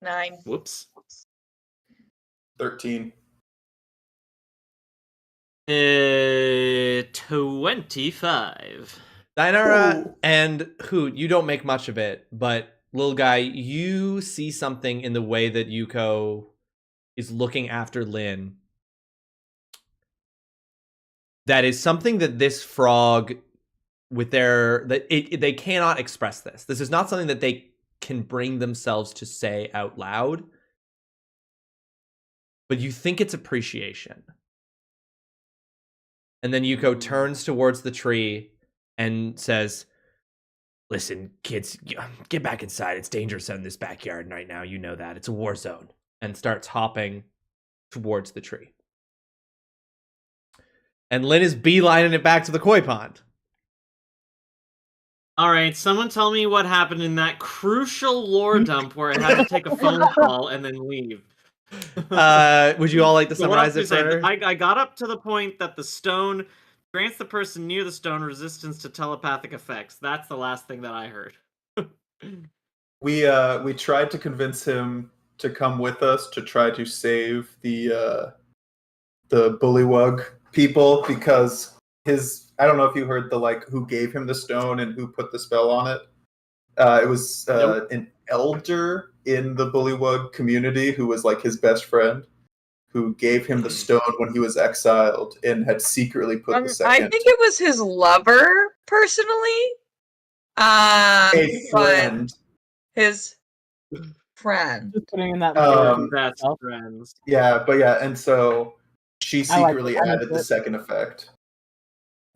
9. Whoops. 13. 25. Dainara and Hoot, you don't make much of it, but little guy, you see something in the way that Yuko is looking after Lynn. That is something that this frog, with they cannot express this. This is not something that they can bring themselves to say out loud. But you think it's appreciation. And then Yuko turns towards the tree and says, "Listen, kids, get back inside. It's dangerous out in this backyard right now. You know that. It's a war zone." And starts hopping towards the tree. And Lynn is beelining it back to the koi pond. All right, someone tell me what happened in that crucial lore dump where I had to take a phone call and then leave. Would you all like to summarize it for? I got up to the point that the stone grants the person near the stone resistance to telepathic effects. That's the last thing that I heard. We tried to convince him to come with us to try to save the bullywug people, because I don't know if you heard who gave him the stone and who put the spell on it. It was an elder in the bullywug community who was like his best friend, who gave him the stone when he was exiled and had secretly put the second. I think it was his lover, personally. A friend. His friend. Just putting in that. That's friends. Yeah, and so she secretly added the second effect.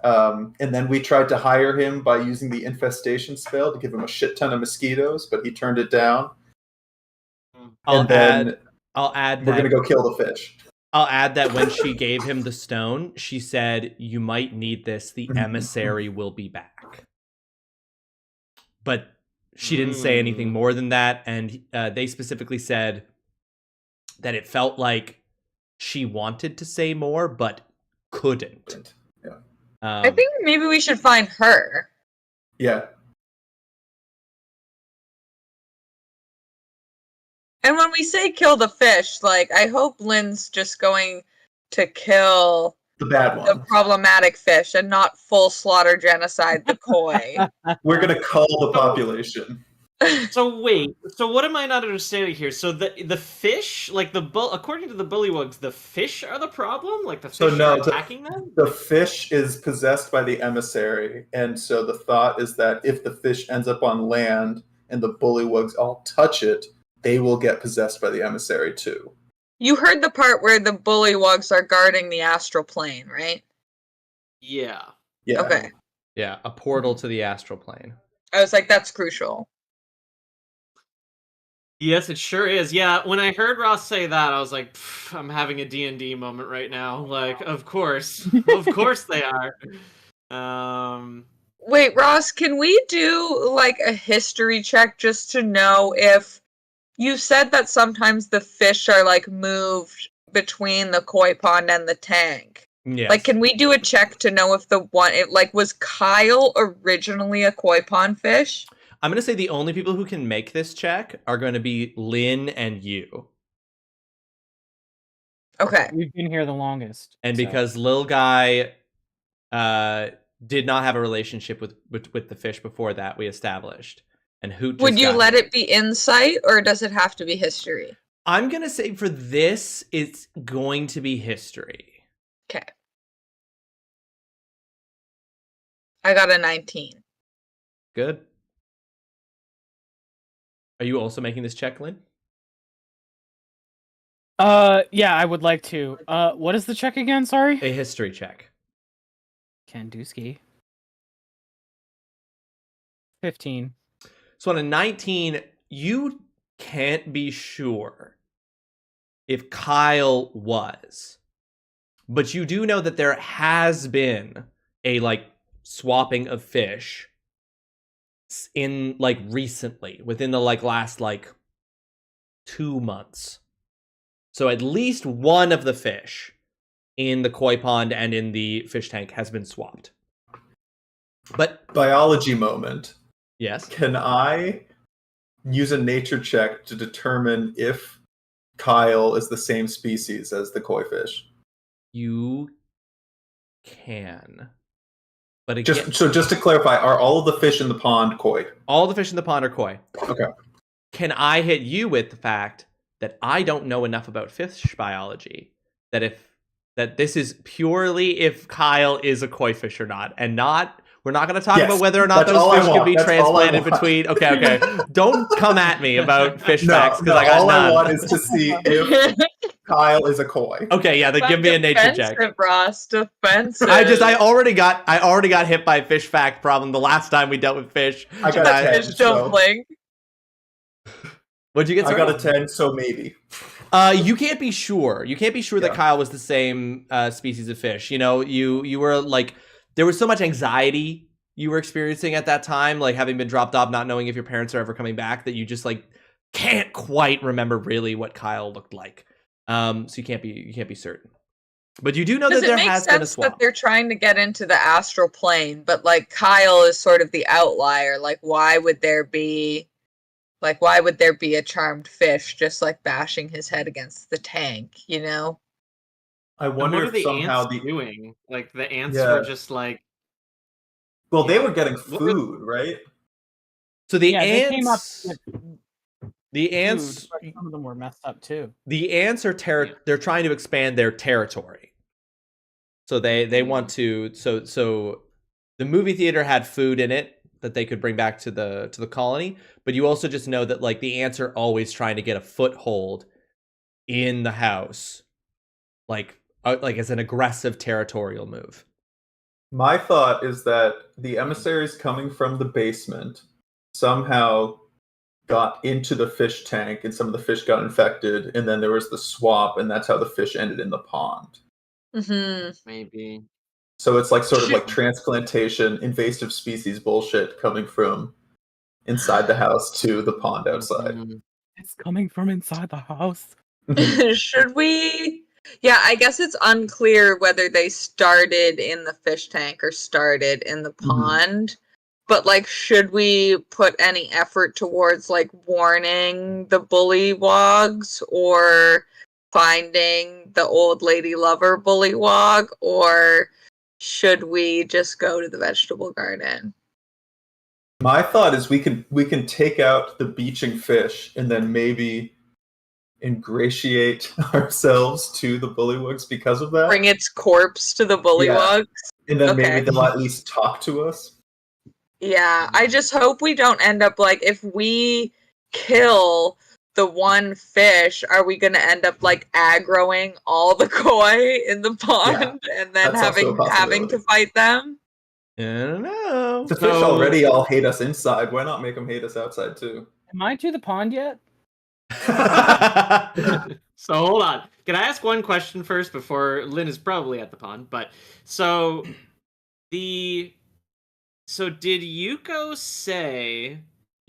And then we tried to hire him by using the infestation spell to give him a shit ton of mosquitoes, but he turned it down. I'll add we're gonna go kill the fish. I'll add that when she gave him the stone, she said, "You might need this. The emissary will be back." But she didn't say anything more than that, and they specifically said that it felt like she wanted to say more, but couldn't. Yeah. I think maybe we should find her. Yeah. And when we say kill the fish, I hope Lynn's just going to kill the bad one, the problematic fish, and not full slaughter genocide the koi. We're gonna cull the population. So wait, so what am I not understanding here? So the fish, according to the bullywugs, the fish are the problem? Like the fish are attacking them? The fish is possessed by the emissary, and so the thought is that if the fish ends up on land and the bullywugs all touch it, they will get possessed by the emissary too. You heard the part where the bullywugs are guarding the astral plane, right? Yeah. Yeah. Okay. Yeah, a portal to the astral plane. I was like, that's crucial. Yes, it sure is. Yeah, when I heard Ross say that, I was like, I'm having a D&D moment right now. Like, of course. Of course they are. Wait, Ross, can we do, a history check just to know if... You said that sometimes the fish are, moved between the koi pond and the tank. Yes. Can we do a check to know if was Kyle originally a koi pond fish? I'm going to say the only people who can make this check are going to be Lynn and you. Okay. We've been here the longest. And because Lil Guy did not have a relationship with the fish before that, we established. And Hoot would you let it be insight, or does it have to be history? I'm going to say for this, it's going to be history. Okay. I got a 19. Good. Are you also making this check, Lynn? Yeah, I would like to. What is the check again? Sorry? A history check. Kanduski. 15. So on a 19, you can't be sure if Kyle was. But you do know that there has been a, swapping of fish in, recently, within the, last, 2 months. So at least one of the fish in the koi pond and in the fish tank has been swapped. But biology moment. Yes. Can I use a nature check to determine if Kyle is the same species as the koi fish? You can. But again, just to clarify, are all of the fish in the pond koi? all the fish in the pond are koi. Okay. Can I hit you with the fact that I don't know enough about fish biology that this is purely if Kyle is a koi fish or not, and not we're not going to talk about whether or not those fish can be transplanted between. Okay. Don't come at me about fish facts because I got none. All I want is to see if Kyle is a koi. Okay, yeah, then give me a nature check. Ross, defensive. I already got hit by a fish fact problem the last time we dealt with fish. I got a 10. Fish don't blink. What'd you get? I got a 10, so maybe. You can't be sure. You can't be sure that Kyle was the same species of fish. You know, you were like, there was so much anxiety you were experiencing at that time, like having been dropped off, not knowing if your parents are ever coming back, that you just like can't quite remember really what Kyle looked like. So you can't be certain. But you do know that there has been a swap. Does it make sense that they're trying to get into the astral plane, but like Kyle is sort of the outlier? Like, why would there be a charmed fish just like bashing his head against the tank, you know? I wonder what are if somehow ants doing? Like the ants were just like. Well, they were getting food, right? So the ants. They came up with the ants. Food, but some of them were messed up too. The ants are they're trying to expand their territory. So they want to. So the movie theater had food in it that they could bring back to the colony, but you also just know that like the ants are always trying to get a foothold in the house, like as an aggressive territorial move. My thought is that the emissaries coming from the basement somehow got into the fish tank, and some of the fish got infected, and then there was the swap, and that's how the fish ended in the pond. Mm-hmm. Maybe. So it's like sort of like transplantation, invasive species bullshit coming from inside the house to the pond outside. It's coming from inside the house. Should we? Yeah, I guess it's unclear whether they started in the fish tank or started in the pond. But like, should we put any effort towards like warning the bullywogs or finding the old lady lover bullywog, or should we just go to the vegetable garden? My thought is we can take out the beaching fish and then maybe ingratiate ourselves to the bullywogs because of that. Bring its corpse to the bullywogs. Yeah. And then maybe they'll at least talk to us. Yeah, I just hope we don't end up like, if we kill the one fish, are we going to end up like aggroing all the koi in the pond and then having to fight them? I don't know. The fish already all hate us inside. Why not make them hate us outside too? Am I to the pond yet? So hold on. Can I ask one question first before Lynn is probably at the pond? But so did Yuko say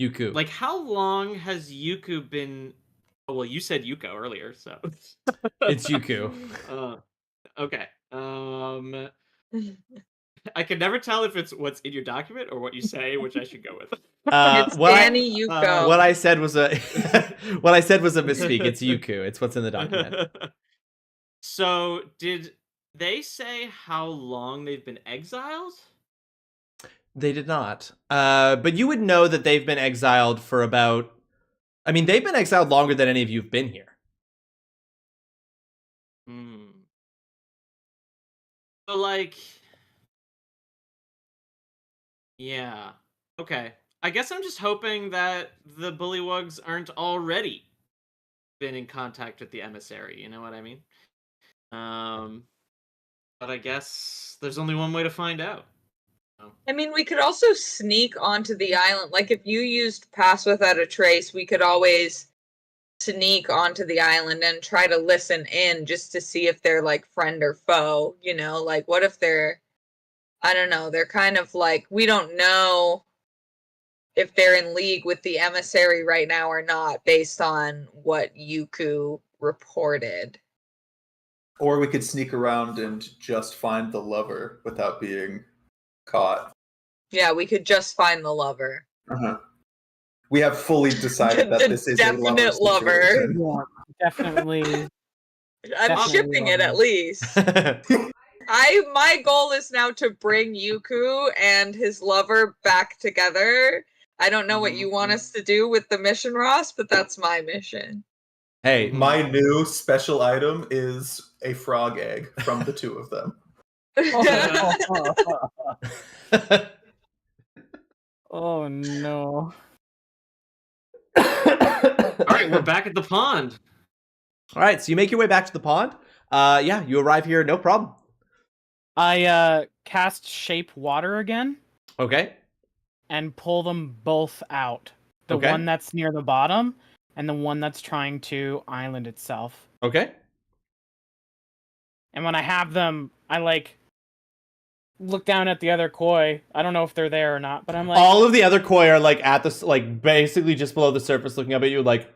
Yuku? Like, how long has Yuku been? Oh, well, you said Yuko earlier, so it's Yuku. Okay. I can never tell if it's what's in your document or what you say, which I should go with. It's Danny Yuko. What I said was a misspeak. It's Yuku. It's what's in the document. So, did they say how long they've been exiled? They did not. But you would know that they've been exiled for about. I mean, they've been exiled longer than any of you've been here. So, like. Yeah. Okay. I guess I'm just hoping that the bullywugs aren't already been in contact with the emissary. You know what I mean? But I guess there's only one way to find out. I mean, we could also sneak onto the island. Like, if you used Pass Without a Trace, we could always sneak onto the island and try to listen in just to see if they're, like, friend or foe. You know, like, what if they're... I don't know, they're kind of like, we don't know if they're in league with the emissary right now or not, based on what Yuku reported. Or we could sneak around and just find the lover without being caught. Yeah, we could just find the lover. We have fully decided that this is a lover. Yeah, definitely. I'm shipping it at least. My goal is now to bring Yuku and his lover back together. I don't know what you want us to do with the mission, Ross, but that's my mission. Hey, My new special item is a frog egg from the two of them. Oh no. All right, we're back at the pond. All right, so you make your way back to the pond. Yeah, you arrive here, no problem. I cast shape water again Okay. and pull them both out. The Okay. one that's near the bottom and the one that's trying to island itself. Okay. And when I have them, I look down at the other koi. I don't know if they're there or not, but I'm like, all of the other koi are like at the basically just below the surface, looking up at you like.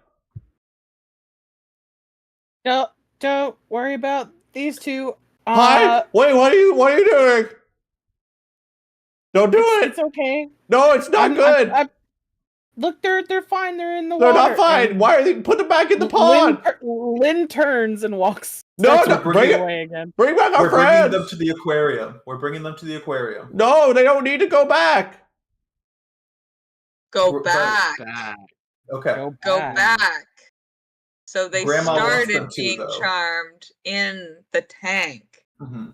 Don't worry about these two. Hi. Wait, what are you doing? Don't do it. It's okay. No, it's not good. Look, they're fine. They're in the They're water. not fine. And why are they put them back in the pond? Lynn turns and walks. No, bring it away again. Bring back our We're friends. bringing them to the aquarium. We're bringing them to the aquarium. No, they don't need to go back. Go back. Okay. Go back. So they Grandma wants them started to, being though. charmed in the tank. Mm-hmm.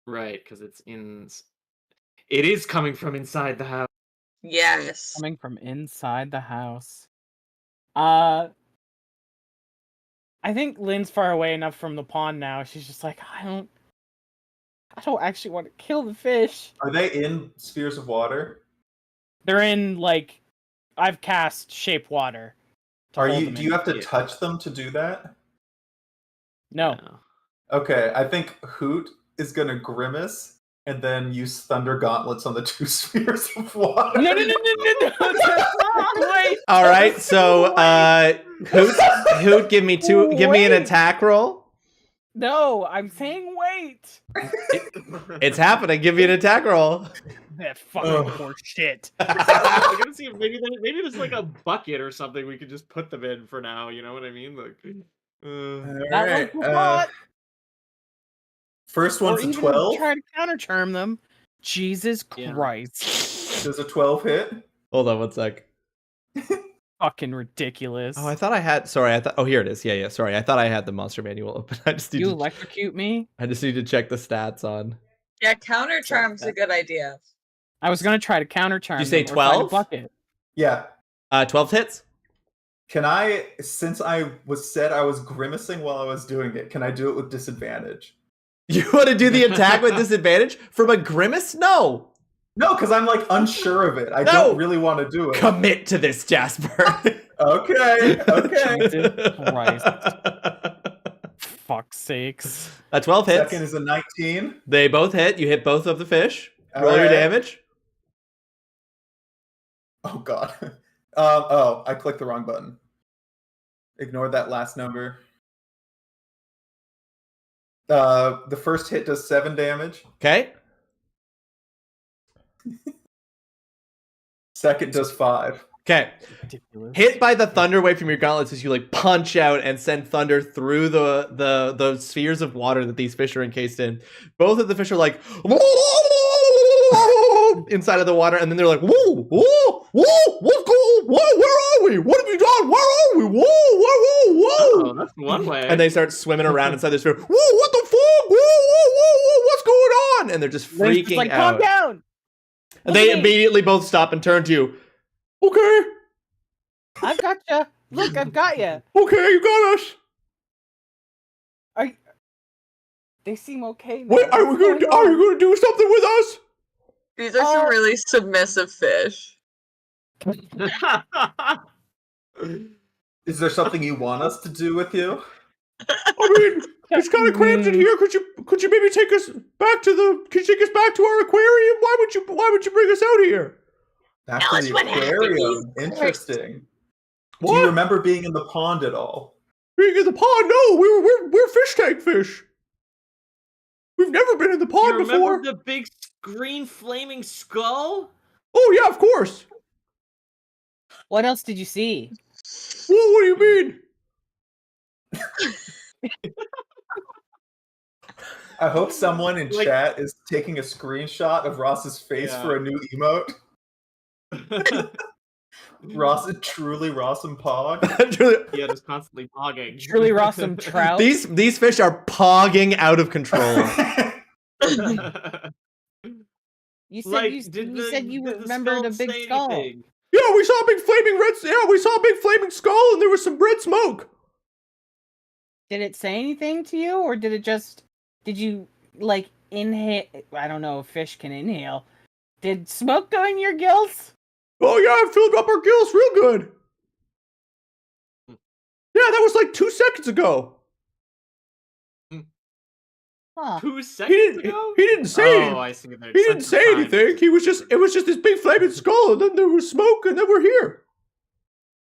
Right, because it is coming from inside the house. Yes. Coming from inside the house. I think Lynn's far away enough from the pond now. She's just like, I don't actually want to kill the fish. Are they in spheres of water? They're in I've cast shape water. Do you have to touch them to do that? No. Okay, I think Hoot is gonna grimace and then use thunder gauntlets on the two spheres of water. No. Wait. All right, so Hoot, give me an attack roll. No, I'm saying wait. It's happening. Give me an attack roll. That fucking horse shit. I'm gonna see if maybe there's like a bucket or something we could just put them in for now. You know what I mean? That one's hot. First one's or a even 12. Try to counter charm them. Jesus Christ. Does a 12 hit? Hold on one sec. Fucking ridiculous. Oh, I thought I had. Sorry, I thought. Oh, here it is. Yeah. Sorry, I thought I had the monster manual open. I just need You to. electrocute me? I just need to check the stats on. Yeah, counter charm's a good idea. I was gonna try to counter charm. Did you say them or find a 12? bucket. Yeah. 12 hits. Can I, since I was grimacing while I was doing it, can I do it with disadvantage? You want to do the attack with disadvantage from a grimace? No. No, because I'm unsure of it. I don't really want to do it. Commit to this, Jasper. Okay. Jesus Christ. Fuck's sakes. A 12 hits. Second is a 19. They both hit. You hit both of the fish. All Roll your right. damage. Oh, God. I clicked the wrong button. Ignore that last number. The first hit does 7 damage. Okay. Second does 5. Okay. Ridiculous. Hit by the thunder wave from your gauntlets as you punch out and send thunder through the spheres of water that these fish are encased in. Both of the fish are inside of the water, and then they're like, whoa, whoa, whoa, what's going on? Whoa, where are we? What have we done? Where are we? Whoa. Oh, that's one way. And they start swimming around inside the sphere. Whoa, what the fuck? Whoa, what's going on? And they're just Lynn's freaking like, out. calm down. And they immediately both stop and turn to you. Okay. I've got you. Look, I've got you. Okay, you got us. They seem okay now. Wait, are you gonna do something with us? These are some really submissive fish. Is there something you want us to do with you? I mean, it's kind of cramped in here. Could you maybe take us back to our aquarium? Why would you bring us out here? Back Tell to us the what happened. aquarium. Interesting. What? Do you remember being in the pond at all? Being in the pond? No, we're fish tank fish. We've never been in the pond You remember before. the big green flaming skull? Oh yeah, of course. What else did you see? Well, what do you mean? I hope someone in Like- chat is taking a screenshot of Ross's face Yeah. for a new emote. Ross, TrulyRawesome Pog. Yeah, just constantly pogging. TrulyRawesome trout. These fish are pogging out of control. You said Like, you did said you did the remembered a skull big say skull. anything? Yeah, we saw a big flaming red. Yeah, we saw a big flaming skull, and there was some red smoke. Did it say anything to you, or did you like inhale? I don't know if fish can inhale. Did smoke go in your gills? Oh yeah, it filled up our gills real good. Yeah, that was like 2 seconds ago. Huh. 2 He seconds didn't. ago? He didn't say. Oh, I see. There. He didn't say anything. He was just. It was just this big flaming skull, and then there was smoke, and then we're here.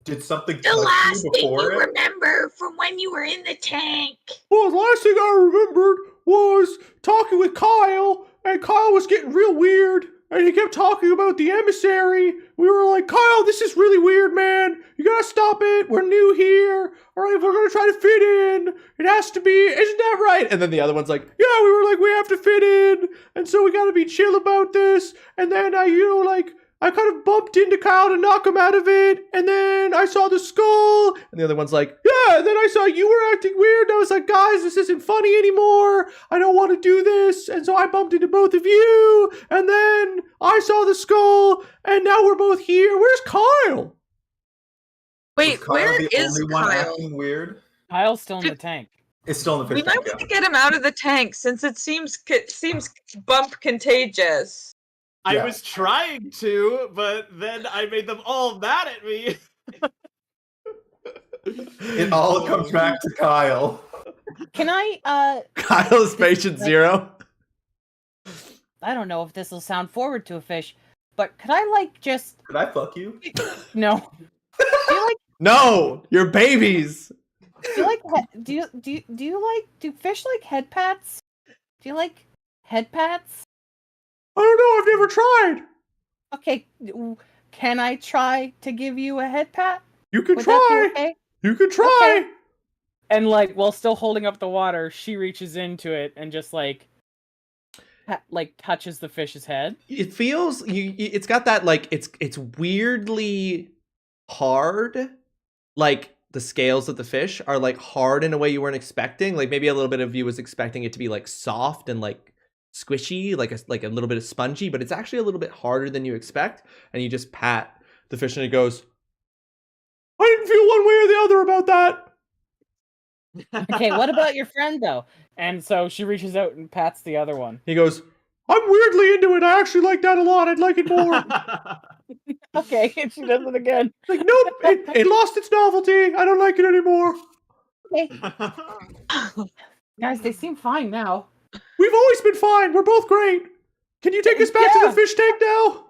Did something The touch last you thing before you it? remember from when you were in the tank. Well, the last thing I remembered was talking with Kyle, and Kyle was getting real weird, and he kept talking about the emissary. We were like, Kyle, this is really weird, man. You gotta stop it. We're new here. All right, we're gonna try to fit in. It has to be, isn't that right? And then the other one's like, yeah, we were like, we have to fit in, and so we gotta be chill about this. And then I kind of bumped into Kyle to knock him out of it, and then I saw the skull, and the other one's like, yeah, and then I saw you were acting weird, and I was like, guys, this isn't funny anymore, I don't want to do this, and so I bumped into both of you, and then I saw the skull, and now we're both here. Where's Kyle? Wait, Was Kyle where the is only one Kyle? acting weird? Kyle's still in the tank. It's still in the We fish might tank. want to get him out of the tank since it seems bump contagious. I Yeah. was trying to, but then I made them all mad at me. It all comes back to Kyle. Can I Kyle's patient zero. I don't know if this will sound forward to a fish, but could I like just Could I fuck you? no? Do you like No, you're babies. do fish like head pats? Do you like head pats? I don't know, I've never tried. Okay, can I try to give you a head pat? You can Would try. that be okay? You can try. Okay. And like while still holding up the water, she reaches into it and just like touches the fish's head. It feels it's got that like it's weirdly hard. Like the scales of the fish are like hard in a way you weren't expecting. Like maybe a little bit of you was expecting it to be like soft and like squishy, like a little bit of spongy, but it's actually a little bit harder than you expect. And you just pat the fish and it goes, I didn't feel one way or the other about that. Okay, what about your friend though? And so she reaches out and pats the other one. He goes, I'm weirdly into it. I actually like that a lot. I'd like it more. Okay, and she does it again. Like, nope, it lost its novelty. I don't like it anymore. Okay. Guys, they seem fine now. We've always been fine. We're both great. Can you take us back to Yeah. the fish tank now?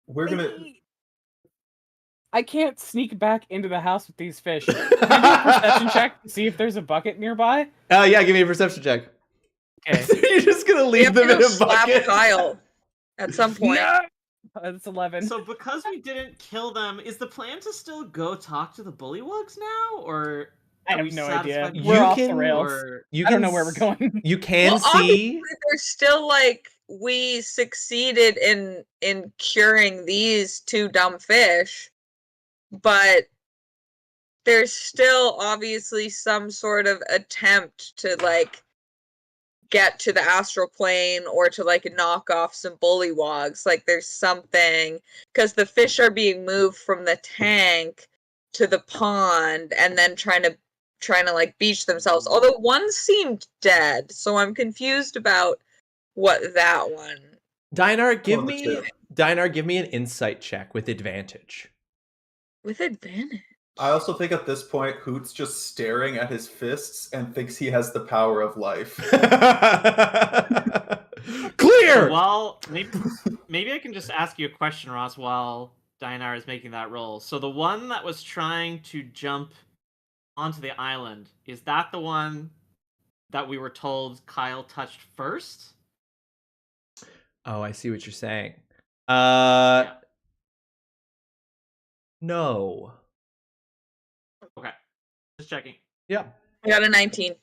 We're gonna. I can't sneak back into the house with these fish. Can you do a perception check to see if there's a bucket nearby? Yeah, give me a perception check. Okay. You're just gonna We leave have them to in go a slap bucket. Kyle at some point. That's 11. So because we didn't kill them, is the plan to still go talk to the bullywugs now, or I are have we no idea. satisfied with We're You off the can- rails. or- You I don't can know where we're going. You can Well, see. There's still like we succeeded in curing these two dumb fish, but there's still obviously some sort of attempt to like get to the astral plane or to like knock off some bullywogs. Like there's something because the fish are being moved from the tank to the pond and then trying to like beach themselves. Although one seemed dead, so I'm confused about what that one. Dinar, Well, give me an insight check with advantage. With advantage. I also think at this point, Hoot's just staring at his fists and thinks he has the power of life. Clear. Well, maybe I can just ask you a question, Ross, while Dinar is making that roll. So the one that was trying to jump onto the island, is that the one that we were told Kyle touched first? Oh, I see what you're saying. Yeah. No. Okay. Just checking. Yeah. I got a 19.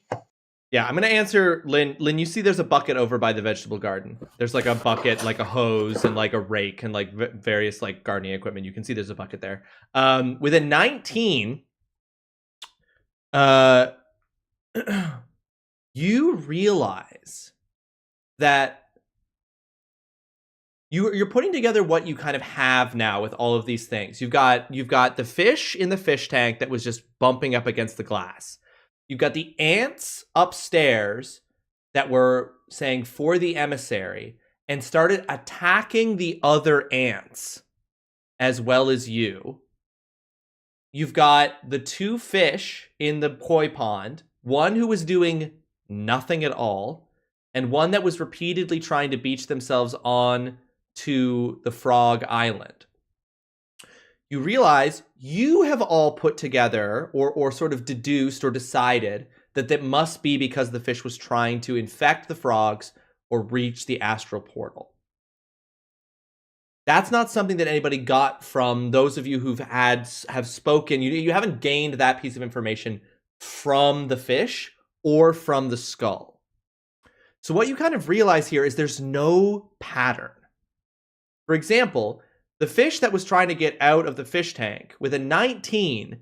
Yeah, I'm gonna answer Lynn. Lynn, you see there's a bucket over by the vegetable garden. There's like a bucket, like a hose, and like a rake, and like various like gardening equipment. You can see there's a bucket there. With a 19, you realize that you're putting together what you kind of have now with all of these things. You've got the fish in the fish tank that was just bumping up against the glass. You've got the ants upstairs that were saying for the emissary and started attacking the other ants as well as you. You've got the 2 fish in the koi pond, one who was doing nothing at all, and one that was repeatedly trying to beach themselves on to the frog island. You realize you have all put together or sort of deduced or decided that must be because the fish was trying to infect the frogs or reach the astral portal. That's not something that anybody got from those of you have spoken. You haven't gained that piece of information from the fish or from the skull. So what you kind of realize here is there's no pattern. For example, the fish that was trying to get out of the fish tank, with a 19,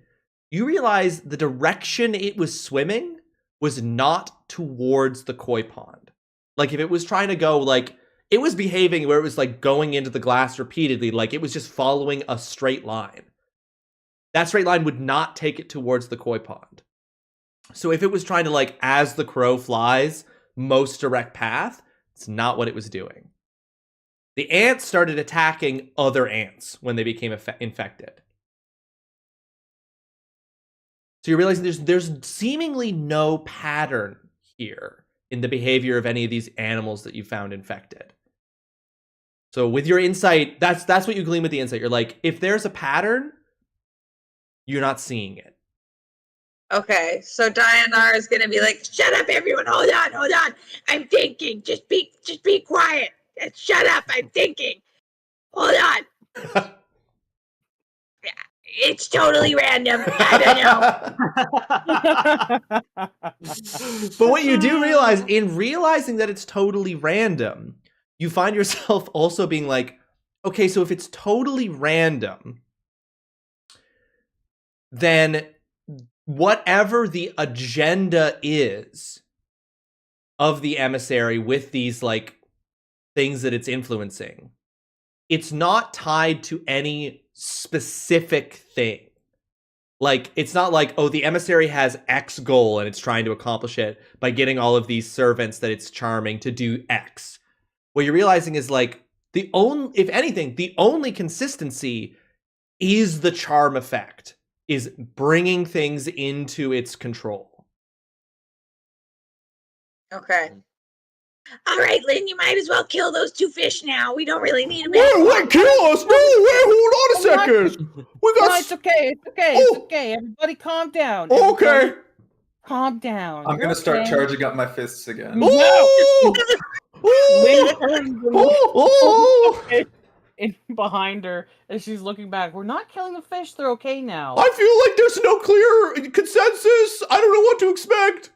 you realize the direction it was swimming was not towards the koi pond. Like if it was trying to go, like it was behaving where it was like going into the glass repeatedly, like it was just following a straight line. That straight line would not take it towards the koi pond. So if it was trying to, like, as the crow flies, most direct path, it's not what it was doing. The ants started attacking other ants when they became infected. So you're realizing there's seemingly no pattern here in the behavior of any of these animals that you found infected. So with your insight, that's what you glean with the insight. You're like, if there's a pattern, you're not seeing it. Okay, so Dianar is gonna be like, Shut up, everyone. Hold on. I'm thinking. Just be quiet. Shut up. I'm thinking. Hold on. It's totally random. I don't know. But what you do realize, in realizing that it's totally random, you find yourself also being like, okay, so if it's totally random, then whatever the agenda is of the emissary with these, like, things that it's influencing, it's not tied to any specific thing. Like, it's not like, oh, the emissary has X goal and it's trying to accomplish it by getting all of these servants that it's charming to do X. What you're realizing is, like, if anything, the only consistency is the charm effect, is bringing things into its control. okay. All right, Lynn, you might as well kill those 2 fish now. We don't really need them Wait, anymore. what? Kill us? No, wait, hold on a second. We got. No, it's okay. It's okay. Everybody calm down. Okay. Everybody calm down. I'm gonna start charging up my fists again. Oh! Lynn turns Oh! in behind her as she's looking back. We're not killing the fish. They're okay now. I feel like there's no clear consensus. I don't know what to expect.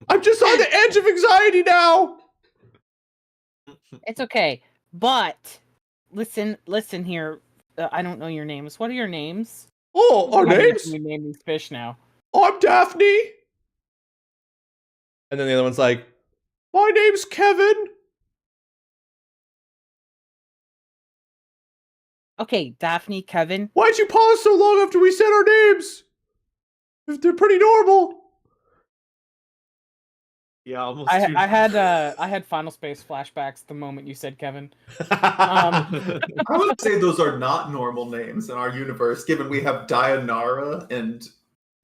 I'm just on the edge of anxiety now. It's okay. But listen here. I don't know your names. What are your names? Oh, our names? We name these fish now. I'm Daphne. And then the other one's like, My name's Kevin. Okay, Daphne, Kevin. Why'd you pause so long after we said our names? They're pretty normal. Yeah, almost. I had Final Space flashbacks the moment you said Kevin. I would say those are not normal names in our universe, given we have Dianara and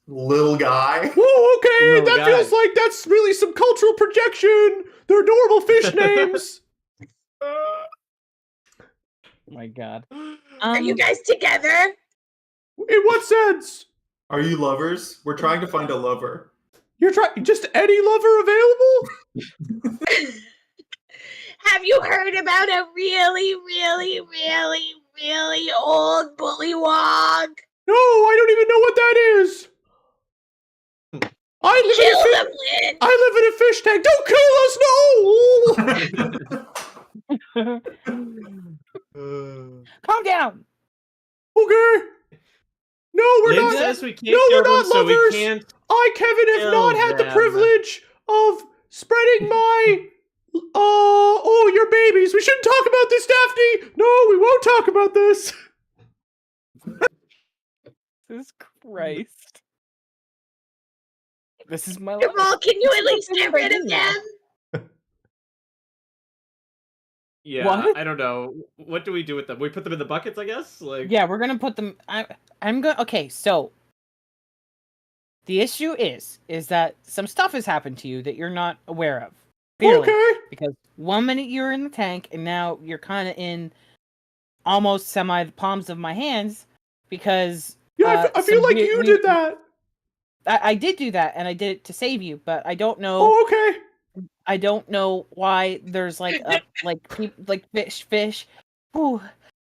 Lil Guy. Whoa, okay, Little that guy. feels like that's really some cultural projection. They're normal fish names. Oh my god. Are you guys together? In what sense? Are you lovers? We're trying to find a lover. You're trying just any lover available? Have you heard about a really, really, really, really old bullywog? No, I don't even know what that is. Kill them, Lynn. I live in a fish tank. Don't kill us, no! Calm down. Okay. No, we're Lynn not. says we can't No, we're kill not them, so we lovers. can't I, Kevin, have kill not had the them. privilege of spreading my. Oh, your babies. We shouldn't talk about this, Daphne. No, we won't talk about this. Jesus Christ. This is my life. Jamal, can you at least get rid of them? Yeah, What? I don't know. What do we do with them? We put them in the buckets, I guess? Like Yeah, we're gonna put them. I'm gonna. Okay, so the issue is that some stuff has happened to you that you're not aware of. Clearly, Okay. because 1 minute you're in the tank, and now you're kind of in almost semi the palms of my hands because. Yeah, I feel like you did that. I did do that, and I did it to save you, but I don't know. Oh, okay. I don't know why there's like fish. Ooh,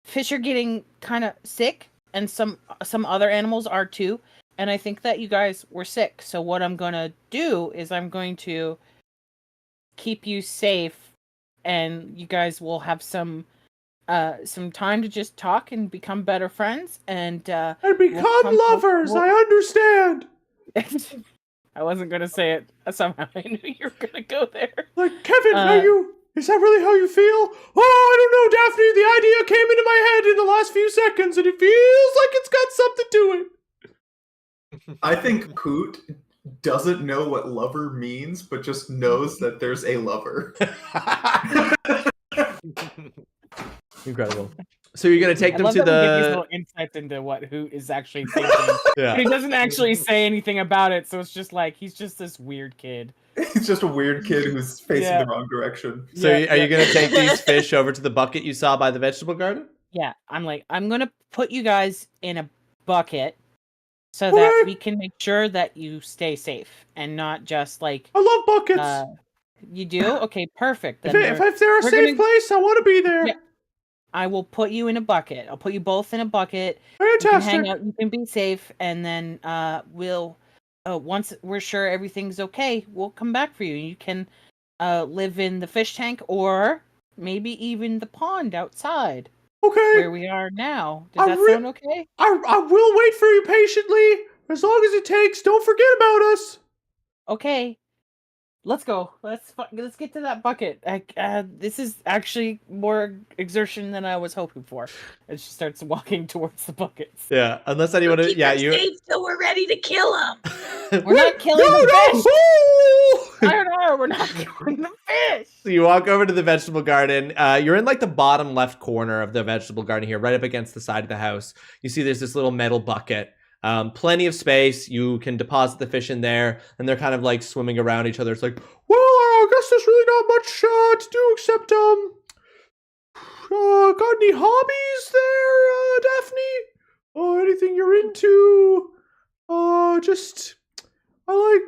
fish are getting kind of sick, and some other animals are too. And I think that you guys were sick. So what I'm gonna do is I'm going to keep you safe, and you guys will have some time to just talk and become better friends, and become lovers. I understand. I wasn't gonna say it. Somehow I knew you were gonna go there. Like, Kevin, are you? Is that really how you feel? Oh, I don't know, Daphne. The idea came into my head in the last few seconds, and it feels like it's got something to it. I think Poot doesn't know what lover means, but just knows that there's a lover. Incredible. So you're gonna take I them love to that we get these the. little insights into what Hoot is actually thinking. Yeah. But he doesn't actually say anything about it, so it's just like he's just this weird kid. He's just a weird kid who's facing Yeah. the wrong direction. So are you gonna take these fish over to the bucket you saw by the vegetable garden? Yeah, I'm gonna put you guys in a bucket so that we can make sure that you stay safe and not just like I love buckets. you do? Okay, perfect. If Then they're a we're safe gonna- place, I want to be there. Yeah. I will put you in a bucket. I'll put you both in a bucket. You can Fantastic. hang out. You can be safe, and then we'll once we're sure everything's okay, we'll come back for you. You can live in the fish tank or maybe even the pond outside Okay. where we are now. Does that sound okay? I will wait for you patiently, as long as it takes. Don't forget about us. Okay. Let's go. Let's get to that bucket. This is actually more exertion than I was hoping for. And she starts walking towards the buckets. Yeah, unless anyone. Keep them safe till we're ready to kill them. We're not killing the fish. No! I don't know. We're not killing the fish. So you walk over to the vegetable garden. You're in like the bottom left corner of the vegetable garden here, right up against the side of the house. You see there's this little metal bucket. Plenty of space. You can deposit the fish in there, and they're kind of like swimming around each other. It's like, well, I guess there's really not much to do except got any hobbies there, Daphne? Anything you're into? Just I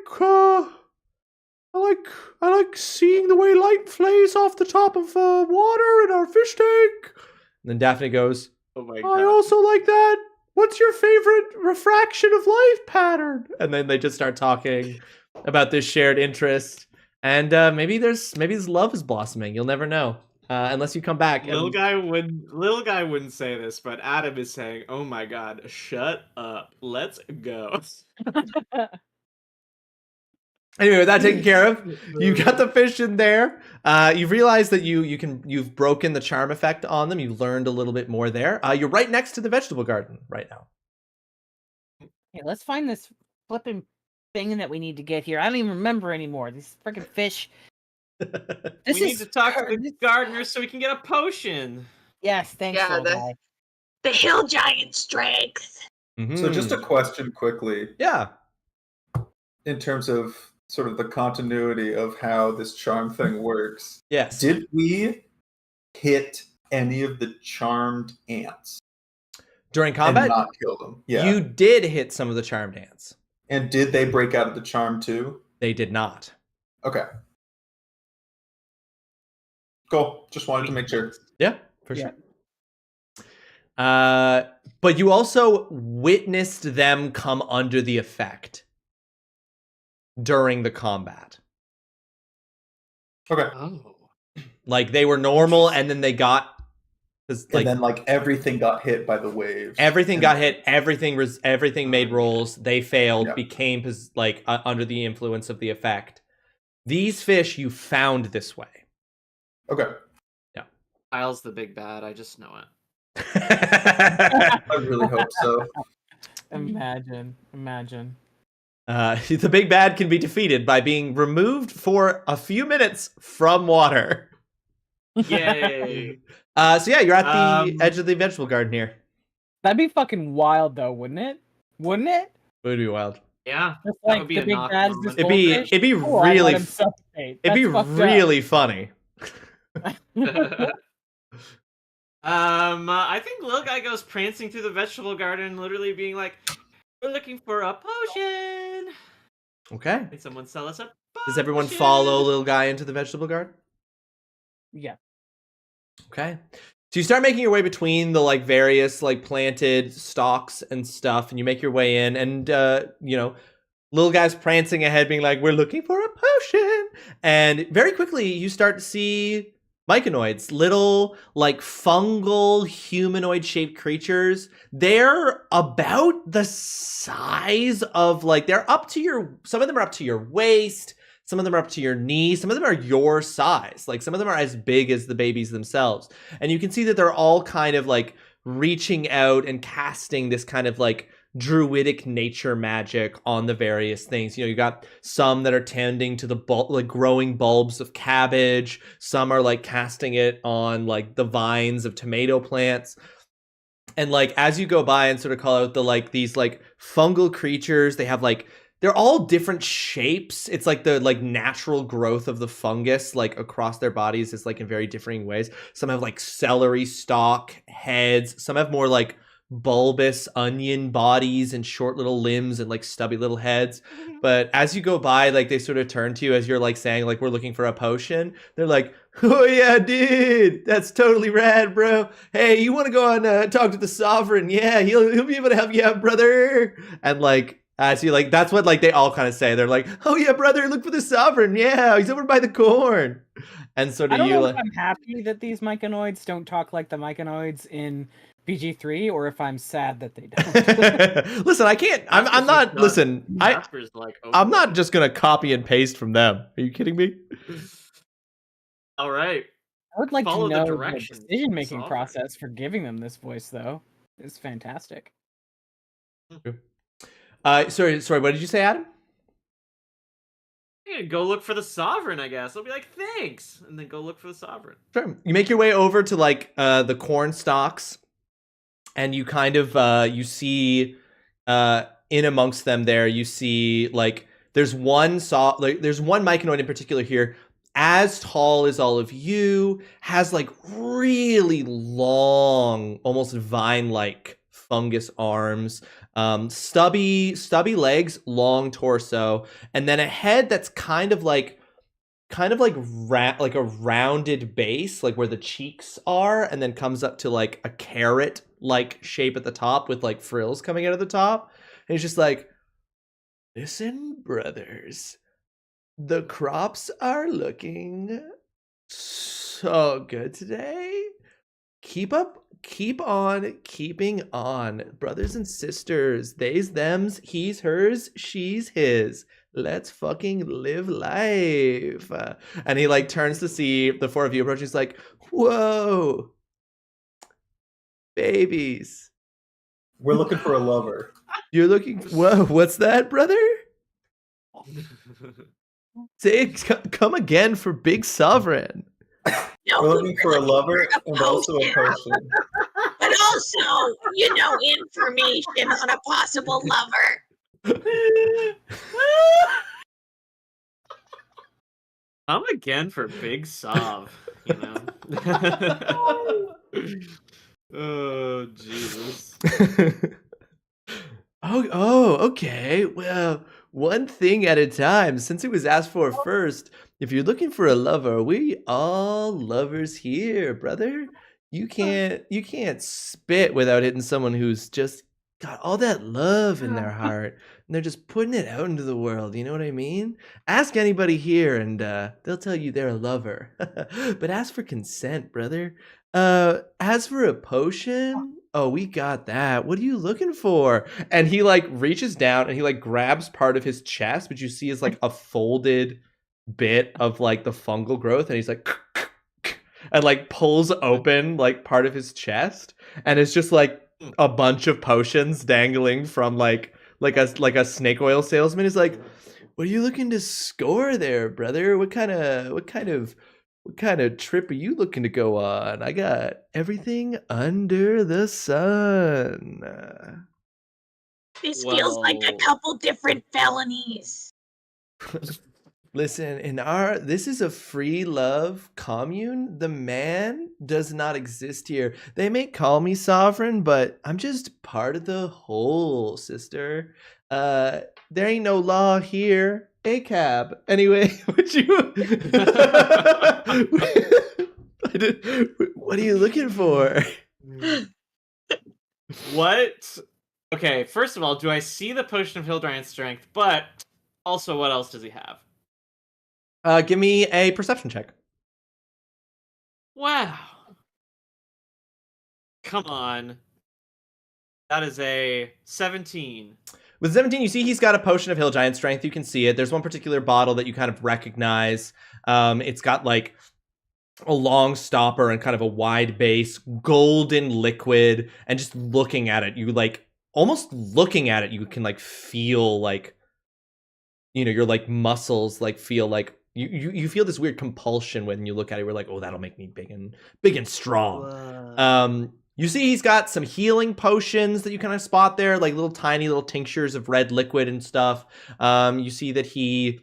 like seeing the way light plays off the top of water in our fish tank. And then Daphne goes, oh my I god. also like that. What's your favorite refraction of light pattern? And then they just start talking about this shared interest. And maybe this love is blossoming. You'll never know. Unless you come back. Little guy wouldn't say this, but Adam is saying, "Oh my god, shut up. Let's go." Anyway, with that taken care of, you got the fish in there. You've realized that you've broken the charm effect on them. You've learned a little bit more there. You're right next to the vegetable garden right now. Okay, let's find this flipping thing that we need to get here. I don't even remember anymore. These freaking fish. We need to talk to the gardener so we can get a potion. Yes, thanks, Yeah, little guy. The hill giant strength. So just a question quickly. Yeah. In terms of sort of the continuity of how this charm thing works. Yes. Did we hit any of the charmed ants? During combat? And not kill them? Yeah. You did hit some of the charmed ants. And did they break out of the charm too? They did not. Okay. Cool. Just wanted to make sure. Yeah, for sure. But you also witnessed them come under the effect. during the combat. Okay. Oh. Like they were normal, and then they got And then like everything got hit by the waves. Everything got hit. Everything made rolls. They failed. Yeah. Became like under the influence of the effect. These fish you found this way. Okay. Kyle's the big bad. I just know it. I really hope so. Imagine. The big bad can be defeated by being removed for a few minutes from water. Yay! So yeah, you're at the edge of the vegetable garden here. That'd be fucking wild, though, wouldn't it? Wouldn't it? It would be wild. Yeah. Just That like would be the a big knock bad is moment. this It'd be goldfish. Oh, I really, let him suffocate. it'd be That's fucked up. really funny. I think little guy goes prancing through the vegetable garden, literally being like, "We're looking for a potion. Okay. Can someone sell us a potion?" Does everyone follow little guy into the vegetable garden? Yeah. Okay. So you start making your way between the like various like planted stalks and stuff, and you make your way in, and little guy's prancing ahead, being like, "We're looking for a potion," and very quickly you start to see myconoids, little like fungal humanoid shaped creatures. They're about the size of like some of them are up to your waist. Some of them are up to your knees. Some of them are your size. Like some of them are as big as the babies themselves. And you can see that they're all kind of like reaching out and casting this kind of like druidic nature magic on the various things. You got some that are tending to the like growing bulbs of cabbage. Some are like casting it on like the vines of tomato plants. And like as you go by and sort of call out the like these like fungal creatures, they have like they're all different shapes. It's like the like natural growth of the fungus like across their bodies is like in very differing ways. Some have like celery stalk heads. Some have more like bulbous onion bodies and short little limbs and like stubby little heads. But as you go by, like they sort of turn to you as you're like saying like we're looking for a potion. They're like, "Oh yeah, dude, that's totally rad, bro. Hey, you want to go and talk to the sovereign? Yeah, he'll be able to help you out, brother." And like as you like, that's what like they all kind of say. They're like, "Oh yeah, brother, look for the sovereign. Yeah, he's over by the corn." And so do I don't you. know if I'm happy that these myconoids don't talk like the myconoids in BG3, or if I'm sad that they don't. Listen, I can't. I'm not. Listen, Jasper's like, "Oh, I'm not just gonna copy and paste from them. Are you kidding me? All right. I would like Follow to the know the directions. decision-making Solve it. process for giving them this voice, though. It's fantastic. Sorry. What did you say, Adam? Yeah, go look for the sovereign, I guess. I'll be like, "Thanks," and then go look for the sovereign. Sure. You make your way over to like the corn stalks, and you kind of you see in amongst them there you see like there's one myconoid in particular here, as tall as all of you, has like really long, almost vine-like fungus arms, stubby legs, long torso, and then a head that's kind of like a rounded base, like where the cheeks are, and then comes up to like a carrot like shape at the top with like frills coming out of the top. And it's just like, "Listen, brothers, the crops are looking so good today. Keep on keeping on, brothers and sisters. They's, thems, he's, hers, she's, his. Let's fucking live life." And he like turns to see the four of you approaching. He's like, "Whoa, babies. We're looking for a lover. You're looking. Whoa, what's that, brother? Say it, come again for Big Sovereign." No, We're looking for a lover a and also a potion. potion. But also, information on a possible lover. Come again for Big Sov, you know? Oh, Jesus. Oh, okay. Well, one thing at a time. Since it was asked for first, if you're looking for a lover, we all lovers here, brother. You can't spit without hitting someone who's just got all that love in their heart, and they're just putting it out into the world. You know what I mean? Ask anybody here, and they'll tell you they're a lover. But ask for consent, brother. As for a potion, oh, we got that. What are you looking for? And he like reaches down and he like grabs part of his chest, which you see is like a folded bit of like the fungal growth, and he's like and like pulls open like part of his chest, and it's just like a bunch of potions dangling from like a snake oil salesman. Is like, what are you looking to score there, brother? What kind of trip are you looking to go on? I got everything under the sun. This feels like a couple different felonies. Listen, this is a free love commune. The man does not exist here. They may call me sovereign, but I'm just part of the whole, sister. There ain't no law here. ACAB. Anyway, would you what are you looking for? What? Okay, first of all, do I see the potion of Hildryan's strength? But also, what else does he have? Give me a perception check. Wow. Come on. That is a 17. With 17, you see he's got a potion of Hill Giant Strength. You can see it. There's one particular bottle that you kind of recognize. It's got like a long stopper and kind of a wide base, golden liquid, and just looking at it, you like almost looking at it, you can like feel like, you know, your like muscles like feel like you feel this weird compulsion when you look at it. We're like, oh, that'll make me big and strong. You see he's got some healing potions that you kind of spot there, like tiny little tinctures of red liquid and stuff. You see that he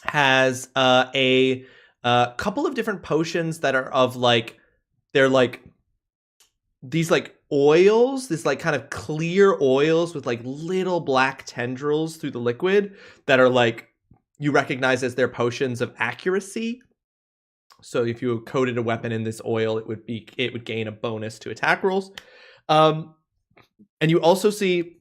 has a couple of different potions that are of like, they're like these like oils, this like kind of clear oils with like little black tendrils through the liquid that are like, you recognize as their potions of accuracy. So if you coated a weapon in this oil, it would gain a bonus to attack rolls. And you also see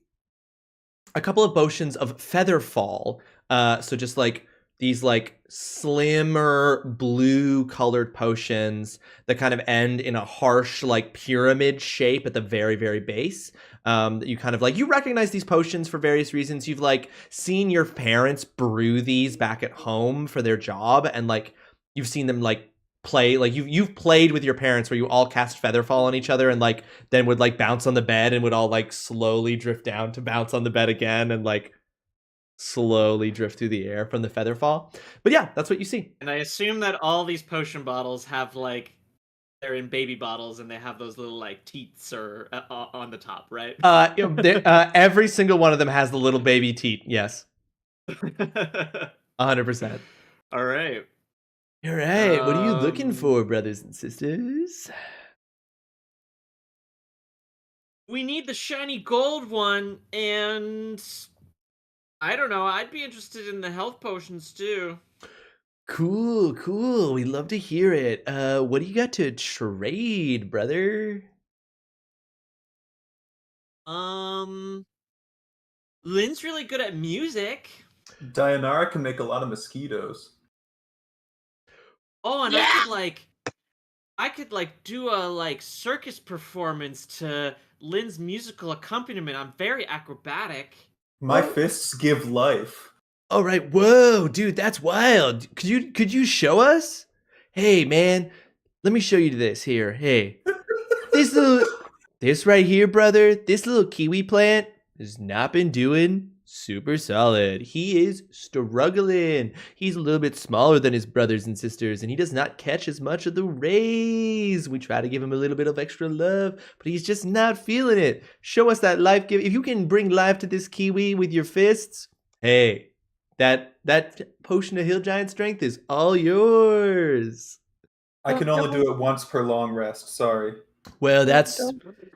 a couple of potions of Featherfall. So just like these like slimmer blue colored potions that kind of end in a harsh like pyramid shape at the very, very base. That you kind of like, you recognize these potions for various reasons. You've like seen your parents brew these back at home for their job, and like you've seen them like play, like you've played with your parents where you all cast Featherfall on each other and like then would like bounce on the bed and would all like slowly drift down to bounce on the bed again and like slowly drift through the air from the Featherfall. But yeah, that's what you see. And I assume that all these potion bottles have like, they're in baby bottles and they have those little like teats or on the top, right? Every single one of them has the little baby teat. Yes. 100%. All right. All right. What are you looking for, brothers and sisters? We need the shiny gold one, and I don't know. I'd be interested in the health potions too. Cool. We'd love to hear it. What do you got to trade, brother? Lynn's really good at music. Dayanara can make a lot of mosquitoes. Oh, and Yeah. I could do a like circus performance to Lynn's musical accompaniment. I'm very acrobatic. My fists give life. All right. Whoa, dude, that's wild. Could you show us? Hey, man, let me show you this here. Hey, this right here, brother, this little kiwi plant has not been doing super solid. He is struggling. He's a little bit smaller than his brothers and sisters, and he does not catch as much of the rays. We try to give him a little bit of extra love, but he's just not feeling it. Show us that life give. If you can bring life to this kiwi with your fists, hey, that potion of Hill Giant Strength is all yours. I can only do it once per long rest. Sorry. Well,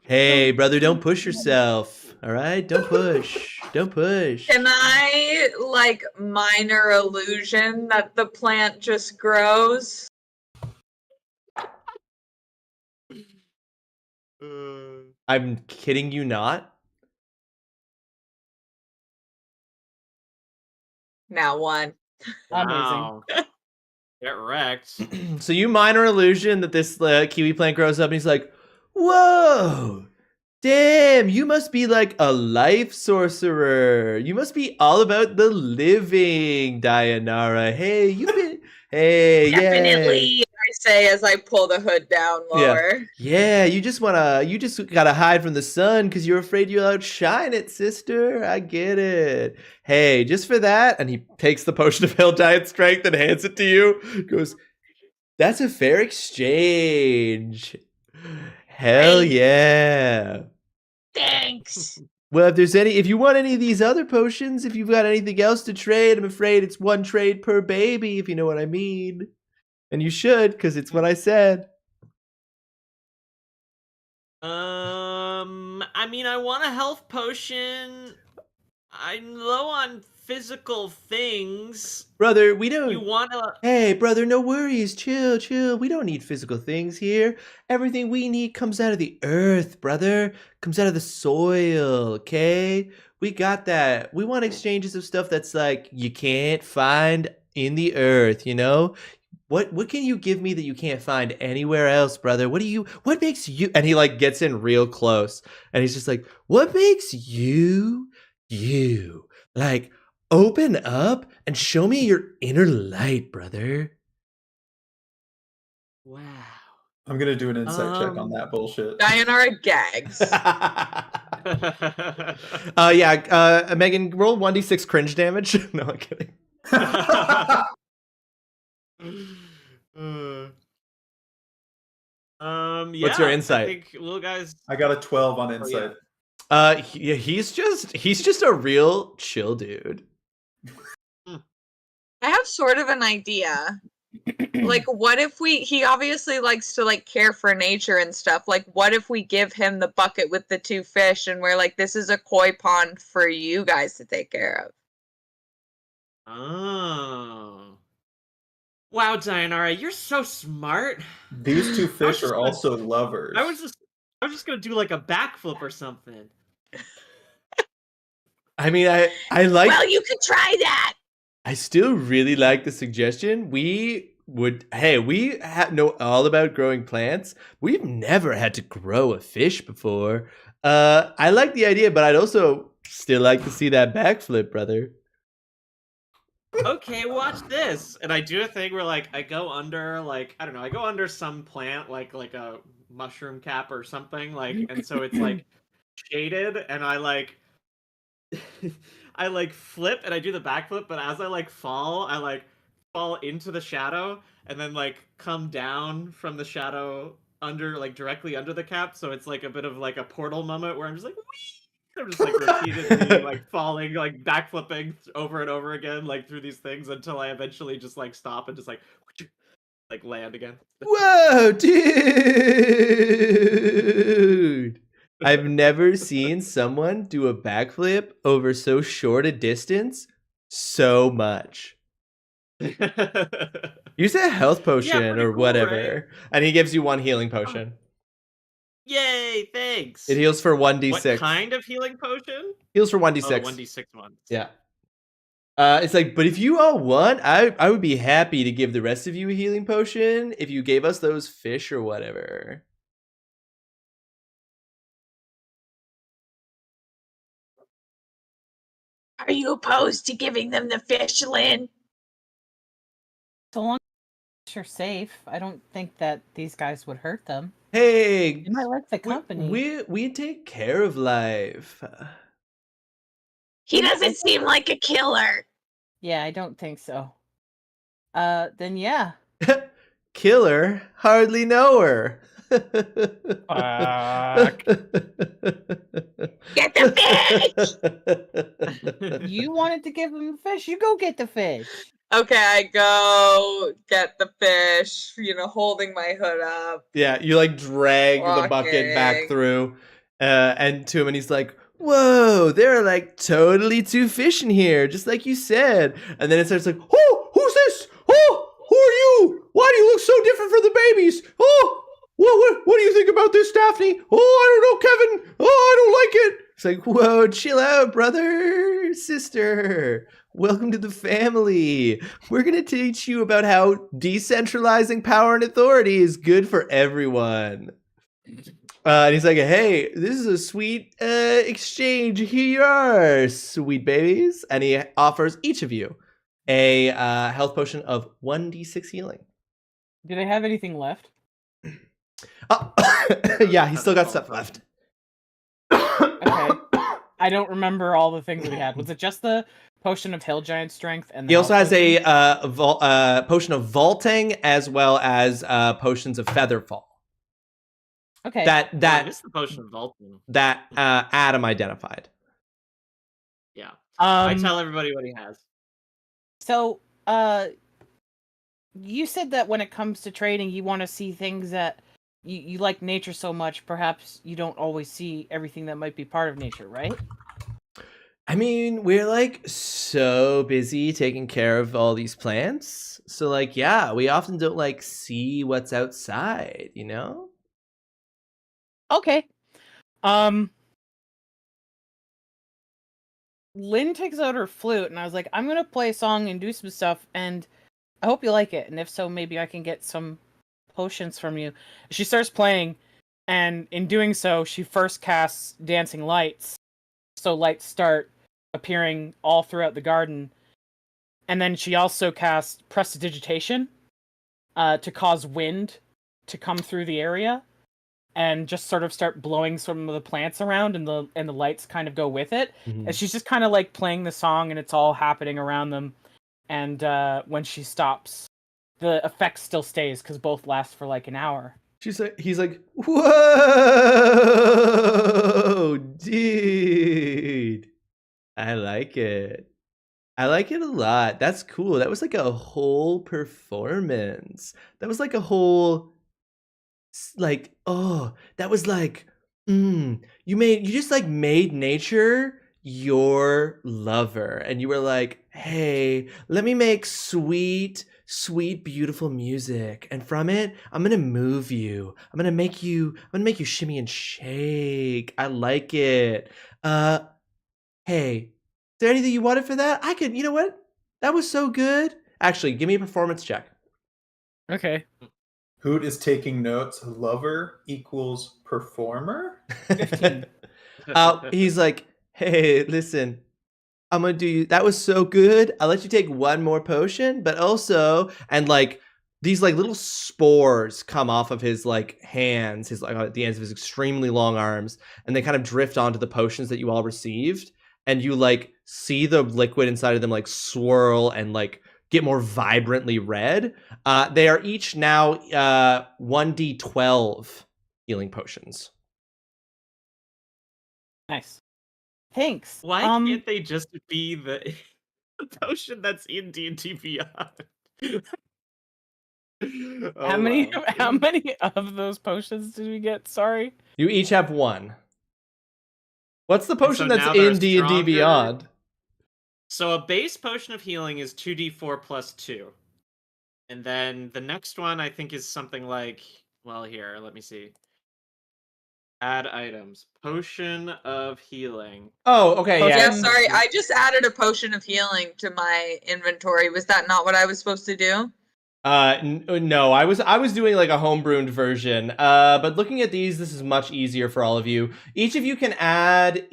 hey, brother, don't push yourself. All right, don't push. Can I, like, minor illusion that the plant just grows? I'm kidding you not. Now 1. Amazing. Wow. Get wrecked. So you minor illusion that this kiwi plant grows up, and he's like, "Whoa, damn! You must be like a life sorcerer. You must be all about the living, Dayanara. Hey, you've been, hey, Definitely, I say as I pull the hood down lower. yeah. You just gotta hide from the sun because you're afraid you'll outshine it, sister. I get it. Hey, just for that," and he takes the potion of Hell Giant Strength and hands it to you. Goes, "That's a fair exchange." Hell Great. yeah. Thanks. Well, if you want any of these other potions, if you've got anything else to trade, I'm afraid it's 1 trade per baby, if you know what I mean. And you should, because it's what I said. I mean, I want a health potion. I'm low on physical things. Brother, we don't... You wanna... Hey, brother, no worries. Chill. We don't need physical things here. Everything we need comes out of the earth, brother. Comes out of the soil, okay? We got that. We want exchanges of stuff that's like you can't find in the earth, you know? What can you give me that you can't find anywhere else, brother? What makes you... And he like gets in real close. And he's just like, what makes you? Like, open up and show me your inner light, brother. Wow. I'm gonna do an insight check on that bullshit. Dayanara gags. Megan, roll 1d6 cringe damage. No, I'm kidding. What's your insight? I think little guys. I got a 12 on insight. He's just a real chill dude. I have sort of an idea. Like, what if he obviously likes to, like, care for nature and stuff. Like, what if we give him the bucket with the 2 fish and we're like, this is a koi pond for you guys to take care of? Oh. Wow, Dayanara, you're so smart. These 2 fish are also lovers. I was just gonna do like a backflip or something. I mean, I like... Well, you could try that. I still really like the suggestion. We know all about growing plants. We've never had to grow a fish before. I like the idea, but I'd also still like to see that backflip, brother. Okay, watch this. And I do a thing where like I go under I go under some plant like a mushroom cap or something, like, and so it's like shaded, and I like I like flip and I do the backflip, but as I fall into the shadow and then like come down from the shadow under, like, directly under the cap, so it's like a bit of like a Portal moment where I'm just like, whee! I'm just like repeatedly like falling, like backflipping over and over again, like through these things until I eventually just like stop and just like land again. Whoa, dude! I've never seen someone do a backflip over so short a distance so much. Use a health potion or whatever. Right? And he gives you 1 healing potion. Yay, thanks. It heals for 1d6. What kind of healing potion? Heals for 1d6. 1d6 ones. Yeah. It's like, but if you all want, I would be happy to give the rest of you a healing potion if you gave us those fish or whatever. Are you opposed to giving them the fish, Lynn? So long as you're safe, I don't think that these guys would hurt them. Hey, You might like the company. We take care of life. He doesn't seem like a killer. Yeah, I don't think so. Then yeah. Killer? Hardly know her. Fuck. Get the fish! You wanted to give him the fish, you go get the fish. Okay, I go get the fish, holding my hood up. Yeah, you like drag the bucket back through and to him, and he's like, whoa, there are like totally 2 fish in here, just like you said. And then it starts like, oh, who's this? Oh, who are you? Why do you look so different from the babies? Oh, what do you think about this, Daphne? Oh, I don't know, Kevin. Oh, I don't like it. It's like, whoa, chill out, brother, sister. Welcome to the family. We're going to teach you about how decentralizing power and authority is good for everyone. And he's like, hey, this is a sweet exchange. Here you are, sweet babies. And he offers each of you a health potion of 1d6 healing. Do they have anything left? Yeah, he's still got stuff left. Okay. I don't remember all the things that he had. Was it just the potion of hill giant strength? And he also has a potion of vaulting as well as potions of featherfall. Okay. I missed the potion of vaulting. That Adam identified. Yeah. I tell everybody what he has. So, you said that when it comes to trading, you want to see things that you like nature so much, perhaps you don't always see everything that might be part of nature, right? I mean, we're like so busy taking care of all these plants. So like, yeah, we often don't like see what's outside, you know? Okay. Lynn takes out her flute and I was like, I'm gonna play a song and do some stuff and I hope you like it. And if so, maybe I can get some potions from you. She starts playing, and in doing so, she first casts dancing lights. So lights start appearing all throughout the garden. And then she also casts prestidigitation to cause wind to come through the area and just sort of start blowing some of the plants around, and the lights kind of go with it. Mm-hmm. And she's just kind of like playing the song and it's all happening around them. And when she stops, the effect still stays because both last for like an hour. He's like, whoa, dude. I like it. I like it a lot. That's cool. That was like a whole performance. That was like a whole, like, oh, that was like, you just like made nature your lover. And you were like, hey, let me make sweet, beautiful music. And from it, I'm going to move you. I'm going to make you shimmy and shake. I like it. Hey, is there anything you wanted for that? You know what? That was so good. Actually, give me a performance check. Okay. Hoot is taking notes. Lover equals performer? 15. He's like, hey, listen, I'm gonna do you. That was so good. I'll let you take one more potion, but also, and like these like little spores come off of his like hands, his like at the ends of his extremely long arms, and they kind of drift onto the potions that you all received, and you like see the liquid inside of them like swirl and like get more vibrantly red. They are each now 1d12 healing potions. Nice. Thanks. Why can't they just be the potion that's in D&D Beyond? How many of those potions did we get? Sorry. You each have one. What's the potion that's in D&D Beyond? So a base potion of healing is 2d4 plus 2. And then the next one I think is something like, well, here, let me see. Add items. Potion of healing. Oh, okay, yeah. Yeah, sorry, I just added a potion of healing to my inventory. Was that not what I was supposed to do? No, I was doing like a homebrewed version. But looking at these, this is much easier for all of you. Each of you add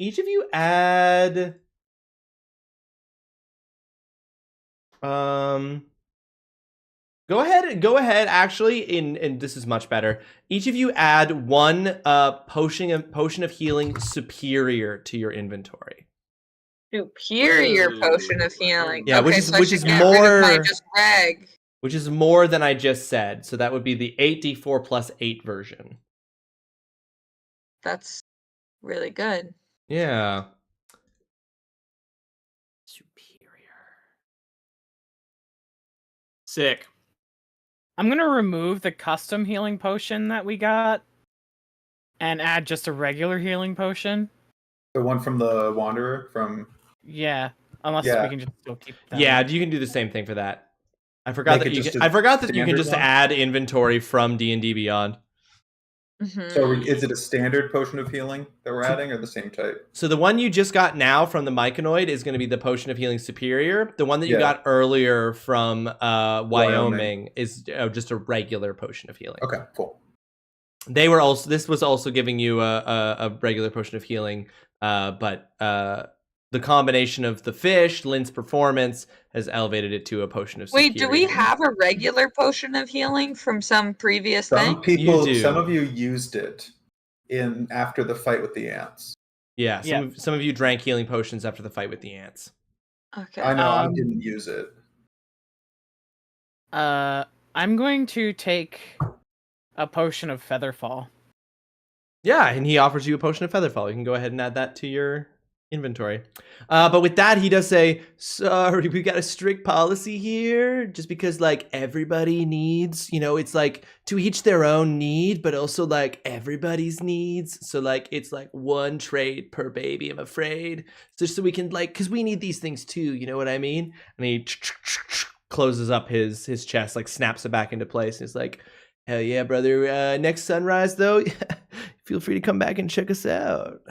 Go ahead actually, and this is much better. Each of you add one potion of healing superior to your inventory. Superior potion of healing. Yeah, okay, which is get more rid of my just reg. Which is more than I just said. So that would be the 8d4 plus 8 version. That's really good. Yeah. Superior. Sick. I'm going to remove the custom healing potion that we got and add just a regular healing potion. The one from the Wanderer from... Yeah, unless we can just still keep that. Yeah, you can do the same thing for that. I forgot that you can just add inventory from D&D Beyond. So is it a standard potion of healing that we're adding, or the same type? So the one you just got now from the Myconoid is going to be the Potion of Healing Superior. The one that you Yeah. got earlier from Wyoming is just a regular Potion of Healing. Okay, cool. This was also giving you a regular Potion of Healing, but the combination of the fish, Lynn's performance, has elevated it to a Potion of Superior. Wait, do we have a regular potion of healing from some previous Some thing? people, some of you used it after the fight with the ants. Yeah, some of you drank healing potions after the fight with the ants. Okay. I know, I didn't use it. I'm going to take a potion of Featherfall. Yeah, and he offers you a Potion of Featherfall. You can go ahead and add that to your inventory. But with that, he does say, sorry, we got a strict policy here, just because like everybody needs, it's like to each their own need, but also like everybody's needs. So like it's like one trade per baby, I'm afraid, just so we can like, because we need these things too, you know what I mean? And he closes up his chest, like snaps it back into place, and he's like, hell yeah, brother. Next sunrise though, feel free to come back and check us out.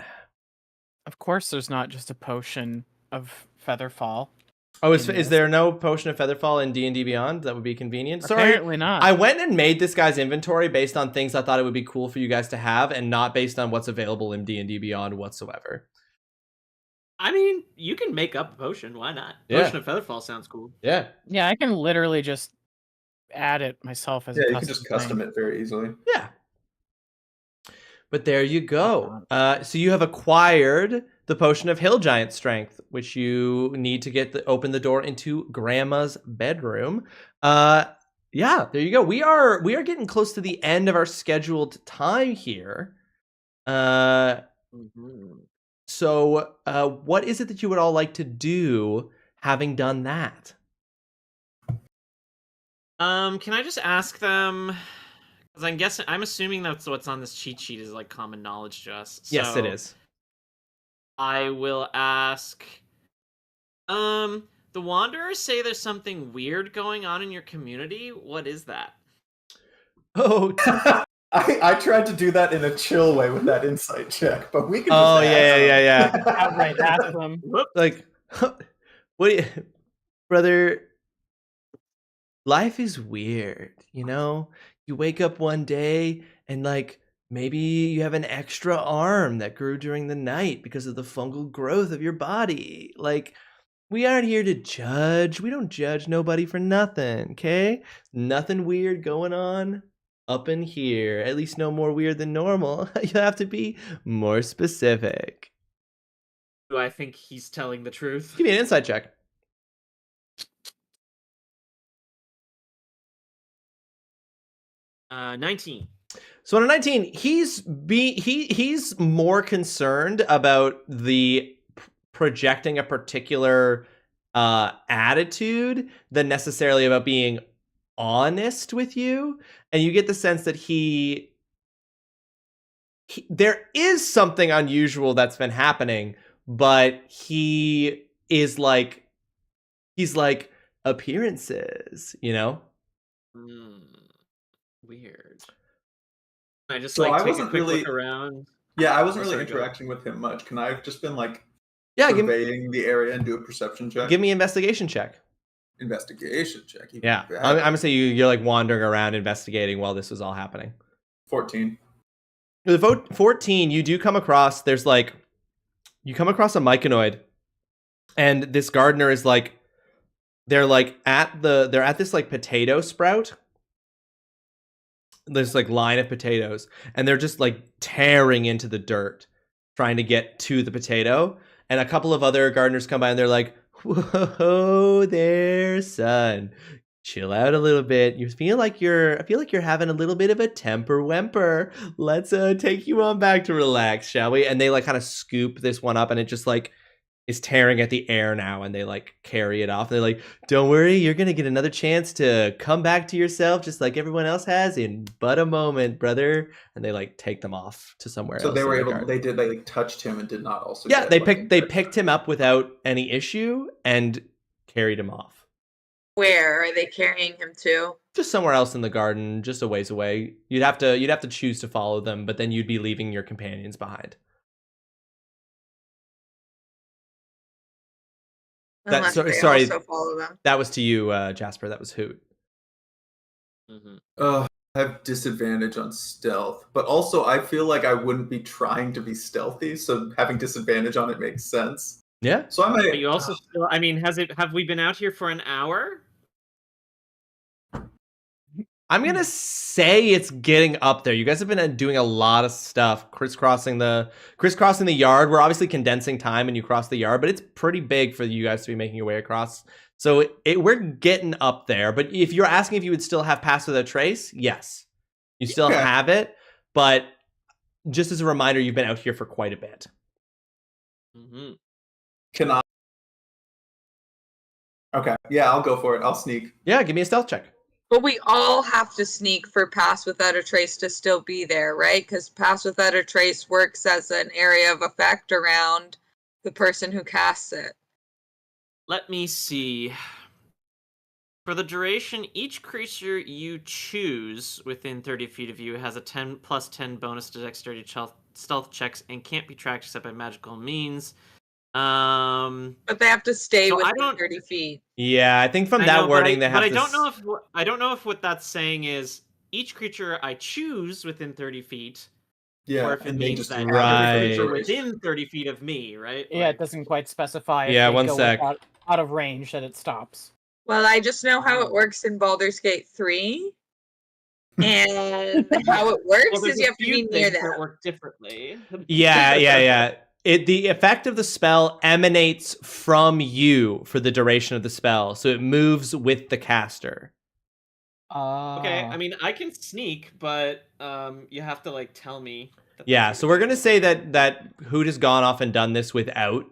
Of course, there's not just a potion of Featherfall. Oh, is there no Potion of Featherfall in D&D Beyond? That would be convenient. Sorry, Apparently not. I went and made this guy's inventory based on things I thought it would be cool for you guys to have, and not based on what's available in D&D Beyond whatsoever. I mean, you can make up a potion. Why not? Yeah. Potion of Featherfall sounds cool. Yeah. Yeah, I can literally just add it myself as a Yeah, custom you can just custom it very easily. Yeah. But there you go. So you have acquired the Potion of Hill Giant Strength, which you need to open the door into Grandma's bedroom. Yeah, there you go. We are getting close to the end of our scheduled time here. So what is it that you would all like to do having done that? Can I just ask them? Because I'm assuming that's what's on this cheat sheet is like common knowledge to us. So Yes, it is. I will ask. The Wanderers say there's something weird going on in your community. What is that? Oh, I tried to do that in a chill way with that insight check, but we can. Oh yeah. Outright ask them. Like, what do you, brother? Life is weird, you know? You wake up one day and like maybe you have an extra arm that grew during the night because of the fungal growth of your body. Like, we aren't here to judge. We don't judge nobody for nothing, okay? Nothing weird going on up in here. At least no more weird than normal. You have to be more specific. Do I think he's telling the truth? Give me an insight check. 19. So on a 19, he's more concerned about the projecting a particular attitude than necessarily about being honest with you. And you get the sense that there is something unusual that's been happening, but he's like appearances, you know? Weird. I just So like I take a wasn't quick really- look around. Yeah, I wasn't really Sorry, go ahead. interacting with him much. Can I have just been like Surveying the area and do a perception check? Give me an investigation check. Investigation check. even Yeah, better. I'm gonna say you're like wandering around investigating while this was all happening. 14. With a 14, you do come across, you come across a myconoid, and this gardener is like, they're at this like potato sprout. This like line of potatoes, and they're just like tearing into the dirt, trying to get to the potato. And a couple of other gardeners come by and they're like, whoa there, son. Chill out a little bit. I feel like you're having a little bit of a temper whimper. Let's take you on back to relax, shall we? And they like kind of scoop this one up, and it just like is tearing at the air now, and they like carry it off. They're like, don't worry, you're gonna get another chance to come back to yourself just like everyone else has in but a moment, brother. And they like take them off to somewhere So else. they were in the able. garden. They like touched him and did not also. Yeah, get, they like, picked him up without any issue and carried him off. Where are they carrying him to? Just somewhere else in the garden, just a ways away. You'd have to choose to follow them, but then you'd be leaving your companions behind. Unless they sorry, also follow them. that was to you, Jasper. That was Hoot. I have disadvantage on stealth, but also I feel like I wouldn't be trying to be stealthy, so having disadvantage on it makes sense. Yeah. So I might. But you also still, I mean, have we been out here for an hour? I'm gonna say it's getting up there. You guys have been doing a lot of stuff, crisscrossing the yard. We're obviously condensing time, and you cross the yard, but it's pretty big for you guys to be making your way across. So we're getting up there. But if you're asking if you would still have Pass Without Trace, yes, you still have it. But just as a reminder, you've been out here for quite a bit. Mm-hmm. Can I? Okay, yeah, I'll go for it. I'll sneak. Yeah, give me a stealth check. But we all have to sneak for Pass Without a Trace to still be there, right? Because Pass Without a Trace works as an area of effect around the person who casts it. Let me see. For the duration, each creature you choose within 30 feet of you has a 10+10 bonus to dexterity stealth checks and can't be tracked except by magical means. But they have to stay within 30 feet. Yeah, I think from that wording they have to. I don't know if what that's saying is each creature I choose within 30 feet. Yeah, or if it means that every creature within 30 feet of me, right? Yeah, it doesn't quite specify. If Yeah, they one go sec. Out of range, that it stops. Well, I just know how it works in Baldur's Gate 3. And how it works is you have to be near them. That work differently. Yeah. The effect of the spell emanates from you for the duration of the spell, so it moves with the caster. Okay, I mean, I can sneak, but you have to tell me. Yeah, so we're gonna say that Hoot has gone off and done this without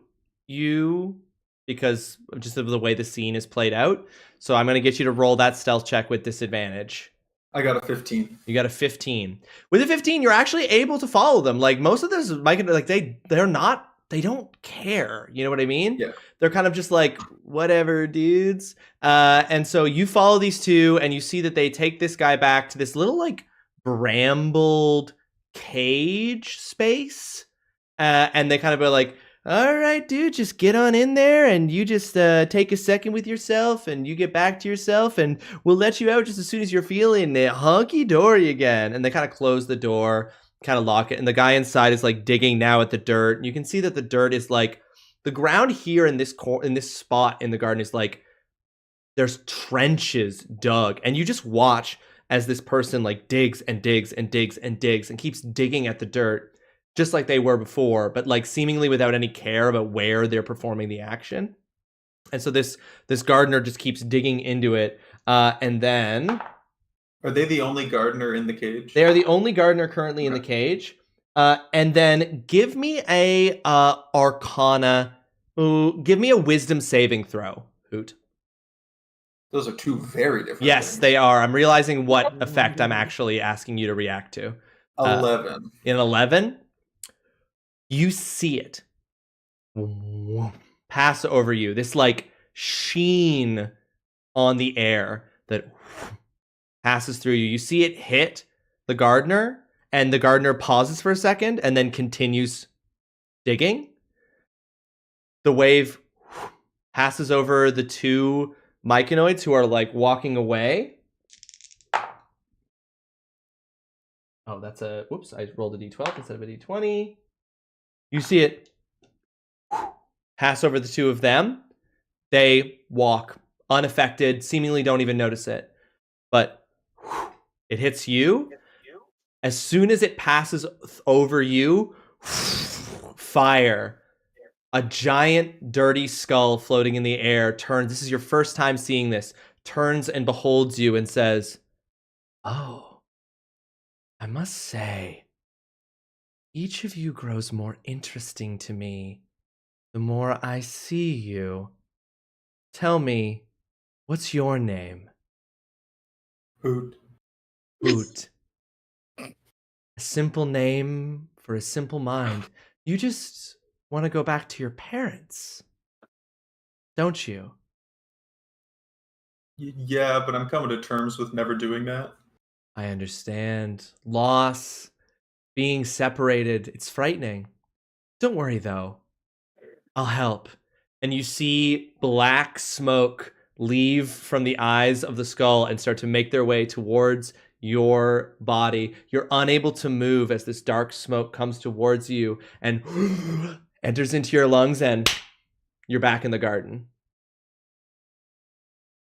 you because of just the way the scene is played out. So I'm gonna get you to roll that stealth check with disadvantage. I got a 15. You got a 15. With a 15, you're actually able to follow them. Like most of this, they don't care. You know what I mean? Yeah. They're kind of just like, whatever, dudes. And so you follow these two, and you see that they take this guy back to this little brambled cage space. And they kind of are like, all right, dude, just get on in there and you just take a second with yourself and you get back to yourself and we'll let you out just as soon as you're feeling hunky-dory again. And they kind of close the door, kind of lock it. And the guy inside is digging now at the dirt. And you can see that the dirt is the ground here in this spot in the garden is there's trenches dug. And you just watch as this person digs and digs and digs and digs and keeps digging at the dirt. Just like they were before, but seemingly without any care about where they're performing the action. And so this gardener just keeps digging into it. And then... Are they the only gardener in the cage? They are the only gardener currently in the cage. And then give me a Arcana... give me a Wisdom saving throw, Hoot. Those are two very different things. They are. I'm realizing what effect I'm actually asking you to react to. 11. In 11... You see it pass over you. This sheen on the air that passes through you. You see it hit the gardener, and the gardener pauses for a second and then continues digging. The wave passes over the two myconoids who are walking away. Oh, that's whoops, I rolled a d12 instead of a d20. You see it pass over the two of them. They walk unaffected, seemingly don't even notice it. But it hits you. As soon as it passes over you, fire. A giant, dirty skull floating in the air turns. This is your first time seeing this. Turns and beholds you and says, "Oh, I must say, each of you grows more interesting to me the more I see you. Tell me, what's your name?" Hoot. Hoot. A simple name for a simple mind. You just want to go back to your parents, don't you? Yeah, but I'm coming to terms with never doing that. I understand. Loss, being separated, it's frightening. Don't worry, though. I'll help. And you see black smoke leave from the eyes of the skull and start to make their way towards your body. You're unable to move as this dark smoke comes towards you and enters into your lungs, and you're back in the garden.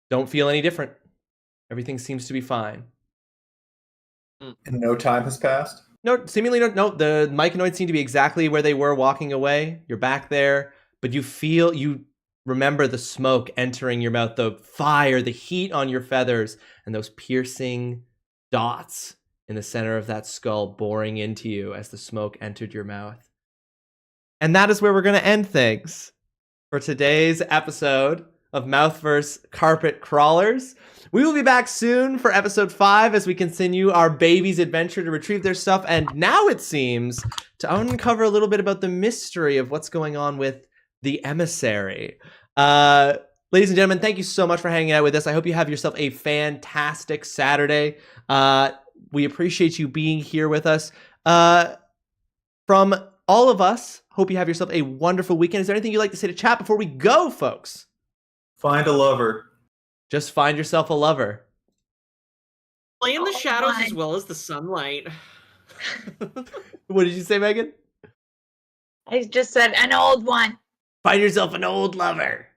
Don't feel any different. Everything seems to be fine. And no time has passed? No, seemingly no. The myconoids seem to be exactly where they were walking away. You're back there, but you remember the smoke entering your mouth, the fire, the heat on your feathers, and those piercing dots in the center of that skull boring into you as the smoke entered your mouth. And that is where we're going to end things for today's episode of Mouthverse Carpet Crawlers. We will be back soon for episode 5 as we continue our baby's adventure to retrieve their stuff, and now it seems to uncover a little bit about the mystery of what's going on with the emissary. Ladies and gentlemen, thank you so much for hanging out with us. I hope you have yourself a fantastic Saturday. We appreciate you being here with us. From all of us, hope you have yourself a wonderful weekend. Is there anything you'd like to say to chat before we go, folks? Find a lover. Just find yourself a lover. Play in the shadows as well as the sunlight. What did you say, Megan? I just said an old one. Find yourself an old lover.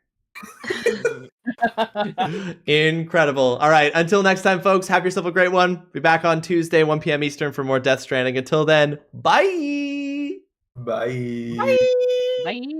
Incredible. All right. Until next time, folks, have yourself a great one. Be back on Tuesday, 1 p.m. Eastern for more Death Stranding. Until then, bye. Bye. Bye.